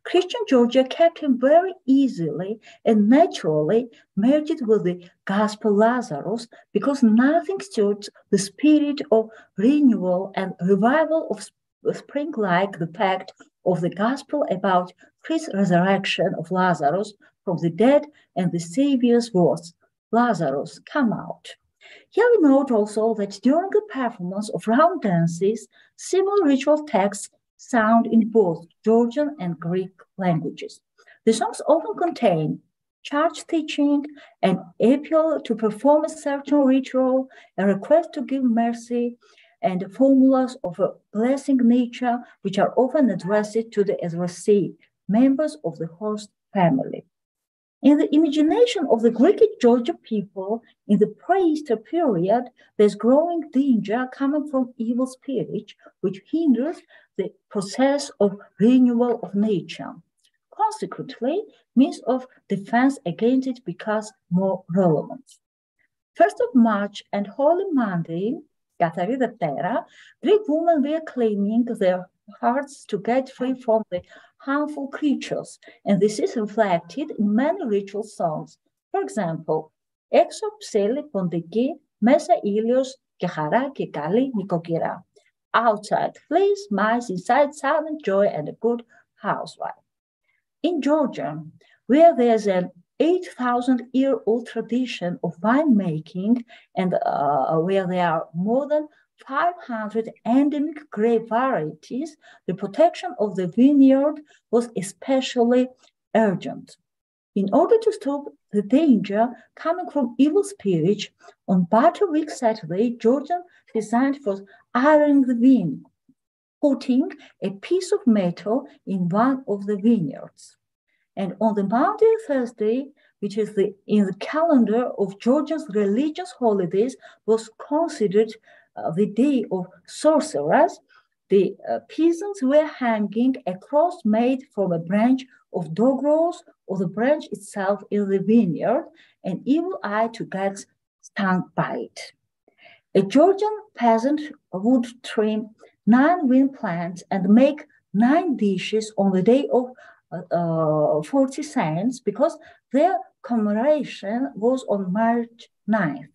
Christian Georgia kept him very easily and naturally merged with the gospel Lazarus because nothing suits the spirit of renewal and revival of spring like the fact of the gospel about Christ's resurrection of Lazarus from the dead and the Savior's words, Lazarus, come out. Here we note also that during the performance of round dances, similar ritual texts sound in both Georgian and Greek languages. The songs often contain church teaching, an appeal to perform a certain ritual, a request to give mercy, and formulas of a blessing nature, which are often addressed to the addressee, members of the host family. In the imagination of the Greek Georgian people in the pre-Easter period, there's growing danger coming from evil spirits, which hinders the process of renewal of nature. Consequently, means of defense against it becomes more relevant. 1st of March and Holy Monday, Καθαρή Δευτέρα, Greek women were cleaning their hearts to get free from the harmful creatures, and this is reflected in many ritual songs. For example, έξω ψέλη ποντική, μέσα ήλιος και χαρά και καλή νοικοκυρά. Outside fleas, mice, inside silent joy and a good housewife. In Georgia, where there's an 8,000-year-old tradition of winemaking and where there are more than 500 endemic grape varieties, the protection of the vineyard was especially urgent. In order to stop the danger coming from evil spirits, on Battle Week Saturday, Georgian designed for ironing the vine, putting a piece of metal in one of the vineyards. And on the Maundy Thursday, which is in the calendar of Georgia's religious holidays, was considered the day of sorcerers. The peasants were hanging a cross made from a branch of dog rose or the branch itself in the vineyard, an evil eye to get stung by it. A Georgian peasant would trim 9 wind plants and make 9 dishes on the day of 40 Saints because their commemoration was on March 9th.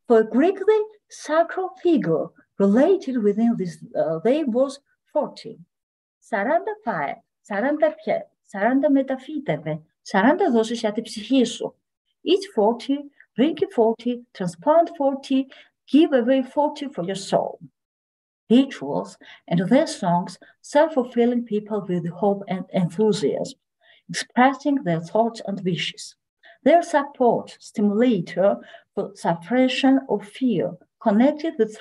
For a Greek, the sacral figure related within this day was 40. 45, 45, 40 μεταφύτευε, 40 δώσεις για την ψυχή σου. Eat 40, drink 40, transplant 40, give away 40 for your soul. Rituals and their songs self-fulfilling people with hope and enthusiasm. expressing their thoughts and wishes. Their support stimulator for suppression of fear connected with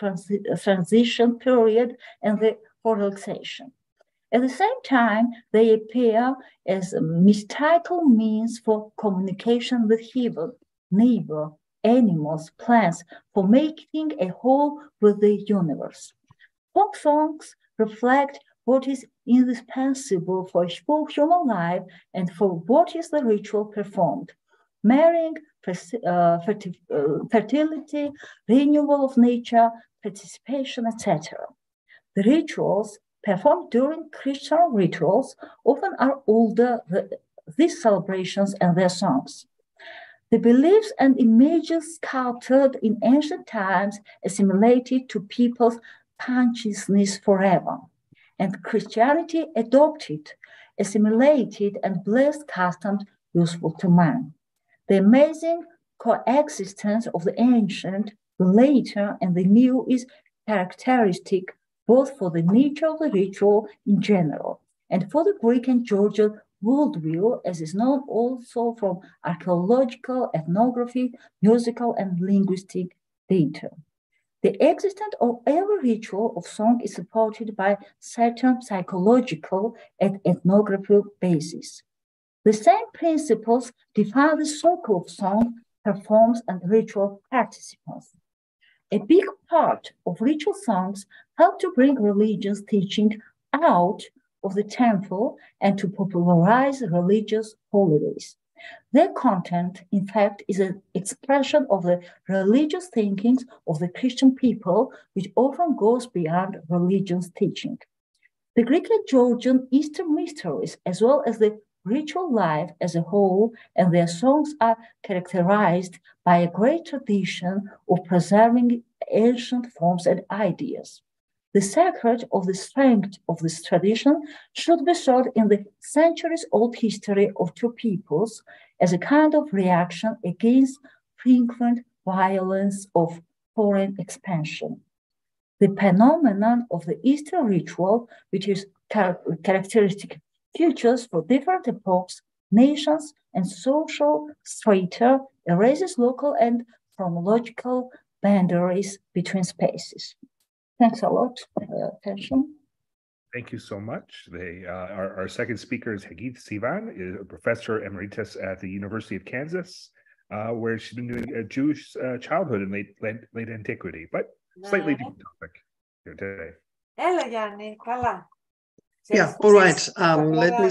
transition period and for relaxation. At the same time, they appear as mystical means for communication with heaven, neighbor, animals, plants, for making a whole with the universe. Folk songs reflect what is indispensable for full human life and for what is the ritual performed. Marrying, fertility, renewal of nature, participation, etc. The rituals performed during Christian rituals often are older than these celebrations and their songs. The beliefs and images sculpted in ancient times assimilated to people's consciousness forever, and Christianity adopted, assimilated, and blessed customs useful to man. The amazing coexistence of the ancient, the later, and the new is characteristic both for the nature of the ritual in general and for the Greek and Georgian worldview, as is known also from archaeological, ethnography, musical, and linguistic data. The existence of every ritual of song is supported by certain psychological and ethnographic bases. The same principles define the circle of song, performers, and ritual participants. A big part of ritual songs help to bring religious teaching out of the temple and to popularize religious holidays. Their content, in fact, is an expression of the religious thinkings of the Christian people, which often goes beyond religious teaching. The Greek and Georgian Easter mysteries, as well as the ritual life as a whole, and their songs are characterized by a great tradition of preserving ancient forms and ideas. The secret of the strength of this tradition should be sought in the centuries-old history of two peoples as a kind of reaction against frequent violence of foreign expansion. The phenomenon of the Easter ritual, which is characteristic features for different epochs, nations, and social strata, erases local and chronological boundaries between spaces. Thanks a lot for your attention. Thank you so much. Our second speaker is Hagit Sivan, is a professor emeritus at the University of Kansas, where she's been doing a Jewish childhood in late antiquity, but slightly different topic here today. Yeah, all right. Let me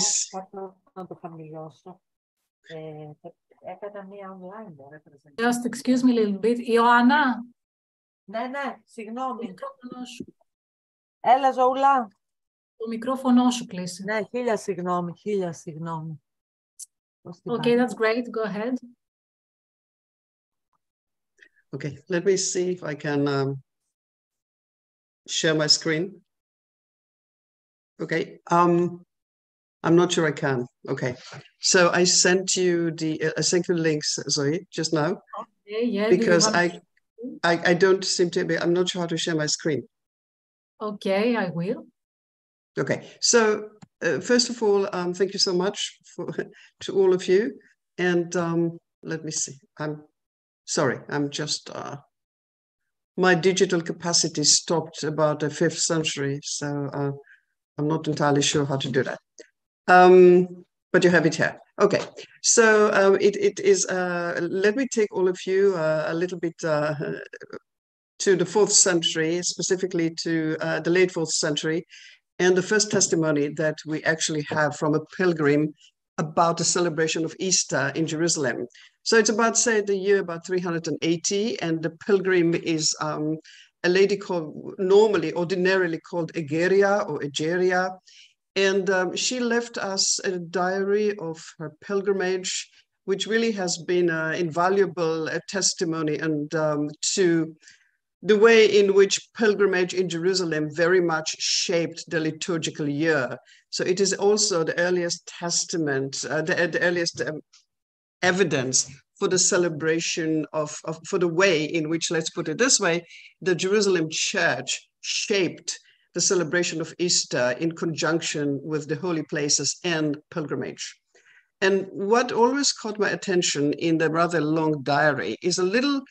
Just excuse me a little bit. Ioanna. Ναι, συγγνώμη. Έλα, Ζωούλα. Το μικρόφωνο σου κλείσει. Ναι, χίλια συγγνώμη. Okay, that's great. Go ahead. Okay, let me see if I can share my screen. Okay, I'm not sure I can. Okay, so I sent you links, Zoe, just now. Okay, yeah. Because I don't seem to be, I'm not sure how to share my screen. Okay, I will. Okay, so first of all, thank you so much to all of you. And let me see, I'm sorry, I'm just, my digital capacity stopped about the 5th century. So I'm not entirely sure how to do that. But you have it here. Okay, so it is, let me take all of you a little bit to the 4th century, specifically to the late 4th century, and the first testimony that we actually have from a pilgrim about the celebration of Easter in Jerusalem. So it's about, say, the year about 380, and the pilgrim is a lady called, ordinarily called Egeria or Egeria. And she left us a diary of her pilgrimage, which really has been an invaluable testimony and to the way in which pilgrimage in Jerusalem very much shaped the liturgical year. So it is also the earliest testament, the earliest evidence for the celebration for the way in which, let's put it this way, the Jerusalem church shaped the celebration of Easter in conjunction with the holy places and pilgrimage. And what always caught my attention in the rather long diary is a little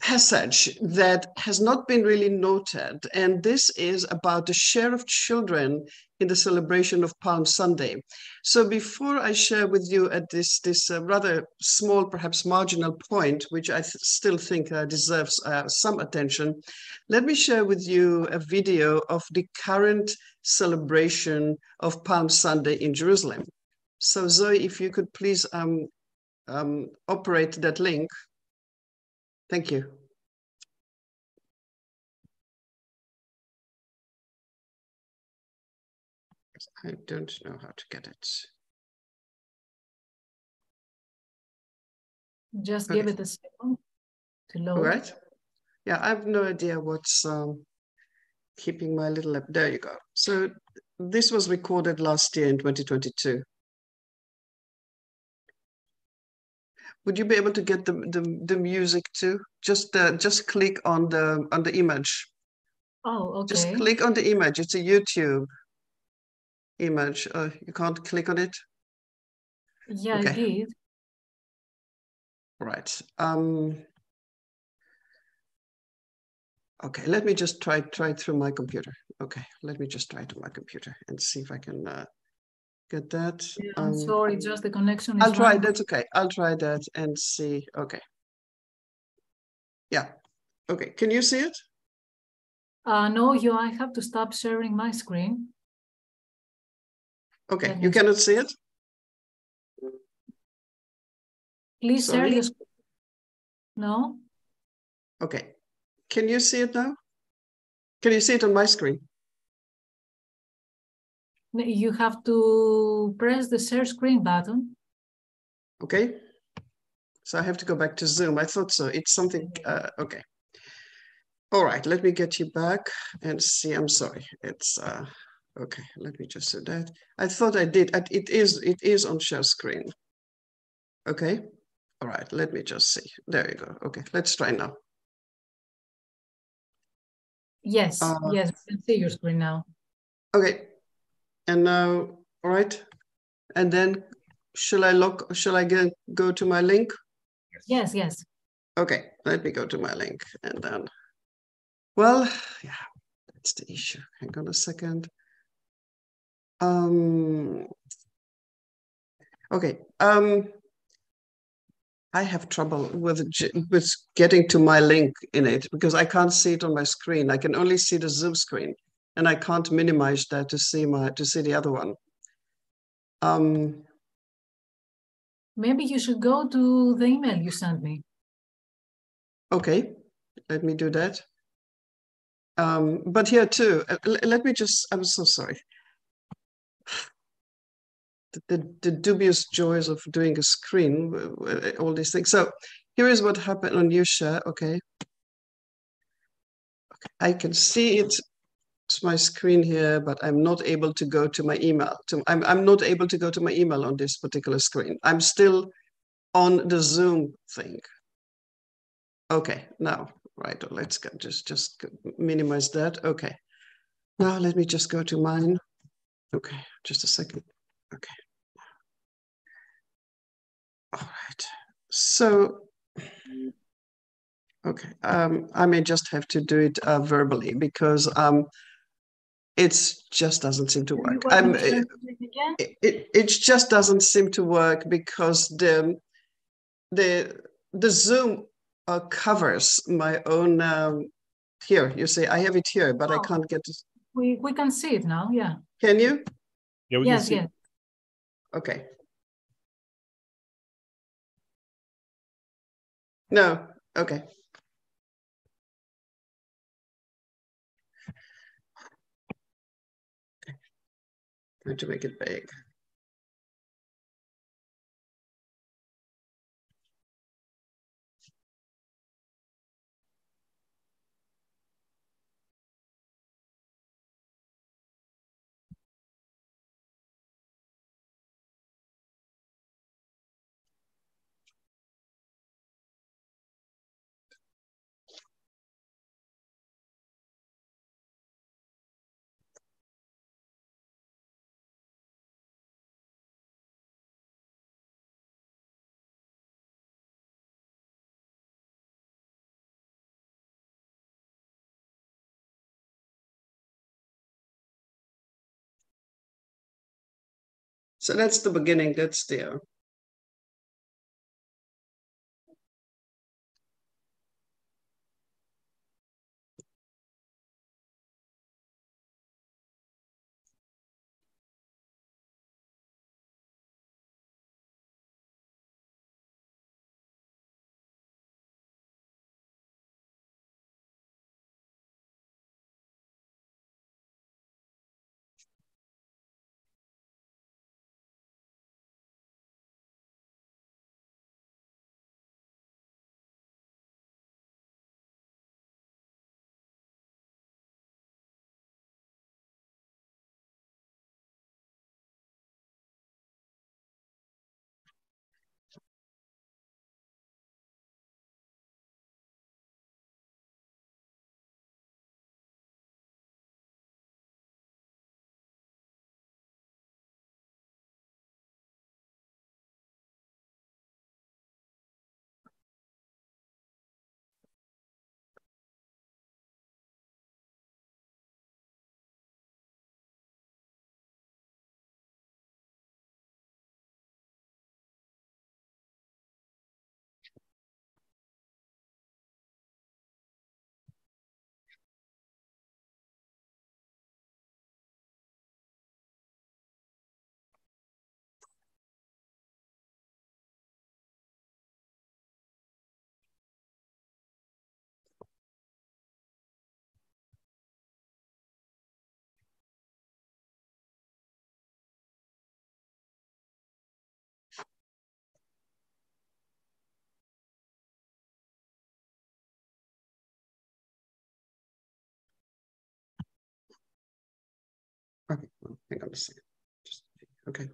passage that has not been really noted. And this is about the share of children in the celebration of Palm Sunday. So before I share with you at this rather small, perhaps marginal point, which I still think deserves some attention, let me share with you a video of the current celebration of Palm Sunday in Jerusalem. So Zoe, if you could please operate that link. Thank you. I don't know how to get it. Just give it a second to load. All right. Yeah, I have no idea what's keeping my little app. There you go. So this was recorded last year in 2022. Would you be able to get the music too? Just click on the image. Oh, okay. Just click on the image. It's a YouTube image. You can't click on it? Yeah, okay. I did. Right. Okay, let me just try through my computer. Okay, let me just try to my computer and see if I can get that. Yeah, I'm sorry, just the connection is I'll try, running. that's okay. I'll try that and see. Okay. Yeah. Okay, can you see it? No, I have to stop sharing my screen. Okay, you cannot see it? Please Sorry? share your screen. No? Okay. Can you see it now? Can you see it on my screen? You have to press the share screen button. Okay. So I have to go back to Zoom. I thought so. It's something, okay. All right, let me get you back and see. I'm sorry. It's, okay, let me just do that. I thought I did. It is on share screen. Okay. All right, let me just see. There you go. Okay, let's try now. Yes, yes, we can see your screen now. Okay, and now, all right. And then shall I go to my link? Yes, yes. Okay, let me go to my link and then, well, yeah, that's the issue. Hang on a second. Okay, I have trouble with getting to my link in it because I can't see it on my screen. I can only see the Zoom screen, and I can't minimize that to see the other one. Maybe you should go to the email you sent me. Okay, let me do that. But here too, let me just, I'm so sorry. The dubious joys of doing a screen, all these things. So here is what happened on your share, okay. I can see it. It's my screen here, but I'm not able to go to my email. I'm not able to go to my email on this particular screen. I'm still on the Zoom thing. Okay, now, right, let's go, just minimize that. Okay, now let me just go to mine. Okay, just a second. Okay. All right, so, okay, I may just have to do it verbally because it just doesn't seem to work. It just doesn't seem to work because the Zoom covers my own. Here, you see, I have it here, but I can't get it. We can see it now, yeah. Can you? Yeah, we can see. Yes. Okay. No, okay. Trying to make it big. So that's the beginning, that's there. Okay, well, hang on a second. Okay.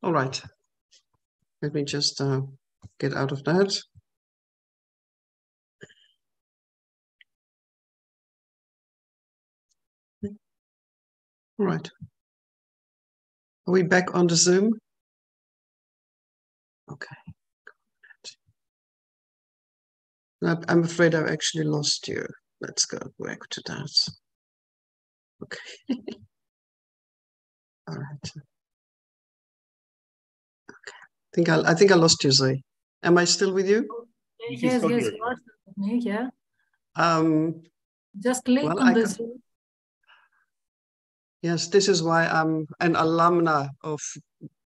All right. Let me just get out of that. All right. Are we back on the Zoom? Okay. I'm afraid I've actually lost you. Let's go back to that. Okay. All right. Okay. I think I lost you, Zoe. Am I still with you? Yes, yes, you are with me, yeah. Just click Well, on the Zoom. Yes, this is why I'm an alumna of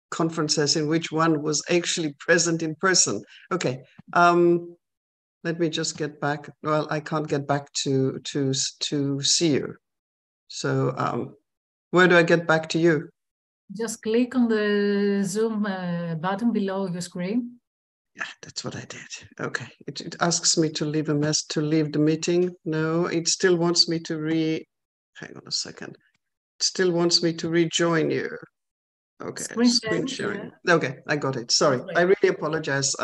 conferences in which one was actually present in person. Okay. Let me just get back. Well, I can't get back to see you. So where do I get back to you? Just click on the Zoom button below your screen. Yeah, that's what I did. Okay. It asks me to leave a mess to leave the meeting. No, it still wants me to hang on a second. It still wants me to rejoin you. Okay. Screen sharing. Yeah. Okay, I got it. Sorry. Okay. I really apologize.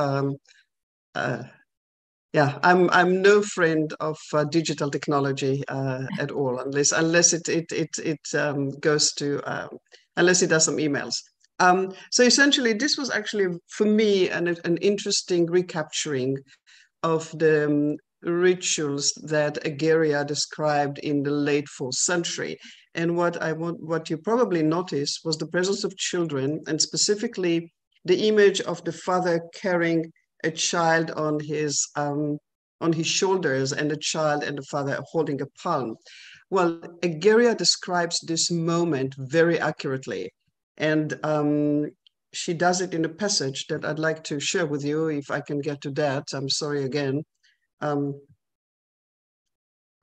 Yeah, I'm no friend of digital technology at all, unless it goes to unless it does some emails. So essentially, this was actually for me an interesting recapturing of the rituals that Egeria described in the late 4th century. And what you probably noticed was the presence of children, and specifically the image of the father carrying a child on his shoulders, and the child and the father holding a palm. Well, Egeria describes this moment very accurately, and she does it in a passage that I'd like to share with you, if I can get to that. I'm sorry again.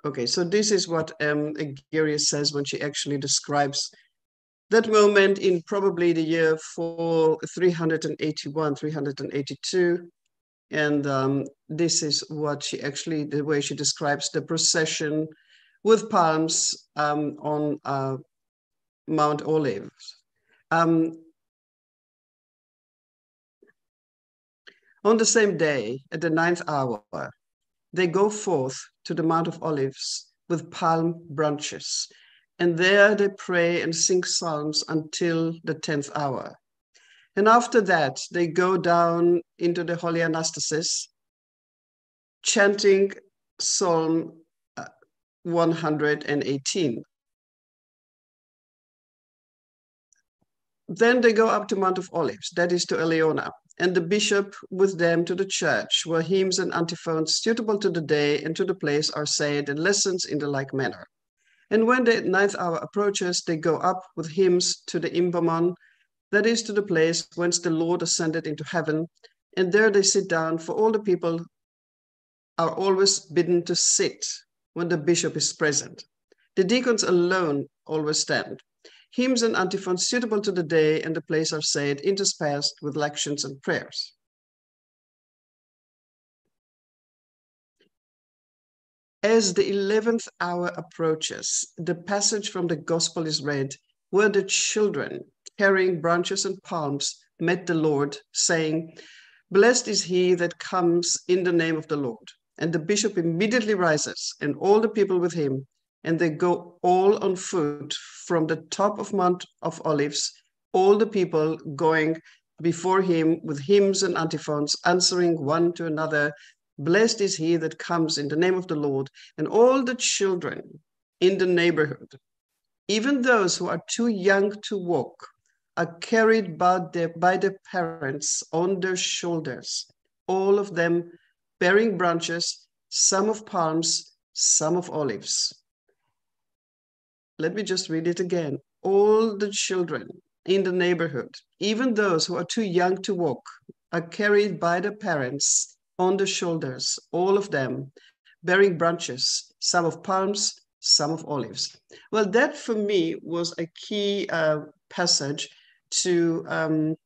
Okay, so this is what Egeria says when she actually describes that moment in probably the year 381, 382. And this is what she actually, the way she describes the procession with palms on Mount Olives. On the same day, at the 9th hour, they go forth to the Mount of Olives with palm branches, and there they pray and sing psalms until the 10th hour. And after that, they go down into the Holy Anastasis, chanting Psalm 118. Then they go up to Mount of Olives, that is to Eleona, and the bishop with them to the church, where hymns and antiphons suitable to the day and to the place are said, and lessons in the like manner. And when the 9th hour approaches, they go up with hymns to the Imbamon, that is to the place whence the Lord ascended into heaven, and there they sit down, for all the people are always bidden to sit when the bishop is present. The deacons alone always stand. Hymns and antiphons suitable to the day and the place are said, interspersed with lections and prayers. As the 11th hour approaches, the passage from the gospel is read, where the children, carrying branches and palms, met the Lord, saying, "Blessed is he that comes in the name of the Lord." And the bishop immediately rises, and all the people with him, and they go all on foot from the top of Mount of Olives, all the people going before him with hymns and antiphons, answering one to another, "Blessed is he that comes in the name of the Lord." And all the children in the neighborhood, even those who are too young to walk, are carried by their parents on their shoulders, all of them bearing branches, some of palms, some of olives. Let me just read it again. All the children in the neighborhood, even those who are too young to walk, are carried by their parents on the shoulders, all of them bearing branches, some of palms, some of olives. Well, that for me was a key passage to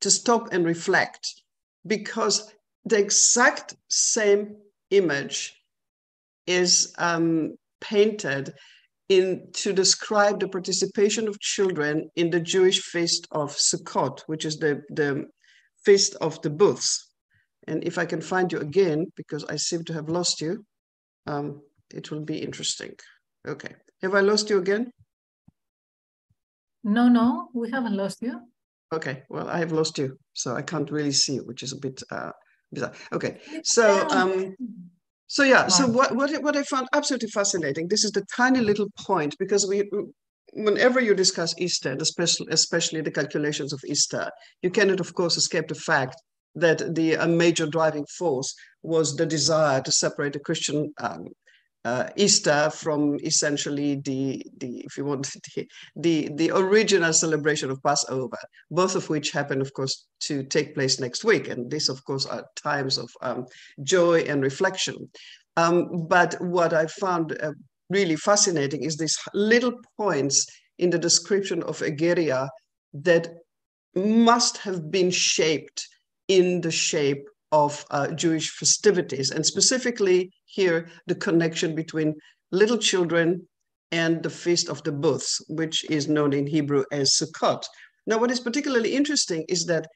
stop and reflect, because the exact same image is painted to describe the participation of children in the Jewish feast of Sukkot, which is the feast of the booths. And if I can find you again, because I seem to have lost you, it will be interesting. Okay, have I lost you again? No, we haven't lost you. Okay, well, I have lost you, so I can't really see you, which is a bit bizarre. Okay, so yeah, so what I found absolutely fascinating, this is the tiny little point, because whenever you discuss Easter, and especially the calculations of Easter, you cannot, of course, escape the fact that a major driving force was the desire to separate the Christian Easter from essentially if you want, the original celebration of Passover, both of which happen, of course, to take place next week. And these, of course, are times of joy and reflection. But what I found really fascinating is these little points in the description of Egeria that must have been shaped in the shape of Jewish festivities, and specifically here, the connection between little children and the Feast of the Booths, which is known in Hebrew as Sukkot. Now, what is particularly interesting is that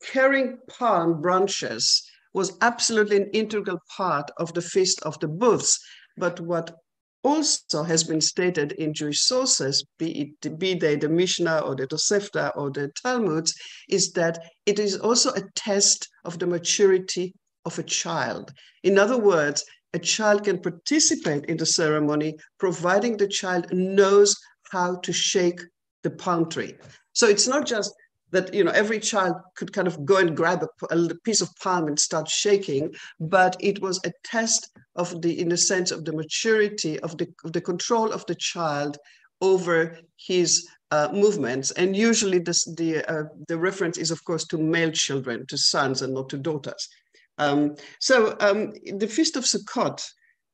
carrying palm branches was absolutely an integral part of the Feast of the Booths. But what also has been stated in Jewish sources, be they the Mishnah or the Tosefta or the Talmuds, is that it is also a test of the maturity of a child. In other words, a child can participate in the ceremony, providing the child knows how to shake the palm tree. So it's not just that, you know, every child could kind of go and grab a piece of palm and start shaking, but it was a test of the, in the sense of the maturity of the control of the child over his movements. And usually the reference is, of course, to male children, to sons and not to daughters. The Feast of Sukkot,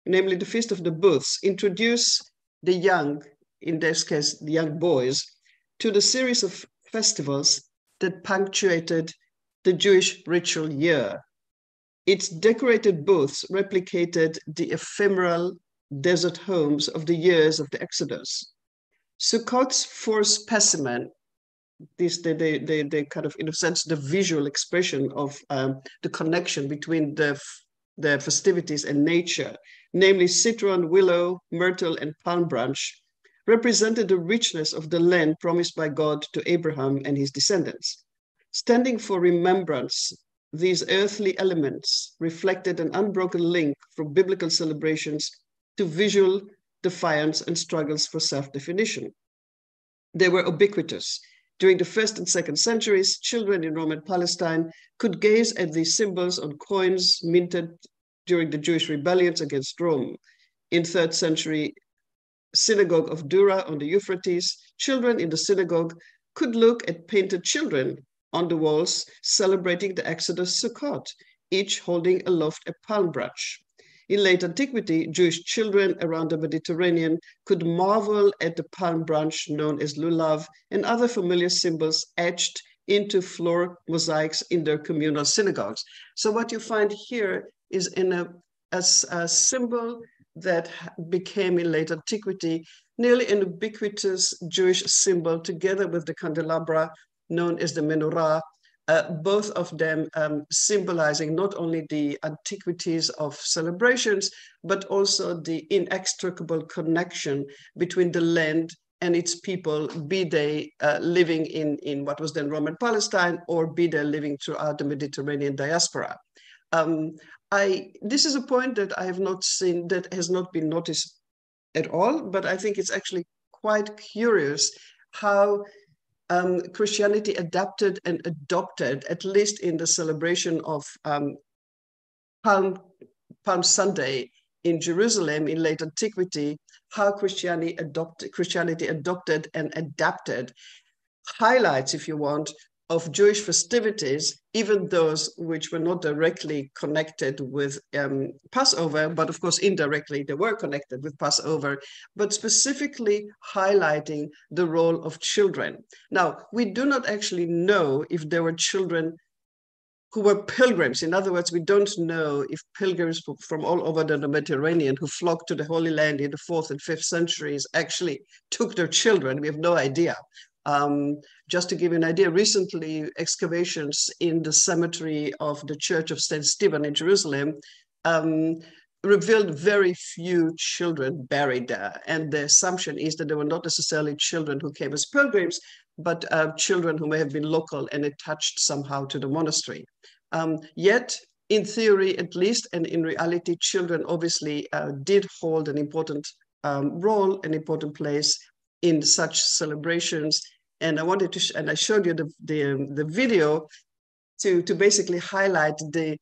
namely the Feast of the Booths, introduce the young, in this case, the young boys, to the series of festivals that punctuated the Jewish ritual year. Its decorated booths replicated the ephemeral desert homes of the years of the Exodus. Sukkot's four specimen, they kind of, in a sense, the visual expression of the connection between the festivities and nature, namely citron, willow, myrtle, and palm branch, represented the richness of the land promised by God to Abraham and his descendants. Standing for remembrance, these earthly elements reflected an unbroken link from biblical celebrations to visual defiance and struggles for self-definition. They were ubiquitous. During the 1st and 2nd centuries, children in Roman Palestine could gaze at these symbols on coins minted during the Jewish rebellions against Rome. In 3rd century synagogue of Dura on the Euphrates, children in the synagogue could look at painted children on the walls celebrating the Exodus Sukkot, each holding aloft a palm branch. In late antiquity, Jewish children around the Mediterranean could marvel at the palm branch known as lulav and other familiar symbols etched into floor mosaics in their communal synagogues. So what you find here is a symbol that became in late antiquity nearly an ubiquitous Jewish symbol, together with the candelabra known as the menorah, both of them symbolizing not only the antiquities of celebrations, but also the inextricable connection between the land and its people, be they living in what was then Roman Palestine, or be they living throughout the Mediterranean diaspora. This is a point that I have not seen, that has not been noticed at all, but I think it's actually quite curious how Christianity adapted and adopted, at least in the celebration of Palm Sunday in Jerusalem in late antiquity, how Christianity adopted and adapted highlights, if you want, of Jewish festivities, even those which were not directly connected with Passover, but of course indirectly they were connected with Passover, but specifically highlighting the role of children. Now, we do not actually know if there were children who were pilgrims. In other words, we don't know if pilgrims from all over the Mediterranean who flocked to the Holy Land in the 4th and 5th centuries actually took their children. We have no idea. Just to give you an idea, recently excavations in the cemetery of the Church of St. Stephen in Jerusalem revealed very few children buried there. And the assumption is that they were not necessarily children who came as pilgrims, but children who may have been local and attached somehow to the monastery. Yet, in theory at least, and in reality, children obviously did hold an important role, an important place in such celebrations. And I wanted to, and I showed you the video to basically highlight the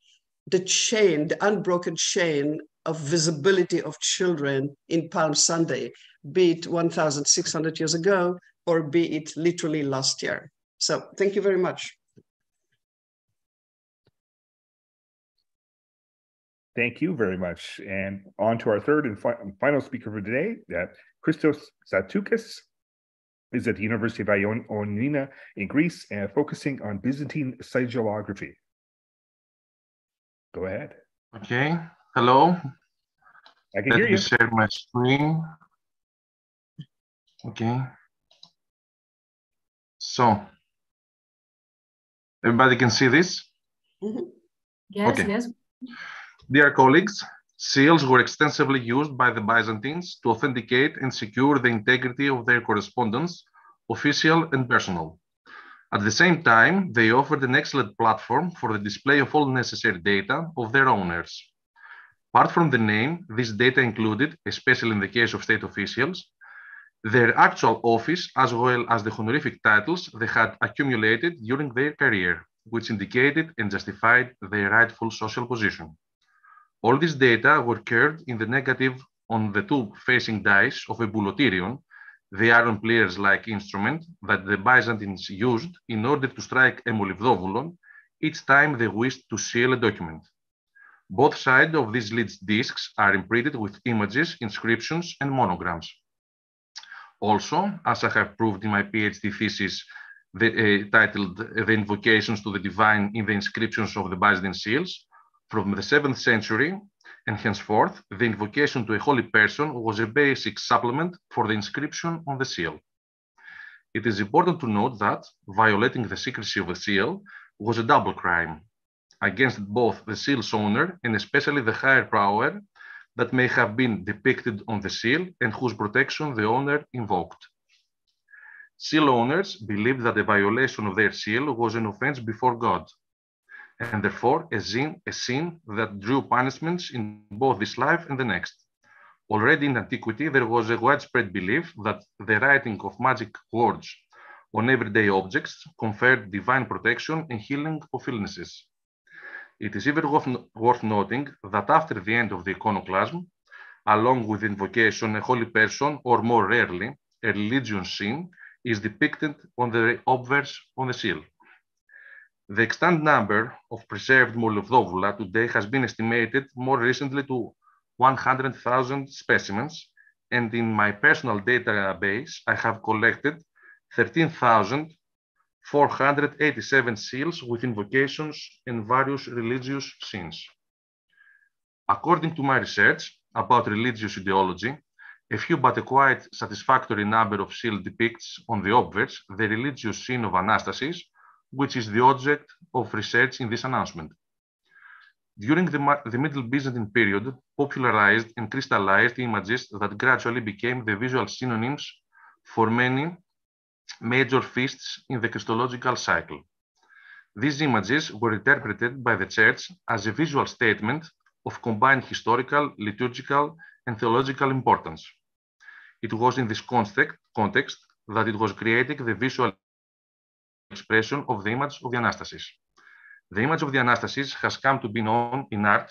chain, the unbroken chain of visibility of children in Palm Sunday, be it 1,600 years ago, or be it literally last year. So thank you very much. Thank you very much. And on to our third and final speaker for today, Christos Zatsoukis is at the University of Ioannina in Greece, focusing on Byzantine sigillography. Go ahead. Okay, hello. I can hear you. Let me share my screen. Okay. So, everybody can see this? Mm-hmm. Yes, Okay. yes. Dear colleagues, seals were extensively used by the Byzantines to authenticate and secure the integrity of their correspondence, official and personal. At the same time, they offered an excellent platform for the display of all necessary data of their owners. Apart from the name, this data included, especially in the case of state officials, their actual office as well as the honorific titles they had accumulated during their career, which indicated and justified their rightful social position. All this data were curved in the negative on the two facing dice of a boulotyrion, the iron players-like instrument that the Byzantines used in order to strike a molybdovulon each time they wished to seal a document. Both sides of these lead discs are imprinted with images, inscriptions, and monograms. Also, as I have proved in my PhD thesis titled The Invocations to the Divine in the Inscriptions of the Byzantine Seals, from the 7th century and henceforth, the invocation to a holy person was a basic supplement for the inscription on the seal. It is important to note that violating the secrecy of the seal was a double crime against both the seal's owner and especially the higher power that may have been depicted on the seal and whose protection the owner invoked. Seal owners believed that the violation of their seal was an offense before God, and therefore a sin that drew punishments in both this life and the next. Already in antiquity, there was a widespread belief that the writing of magic words on everyday objects conferred divine protection and healing of illnesses. It is even worth noting that after the end of the iconoclasm, along with invocation, a holy person, or more rarely, a religious scene, is depicted on the obverse on the seal. The extant number of preserved molybdovula today has been estimated more recently to 100,000 specimens, and in my personal database, I have collected 13,487 seals with invocations and various religious scenes. According to my research about religious ideology, a few but a quite satisfactory number of seals depicts on the obverse the religious scene of Anastasis, which is the object of research in this announcement. During the Middle Byzantine period, popularized and crystallized images that gradually became the visual synonyms for many major feasts in the Christological cycle. These images were interpreted by the Church as a visual statement of combined historical, liturgical, and theological importance. It was in this context that it was creating the visual expression of the image of the Anastasis. The image of the Anastasis has come to be known in art,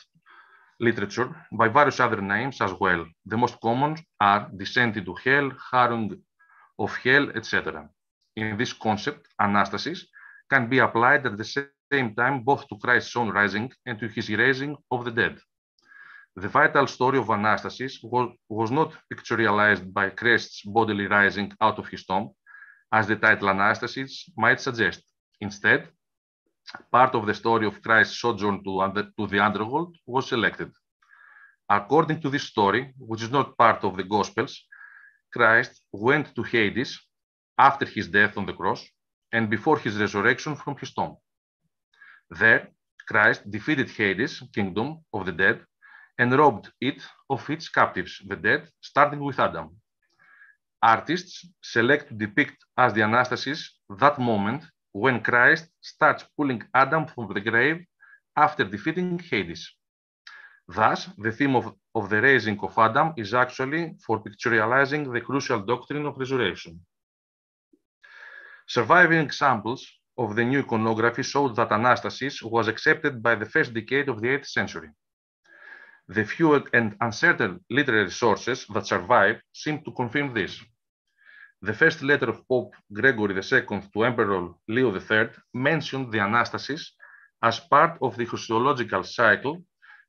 literature, by various other names as well. The most common are descent into hell, harrowing of hell, etc. In this concept, Anastasis can be applied at the same time both to Christ's own rising and to his raising of the dead. The vital story of Anastasis was not pictorialized by Christ's bodily rising out of his tomb, as the title Anastasis might suggest. Instead, part of the story of Christ's sojourn to the underworld was selected. According to this story, which is not part of the Gospels, Christ went to Hades after his death on the cross and before his resurrection from his tomb. There, Christ defeated Hades' kingdom of the dead and robbed it of its captives, the dead, starting with Adam. Artists select to depict as the Anastasis that moment when Christ starts pulling Adam from the grave after defeating Hades. Thus, the theme of the raising of Adam is actually for pictorializing the crucial doctrine of resurrection. Surviving examples of the new iconography showed that Anastasis was accepted by the first decade of the 8th century. The few and uncertain literary sources that survive seem to confirm this. The first letter of Pope Gregory II to Emperor Leo III mentioned the Anastasis as part of the Christological cycle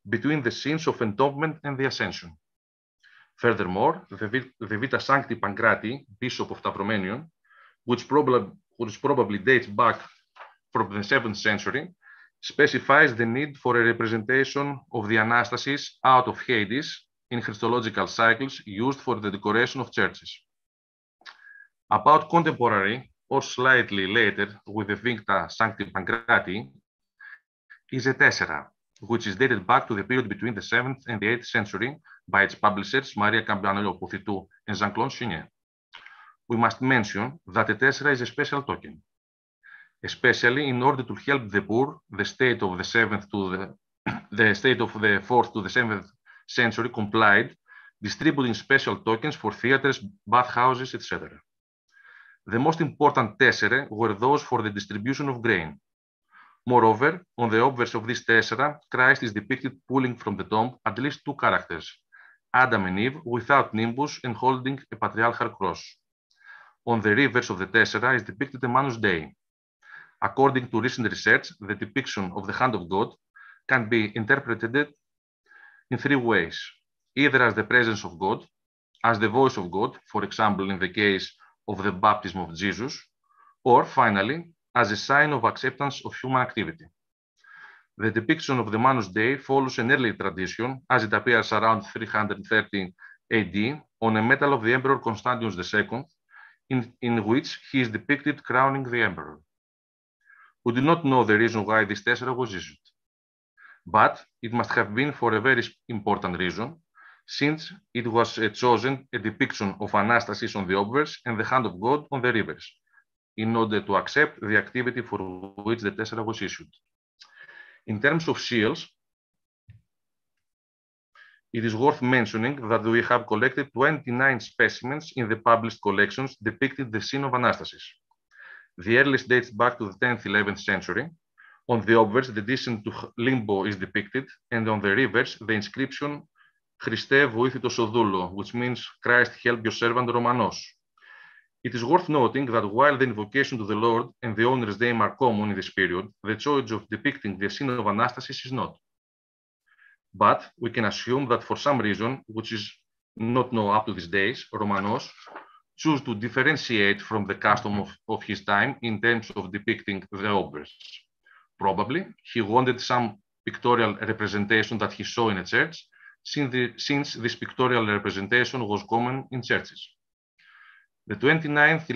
between the scenes of entombment and the Ascension. Furthermore, the Vita Sancti Pancrati, Bishop of Tapromenion, which probably dates back from the 7th century, specifies the need for a representation of the Anastasis out of Hades in Christological cycles used for the decoration of churches. About contemporary or slightly later with the Vita Sancti Pancrati is a tessera, which is dated back to the period between the 7th and the 8th century by its publishers Maria Campanello Poufitou and Jean-Claude Chenier. We must mention that a tessera is a special token, especially in order to help the poor, the state of the 7th to the state of the 4th to the 7th century complied, distributing special tokens for theaters, bathhouses, etc. The most important tesserae were those for the distribution of grain. Moreover, on the obverse of this tessera, Christ is depicted pulling from the tomb at least two characters, Adam and Eve without nimbus and holding a patriarchal cross. On the reverse of the tessera is depicted a Manus Dei. According to recent research, the depiction of the hand of God can be interpreted in three ways, either as the presence of God, as the voice of God, for example, in the case of the baptism of Jesus, or finally, as a sign of acceptance of human activity. The depiction of the Manus Dei follows an early tradition, as it appears around 330 AD on a medal of the Emperor Constantius II, in which he is depicted crowning the emperor. We do not know the reason why this tessera was issued, but it must have been for a very important reason, since it was chosen a depiction of Anastasis on the obverse and the hand of God on the reverse, in order to accept the activity for which the tessera was issued. In terms of seals, it is worth mentioning that we have collected 29 specimens in the published collections depicting the scene of Anastasis. The earliest dates back to the 10th, 11th century. On the obverse, the descent to limbo is depicted, and on the reverse, the inscription Christe voήθητος οδούλο, which means Christ help your servant Romanos. It is worth noting that while the invocation to the Lord and the owner's name are common in this period, the choice of depicting the scene of Anastasis is not. But we can assume that for some reason, which is not known up to these days, Romanos chose to differentiate from the custom of his time in terms of depicting the obverse. Probably, he wanted some pictorial representation that he saw in a church, since this pictorial representation was common in churches. The 29th,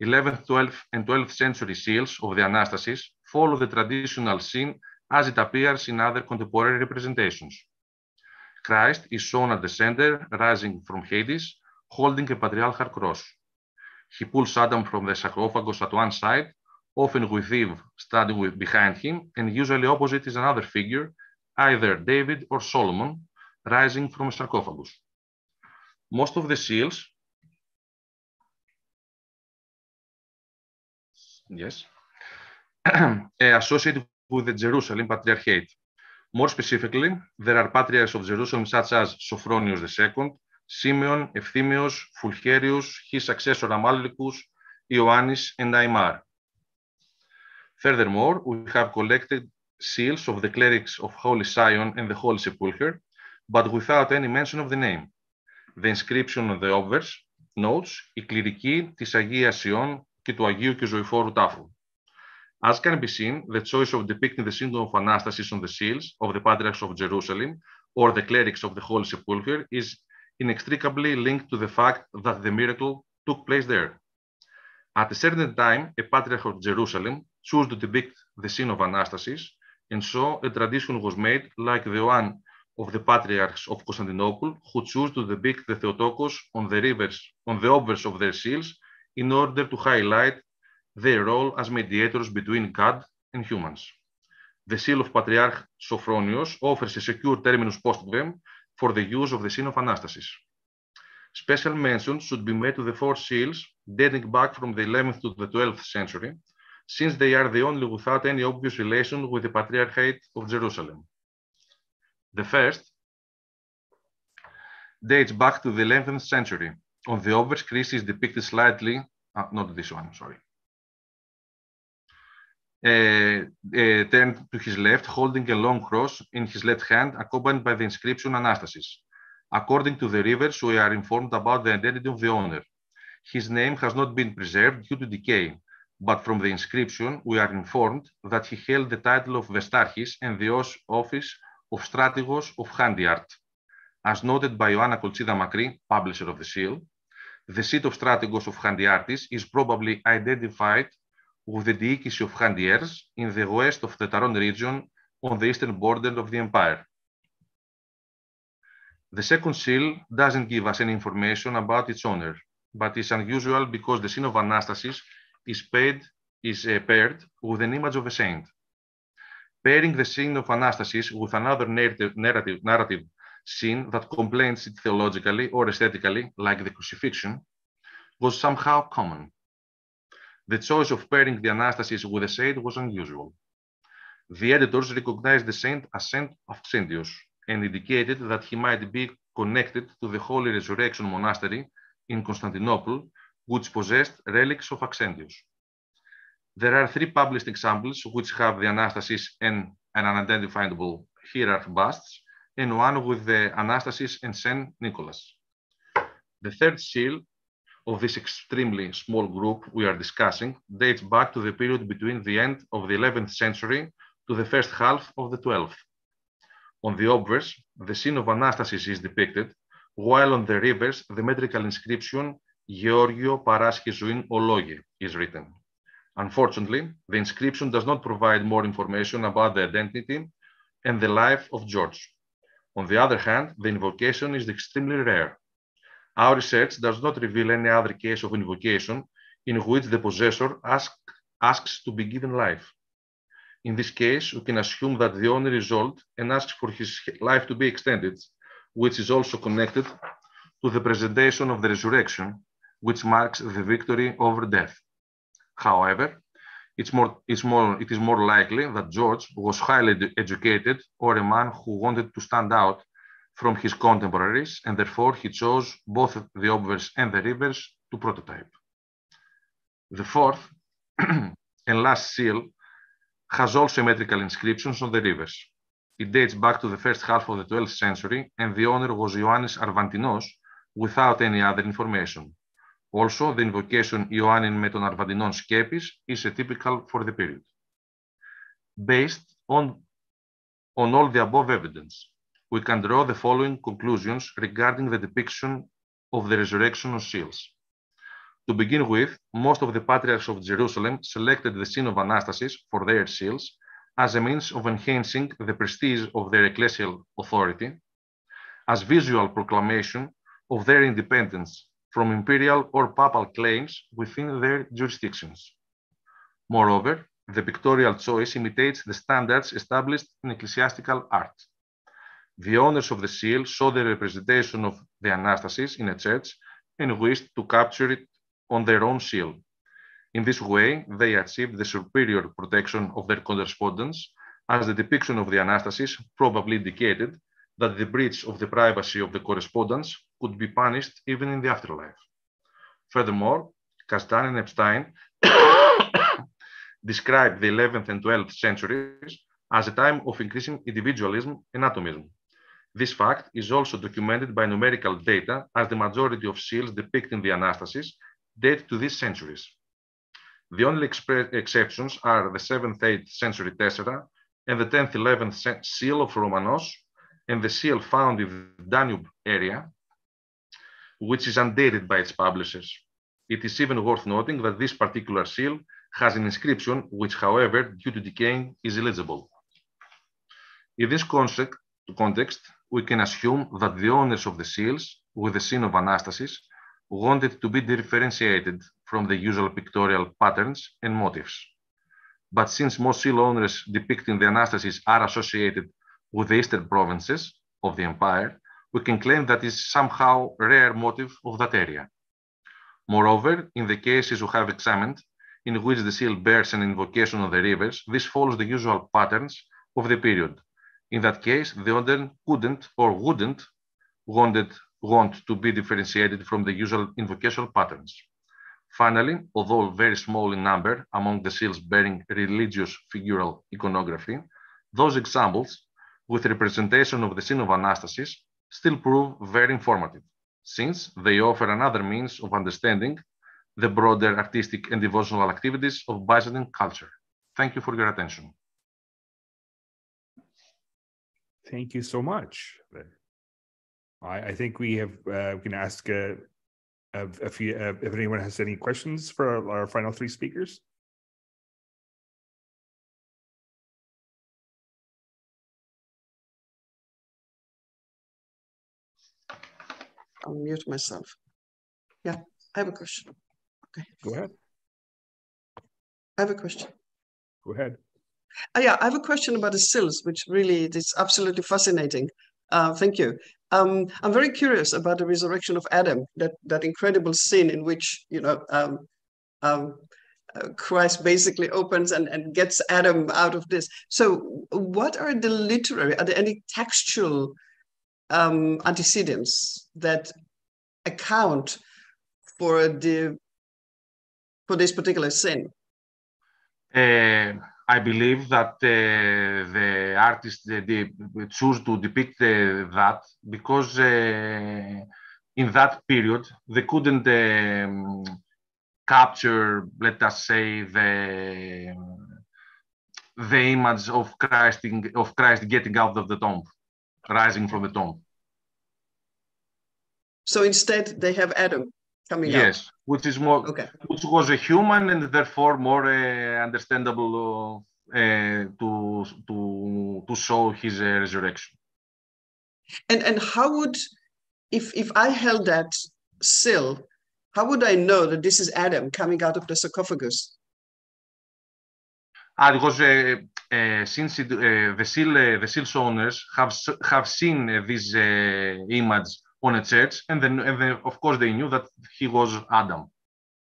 11th, 12th, and 12th century seals of the Anastasis follow the traditional scene as it appears in other contemporary representations. Christ is shown at the center, rising from Hades, holding a patriarchal cross. He pulls Adam from the sarcophagus at one side, often with Eve standing behind him, and usually opposite is another figure, either David or Solomon, rising from a sarcophagus. Most of the seals associated with the Jerusalem Patriarchate. More specifically, there are patriarchs of Jerusalem such as Sophronius II, Simeon, Ephthemios, Fulcherius, his successor Amallicus, Ioannis, and Aimar. Furthermore, we have collected seals of the clerics of Holy Sion and the Holy Sepulchre, but without any mention of the name. The inscription on the obverse notes «Η κληρική της Αγίας Ιών και του Αγίου και Ζωηφόρου Τάφου». As can be seen, the choice of depicting the symbol of Anastasis on the seals of the Patriarchs of Jerusalem or the clerics of the Holy Sepulchre is inextricably linked to the fact that the miracle took place there. At a certain time, a Patriarch of Jerusalem chose to depict the scene of Anastasis, and so a tradition was made like the one of the Patriarchs of Constantinople, who chose to depict the Theotokos on the obverse of their seals in order to highlight their role as mediators between God and humans. The seal of Patriarch Sophronios offers a secure terminus postquem for the use of the scene of Anastasis. Special mention should be made to the four seals dating back from the 11th to the 12th century, since they are the only without any obvious relation with the Patriarchate of Jerusalem. The first dates back to the 11th century. On the obverse, Christ is depicted slightly, not this one, sorry. Turned to his left, holding a long cross in his left hand, accompanied by the inscription Anastasis. According to the reverse, we are informed about the identity of the owner. His name has not been preserved due to decay, but from the inscription, we are informed that he held the title of Vestarchis and the office of Strategos of Handiart. As noted by Ioanna Koltsida Makri, publisher of the seal, the seat of Strategos of Handiartis is probably identified with the diocese of Handiers in the west of the Taron region on the eastern border of the empire. The second seal doesn't give us any information about its owner, but is unusual because the scene of Anastasis is paired with an image of a saint. Pairing the scene of Anastasis with another narrative scene that complements it theologically or aesthetically, like the crucifixion, was somehow common. The choice of pairing the Anastasis with a saint was unusual. The editors recognized the saint as Saint Auxentius and indicated that he might be connected to the Holy Resurrection Monastery in Constantinople, which possessed relics of Auxentius. There are 3 published examples which have the Anastasis and an unidentifiable hierarch busts, and one with the Anastasis and Saint Nicholas. The third seal of this extremely small group we are discussing dates back to the period between the end of the 11th century to the first half of the 12th. On the obverse, the scene of Anastasis is depicted, while on the reverse, the metrical inscription Georgio Paraschi Zoin Ologe is written. Unfortunately, the inscription does not provide more information about the identity and the life of George. On the other hand, the invocation is extremely rare. Our research does not reveal any other case of invocation in which the possessor asks to be given life. In this case, we can assume that the owner is old and asks for his life to be extended, which is also connected to the presentation of the resurrection, which marks the victory over death. However, it is more likely that George was highly educated or a man who wanted to stand out from his contemporaries, and therefore he chose both the obverse and the reverse to prototype. The fourth and last seal has also metrical inscriptions on the reverse. It dates back to the first half of the 12th century, and the owner was Ioannis Arvantinos without any other information. Also, the invocation Ioannin με τον Αρβαντινόν σκέπης is typical for the period. Based on all the above evidence, we can draw the following conclusions regarding the depiction of the resurrection on seals. To begin with, most of the patriarchs of Jerusalem selected the scene of Anastasis for their seals as a means of enhancing the prestige of their ecclesial authority, as visual proclamation of their independence from imperial or papal claims within their jurisdictions. Moreover, the pictorial choice imitates the standards established in ecclesiastical art. The owners of the seal saw the representation of the Anastasis in a church and wished to capture it on their own seal. In this way, they achieved the superior protection of their correspondence, as the depiction of the Anastasis probably indicated that the breach of the privacy of the correspondence could be punished even in the afterlife. Furthermore, Castan and Epstein described the 11th and 12th centuries as a time of increasing individualism and atomism. This fact is also documented by numerical data, as the majority of seals depicting the Anastasis date to these centuries. The only exceptions are the 7th, 8th century tessera and the 10th, 11th seal of Romanos, and the seal found in the Danube area, which is undated by its publishers. It is even worth noting that this particular seal has an inscription which, however, due to decaying, is illegible. In this context, we can assume that the owners of the seals, with the scene of Anastasis, wanted to be differentiated from the usual pictorial patterns and motifs. But since most seal owners depicting the Anastasis are associated with the eastern provinces of the empire, we can claim that is somehow a rare motif of that area. Moreover, in the cases we have examined, in which the seal bears an invocation of the rivers, this follows the usual patterns of the period. In that case, the owner couldn't or wouldn't want to be differentiated from the usual invocation patterns. Finally, although very small in number among the seals bearing religious figural iconography, those examples with representation of the scene of Anastasis still prove very informative, since they offer another means of understanding the broader artistic and devotional activities of Byzantine culture. Thank you for your attention. Thank you so much. I think we can ask if anyone has any questions for our final three speakers. mute myself. Yeah, I have a question. Okay. Go ahead. I have a question. Go ahead. Yeah, I have a question about the sills, which really is absolutely fascinating. Thank you. I'm very curious about the resurrection of Adam, that incredible scene in which, you know, Christ basically opens and gets Adam out of this. So what are the literary, are there any textual antecedents that account for this particular sin? I believe that the artists they choose to depict that because in that period they couldn't capture, let us say, the image of Christ getting out of the tomb, rising from the tomb. So instead, they have Adam coming out. Yes, which is more, which was a human and therefore more understandable to show his resurrection. And how would, if I held that sill, how would I know that this is Adam coming out of the sarcophagus? Because since the seal's owners have seen this image on a church, and then of course they knew that he was Adam.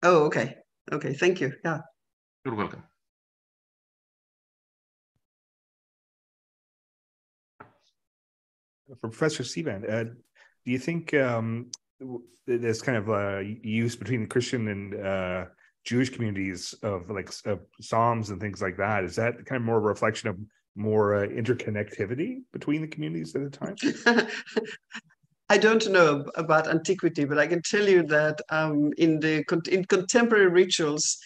Oh, okay. Okay, thank you. Yeah. You're welcome. For Professor Sivan, do you think there's kind of use between the Christian and Jewish communities of like psalms and things like that? Is that kind of more of a reflection of more interconnectivity between the communities at the time? I don't know about antiquity, but I can tell you that in contemporary rituals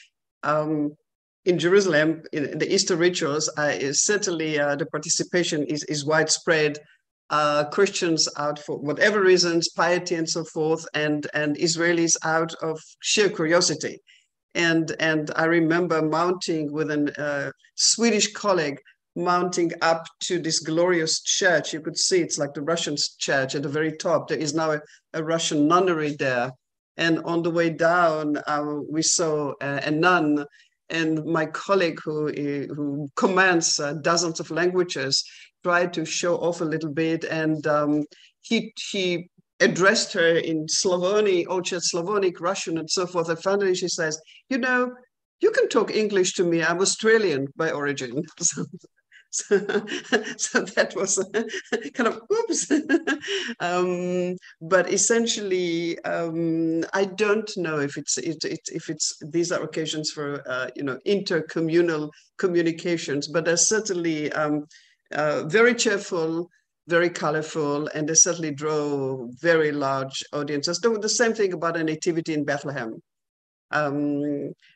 in Jerusalem, in the Easter rituals, certainly the participation is widespread. Christians out for whatever reasons, piety and so forth, and Israelis out of sheer curiosity. And I remember mounting with a Swedish colleague, mounting up to this glorious church. You could see it's like the Russian church at the very top. There is now a Russian nunnery there. And on the way down, we saw a nun, and my colleague who commands dozens of languages tried to show off a little bit. And he addressed her in Slavonic, Old Church Slavonic, Russian, and so forth. And finally she says, you know, you can talk English to me. I'm Australian by origin. So that was kind of oops. But essentially, I don't know if it's these are occasions for intercommunal communications, but they're certainly very cheerful, very colorful, and they certainly draw very large audiences. The same thing about a nativity in Bethlehem.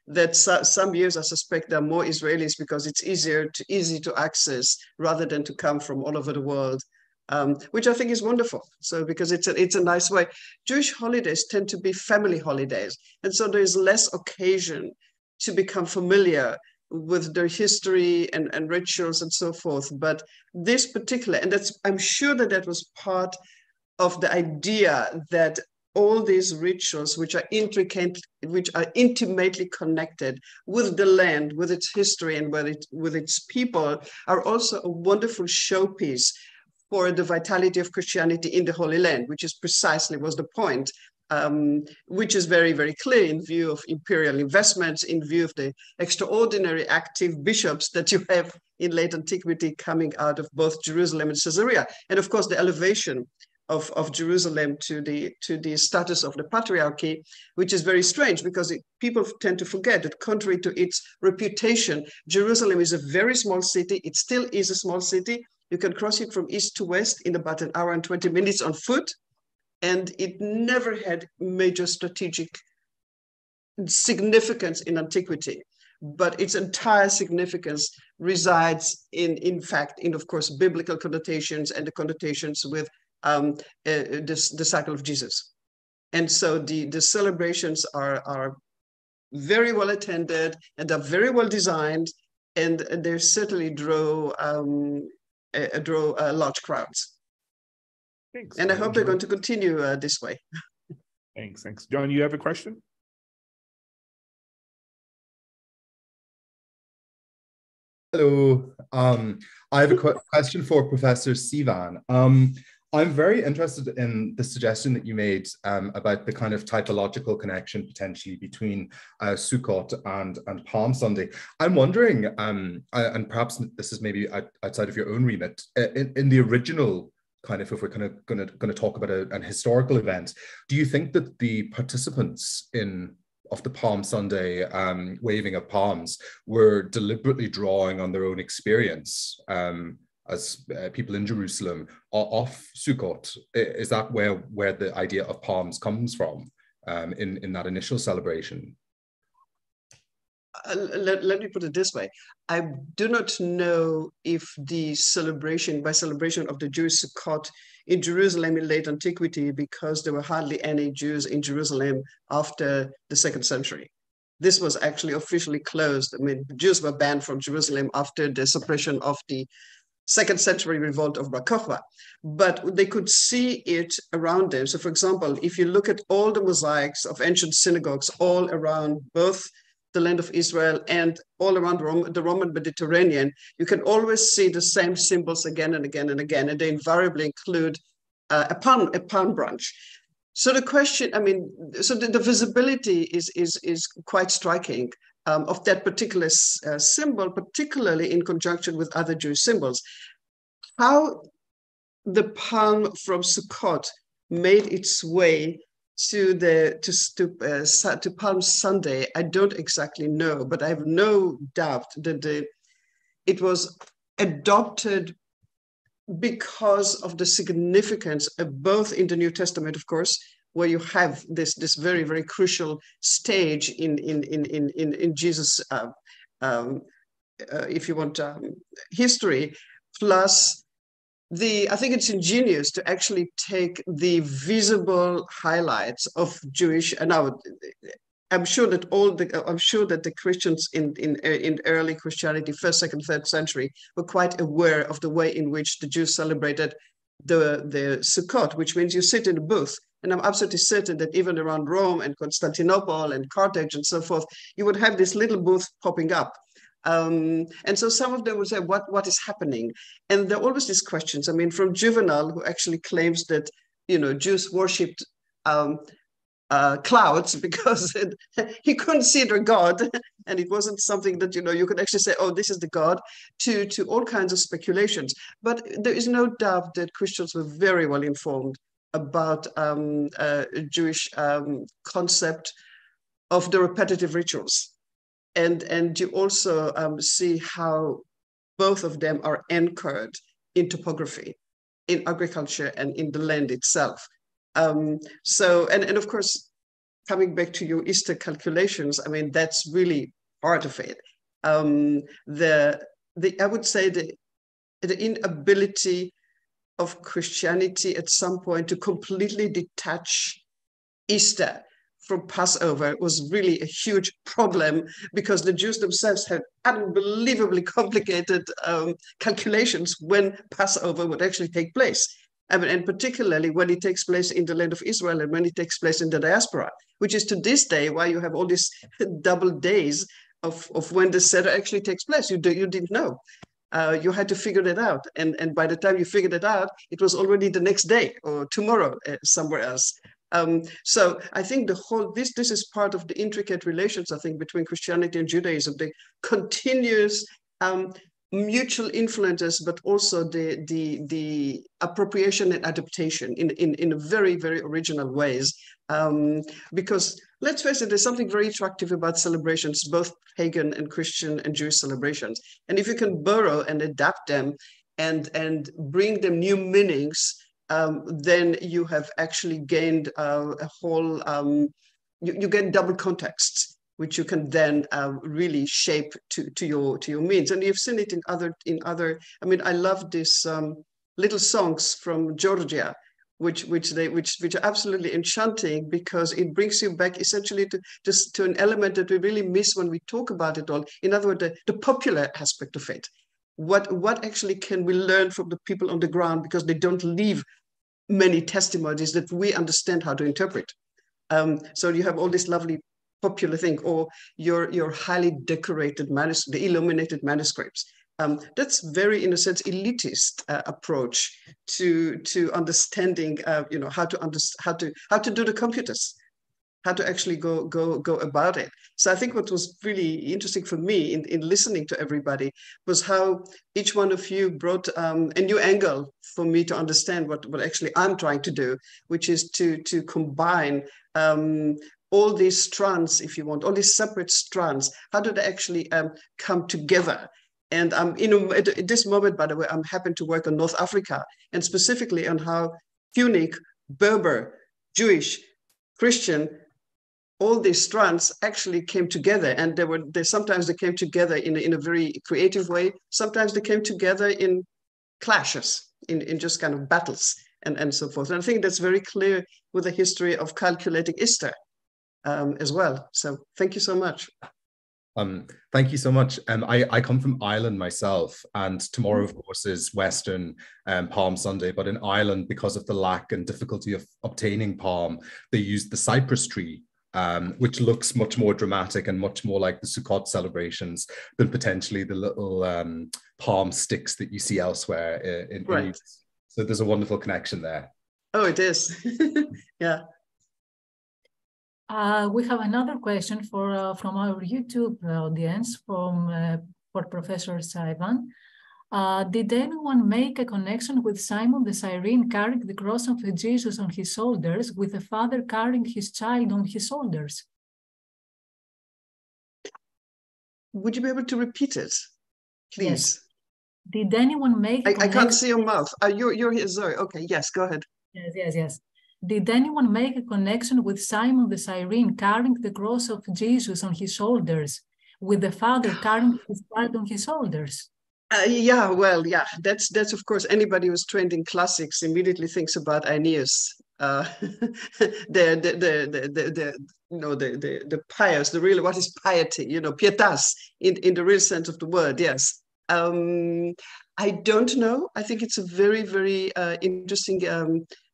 That some years I suspect there are more Israelis because it's easy to access rather than to come from all over the world, which I think is wonderful. So because it's a nice way. Jewish holidays tend to be family holidays, and so there is less occasion to become familiar with their history and rituals and so forth. But this particular, and I'm sure that was part of the idea that all these rituals, which are intricate, which are intimately connected with the land, with its history, and with its people, are also a wonderful showpiece for the vitality of Christianity in the Holy Land, which is precisely was the point, which is very, very clear in view of imperial investments, in view of the extraordinary active bishops that you have in late antiquity coming out of both Jerusalem and Caesarea, and of course the elevation of Jerusalem to the status of the patriarchy, which is very strange because people tend to forget that contrary to its reputation, Jerusalem is a very small city. It still is a small city. You can cross it from east to west in about an hour and 20 minutes on foot. And it never had major strategic significance in antiquity, but its entire significance resides in fact, in, of course, biblical connotations and the connotations with the cycle of Jesus. And so the celebrations are very well attended and are very well designed, and they certainly draw large crowds. Thanks. And I hope they're going to continue this way. Thanks. John, you have a question? Hello. I have a question for Professor Sivan. I'm very interested in the suggestion that you made about the kind of typological connection potentially between Sukkot and Palm Sunday. I'm wondering, and perhaps this is maybe outside of your own remit, in the original kind of, if we're kind of going to talk about an historical event, do you think that the participants of the Palm Sunday waving of palms were deliberately drawing on their own experience as people in Jerusalem of Sukkot? Is that where the idea of palms comes from in that initial celebration? Let me put it this way. I do not know if the celebration of the Jewish Sukkot in Jerusalem in late antiquity, because there were hardly any Jews in Jerusalem after the 2nd century. This was actually officially closed. I mean, Jews were banned from Jerusalem after the suppression of the 2nd century revolt of Bar Kokhba, but they could see it around them. So for example, if you look at all the mosaics of ancient synagogues all around both the land of Israel and all around the Roman Mediterranean, you can always see the same symbols again and again and again, and they invariably include a palm branch. So the question, I mean, so the visibility is quite striking of that particular symbol, particularly in conjunction with other Jewish symbols. How the palm from Sukkot made its way to Palm Sunday, I don't exactly know, but I have no doubt that it was adopted because of the significance of both in the New Testament, of course, where you have this very, very crucial stage in Jesus, if you want, history, plus I think it's ingenious to actually take the visible highlights of Jewish, and I'm sure that the Christians in early Christianity, 1st, 2nd, 3rd century, were quite aware of the way in which the Jews celebrated the Sukkot, which means you sit in a booth. And I'm absolutely certain that even around Rome and Constantinople and Carthage and so forth, you would have this little booth popping up. And so some of them would say, what is happening? And there are always these questions. I mean, from Juvenal, who actually claims that, Jews worshipped clouds because he couldn't see their God. And it wasn't something that, you could actually say, oh, this is the God, to all kinds of speculations. But there is no doubt that Christians were very well informed about a Jewish concept of the repetitive rituals. And you also see how both of them are anchored in topography, in agriculture, and in the land itself. So, and of course, coming back to your Easter calculations, I mean, that's really part of it. I would say the inability of Christianity at some point to completely detach Easter from Passover was really a huge problem, because the Jews themselves had unbelievably complicated calculations when Passover would actually take place. I mean, and particularly when it takes place in the land of Israel and when it takes place in the diaspora, which is to this day why you have all these double days of when the Seder actually takes place. You didn't know. You had to figure that out. And by the time you figured it out, it was already the next day or tomorrow somewhere else. So I think this is part of the intricate relations, I think, between Christianity and Judaism, the continuous mutual influences, but also the appropriation and adaptation in very, very original ways. Because let's face it, there's something very attractive about celebrations, both pagan and Christian and Jewish celebrations. And if you can borrow and adapt them and bring them new meanings, then you have actually gained a whole, you get double contexts, which you can then really shape to your means. And you've seen it in other. I mean, I love these little songs from Georgia, which are absolutely enchanting, because it brings you back essentially to an element that we really miss when we talk about it all. In other words, the popular aspect of it. What actually can we learn from the people on the ground, because they don't live many testimonies that we understand how to interpret. So you have all this lovely popular thing, or your highly decorated manuscripts, the illuminated manuscripts. That's very, in a sense, elitist approach to understanding, how to do the computers, how to actually go about it. So I think what was really interesting for me in listening to everybody was how each one of you brought a new angle for me to understand what actually I'm trying to do, which is to combine all these strands, if you want, all these separate strands. How do they actually come together? And at this moment, by the way, I'm happy to work on North Africa, and specifically on how Punic, Berber, Jewish, Christian, all these strands actually came together. And sometimes they came together in a very creative way. Sometimes they came together in clashes, in just kind of battles and so forth. And I think that's very clear with the history of calculating Easter as well. So thank you so much. Thank you so much. I come from Ireland myself, and tomorrow, of course, is Western Palm Sunday. But in Ireland, because of the lack and difficulty of obtaining palm, they used the cypress tree, which looks much more dramatic and much more like the Sukkot celebrations than potentially the little palm sticks that you see elsewhere in right. So there's a wonderful connection there. Oh, it is. Yeah. We have another question from our YouTube audience for Professor Saivan. Did anyone make a connection with Simon the Cyrene carrying the cross of Jesus on his shoulders, with the father carrying his child on his shoulders? Would you be able to repeat it, please? Yes. Did anyone make I can't see your mouth. You're here, Zoe. Okay, yes, go ahead. Yes. Did anyone make a connection with Simon the Cyrene carrying the cross of Jesus on his shoulders, with the father carrying his child on his shoulders? Yeah, well, yeah, that's of course, anybody who's trained in classics immediately thinks about Aeneas. The pious, what is piety? Pietas in the real sense of the word. Yes. I don't know. I think it's a very, very interesting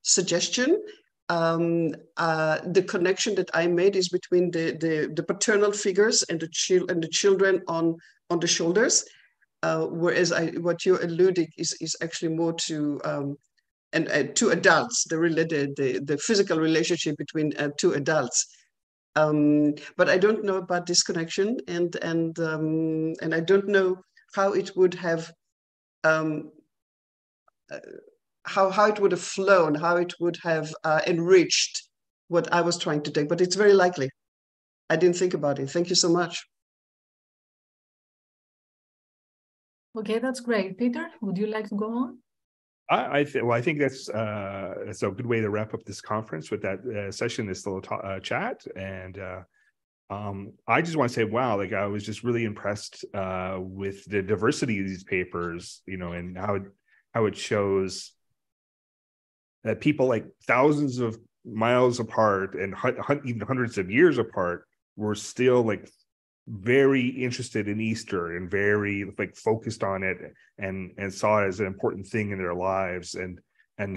suggestion. The connection that I made is between the paternal figures and the children on the shoulders, whereas what you're alluding is actually more to two adults, the physical relationship between two adults. But I don't know about this connection, and I don't know how it would have how it would have flown, how it would have enriched what I was trying to take, but it's very likely. I didn't think about it. Thank you so much. Okay, that's great. Peter, would you like to go on? I think that's a good way to wrap up this conference with that session, this little chat. And I just want to say, wow, like I was just really impressed with the diversity of these papers, and how it shows that people like thousands of miles apart and even hundreds of years apart were still like very interested in Easter and very like focused on it and saw it as an important thing in their lives and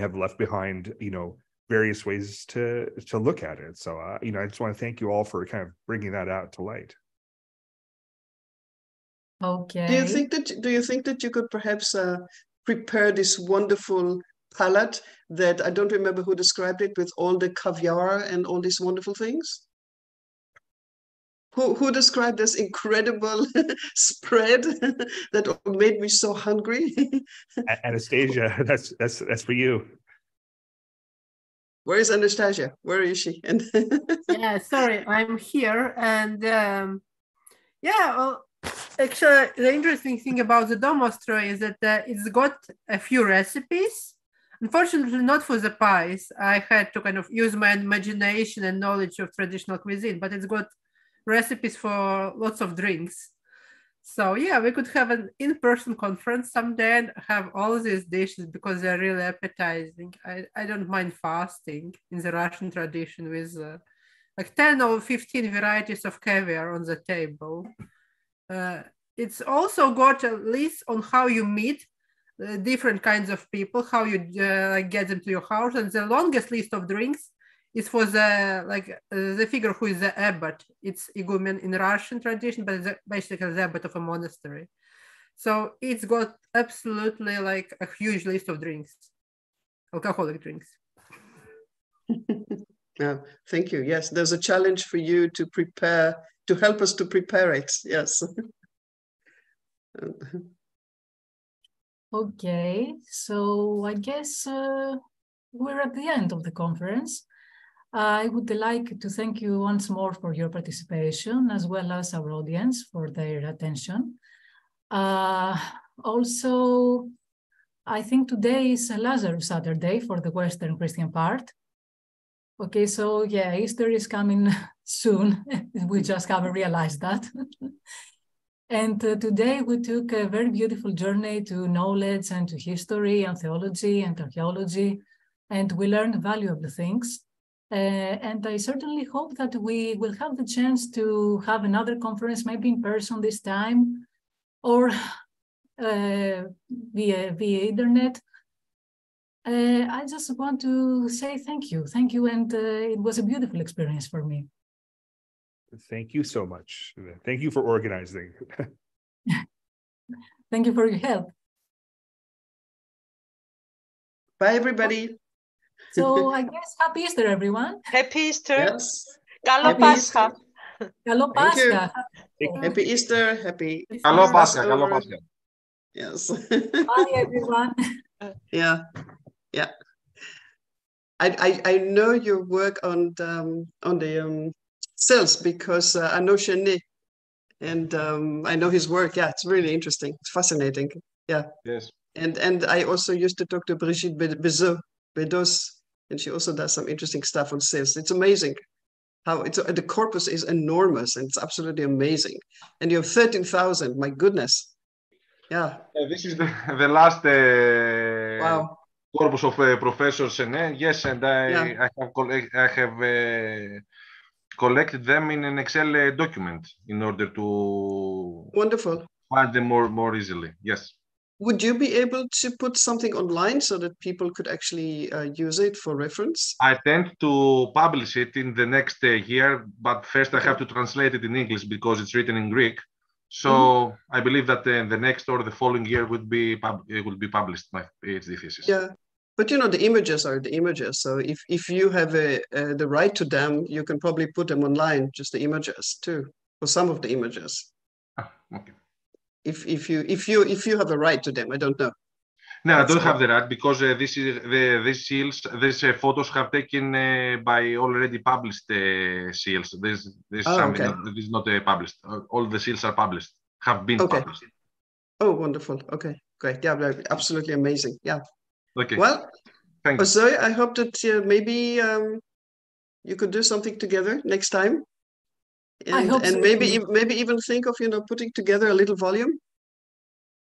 have left behind, various ways to look at it. So, I just want to thank you all for kind of bringing that out to light. Okay. Do you think that you could perhaps prepare this wonderful palette that I don't remember who described it, with all the caviar and all these wonderful things? Who described this incredible spread that made me so hungry? Anastasia, that's for you. Where is Anastasia? Where is she? Yeah, sorry, I'm here. And well, actually, the interesting thing about the Domostro is that it's got a few recipes. Unfortunately, not for the pies. I had to kind of use my imagination and knowledge of traditional cuisine, but it's got recipes for lots of drinks. So yeah, we could have an in-person conference someday and have all these dishes because they're really appetizing. I don't mind fasting in the Russian tradition with like 10 or 15 varieties of caviar on the table. It's also got a list on how you meet different kinds of people, how you get them to your house. And the longest list of drinks is for the figure who is the abbot. It's igumen in Russian tradition, but it's basically the abbot of a monastery. So it's got absolutely like a huge list of drinks, alcoholic drinks. Thank you. Yes, there's a challenge for you to prepare, to help us to prepare it. Yes. Okay, so I guess we're at the end of the conference. I would like to thank you once more for your participation, as well as our audience for their attention. Also, I think today is a Lazarus Saturday for the Western Christian part. Okay, so yeah, Easter is coming soon. We just haven't realized that. And today we took a very beautiful journey to knowledge and to history and theology and archaeology, and we learned valuable things. And I certainly hope that we will have the chance to have another conference, maybe in person this time, or via internet. I just want to say thank you, and it was a beautiful experience for me. Thank you so much. Thank you for organizing. Thank you for your help. Bye, everybody. So I guess happy Easter, everyone. Happy Easter. Yes. Καλό Πάσχα. Καλό Πάσχα. Happy Easter. Happy Καλό Πάσχα. Καλό Πάσχα. Yes. Bye, everyone. Yeah. Yeah. I know your work on the cells because I know Chenet and I know his work. Yeah, it's really interesting. It's fascinating. Yeah. Yes. And I also used to talk to Brigitte Bedos, and she also does some interesting stuff on cells. It's amazing how the corpus is enormous, and it's absolutely amazing. And you have 13,000. My goodness. Yeah. This is the last wow. corpus of Professor Chenet. Yes, and I have collected them in an Excel document in order to wonderful find them more easily. Yes. Would you be able to put something online so that people could actually use it for reference? I tend to publish it in the next year, but first I have to translate it in English because it's written in Greek. So I believe that the next or the following year would be published my PhD thesis. Yeah, but you know the images are the images. So if you have the right to them, you can probably put them online, just the images too, for some of the images. Okay. If you have a right to them, I don't know. No, I don't have the right because these seals, these photos have taken by already published seals. This is something that is not published. All the seals are published, have been published. Oh, wonderful. Okay, great. Yeah, absolutely amazing. Yeah. Okay. Well, thank you. Zoe, I hope that maybe you could do something together next time. And, I hope and so. maybe even think of putting together a little volume.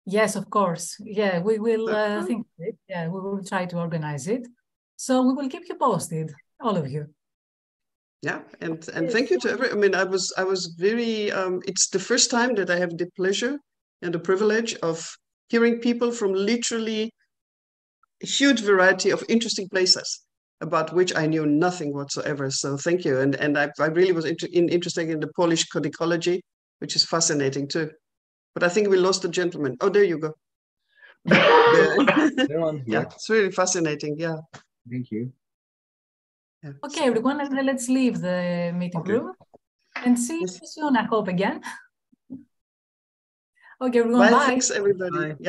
Yes, of course. Yeah, we will think of it. Yeah, we will try to organize it. So we will keep you posted, all of you. Yeah, and thank you to everyone. I mean, I was very. It's the first time that I have the pleasure and the privilege of hearing people from literally a huge variety of interesting places about which I knew nothing whatsoever. So thank you, and I really was interested in the Polish codicology, which is fascinating too. But I think we lost the gentleman. Oh, there you go. Yeah, it's really fascinating. Yeah. Thank you. Yeah. Okay, everyone, let's leave the meeting room and see you soon, I hope, again. Okay, everyone, bye. Thanks, everybody. Bye. Yeah.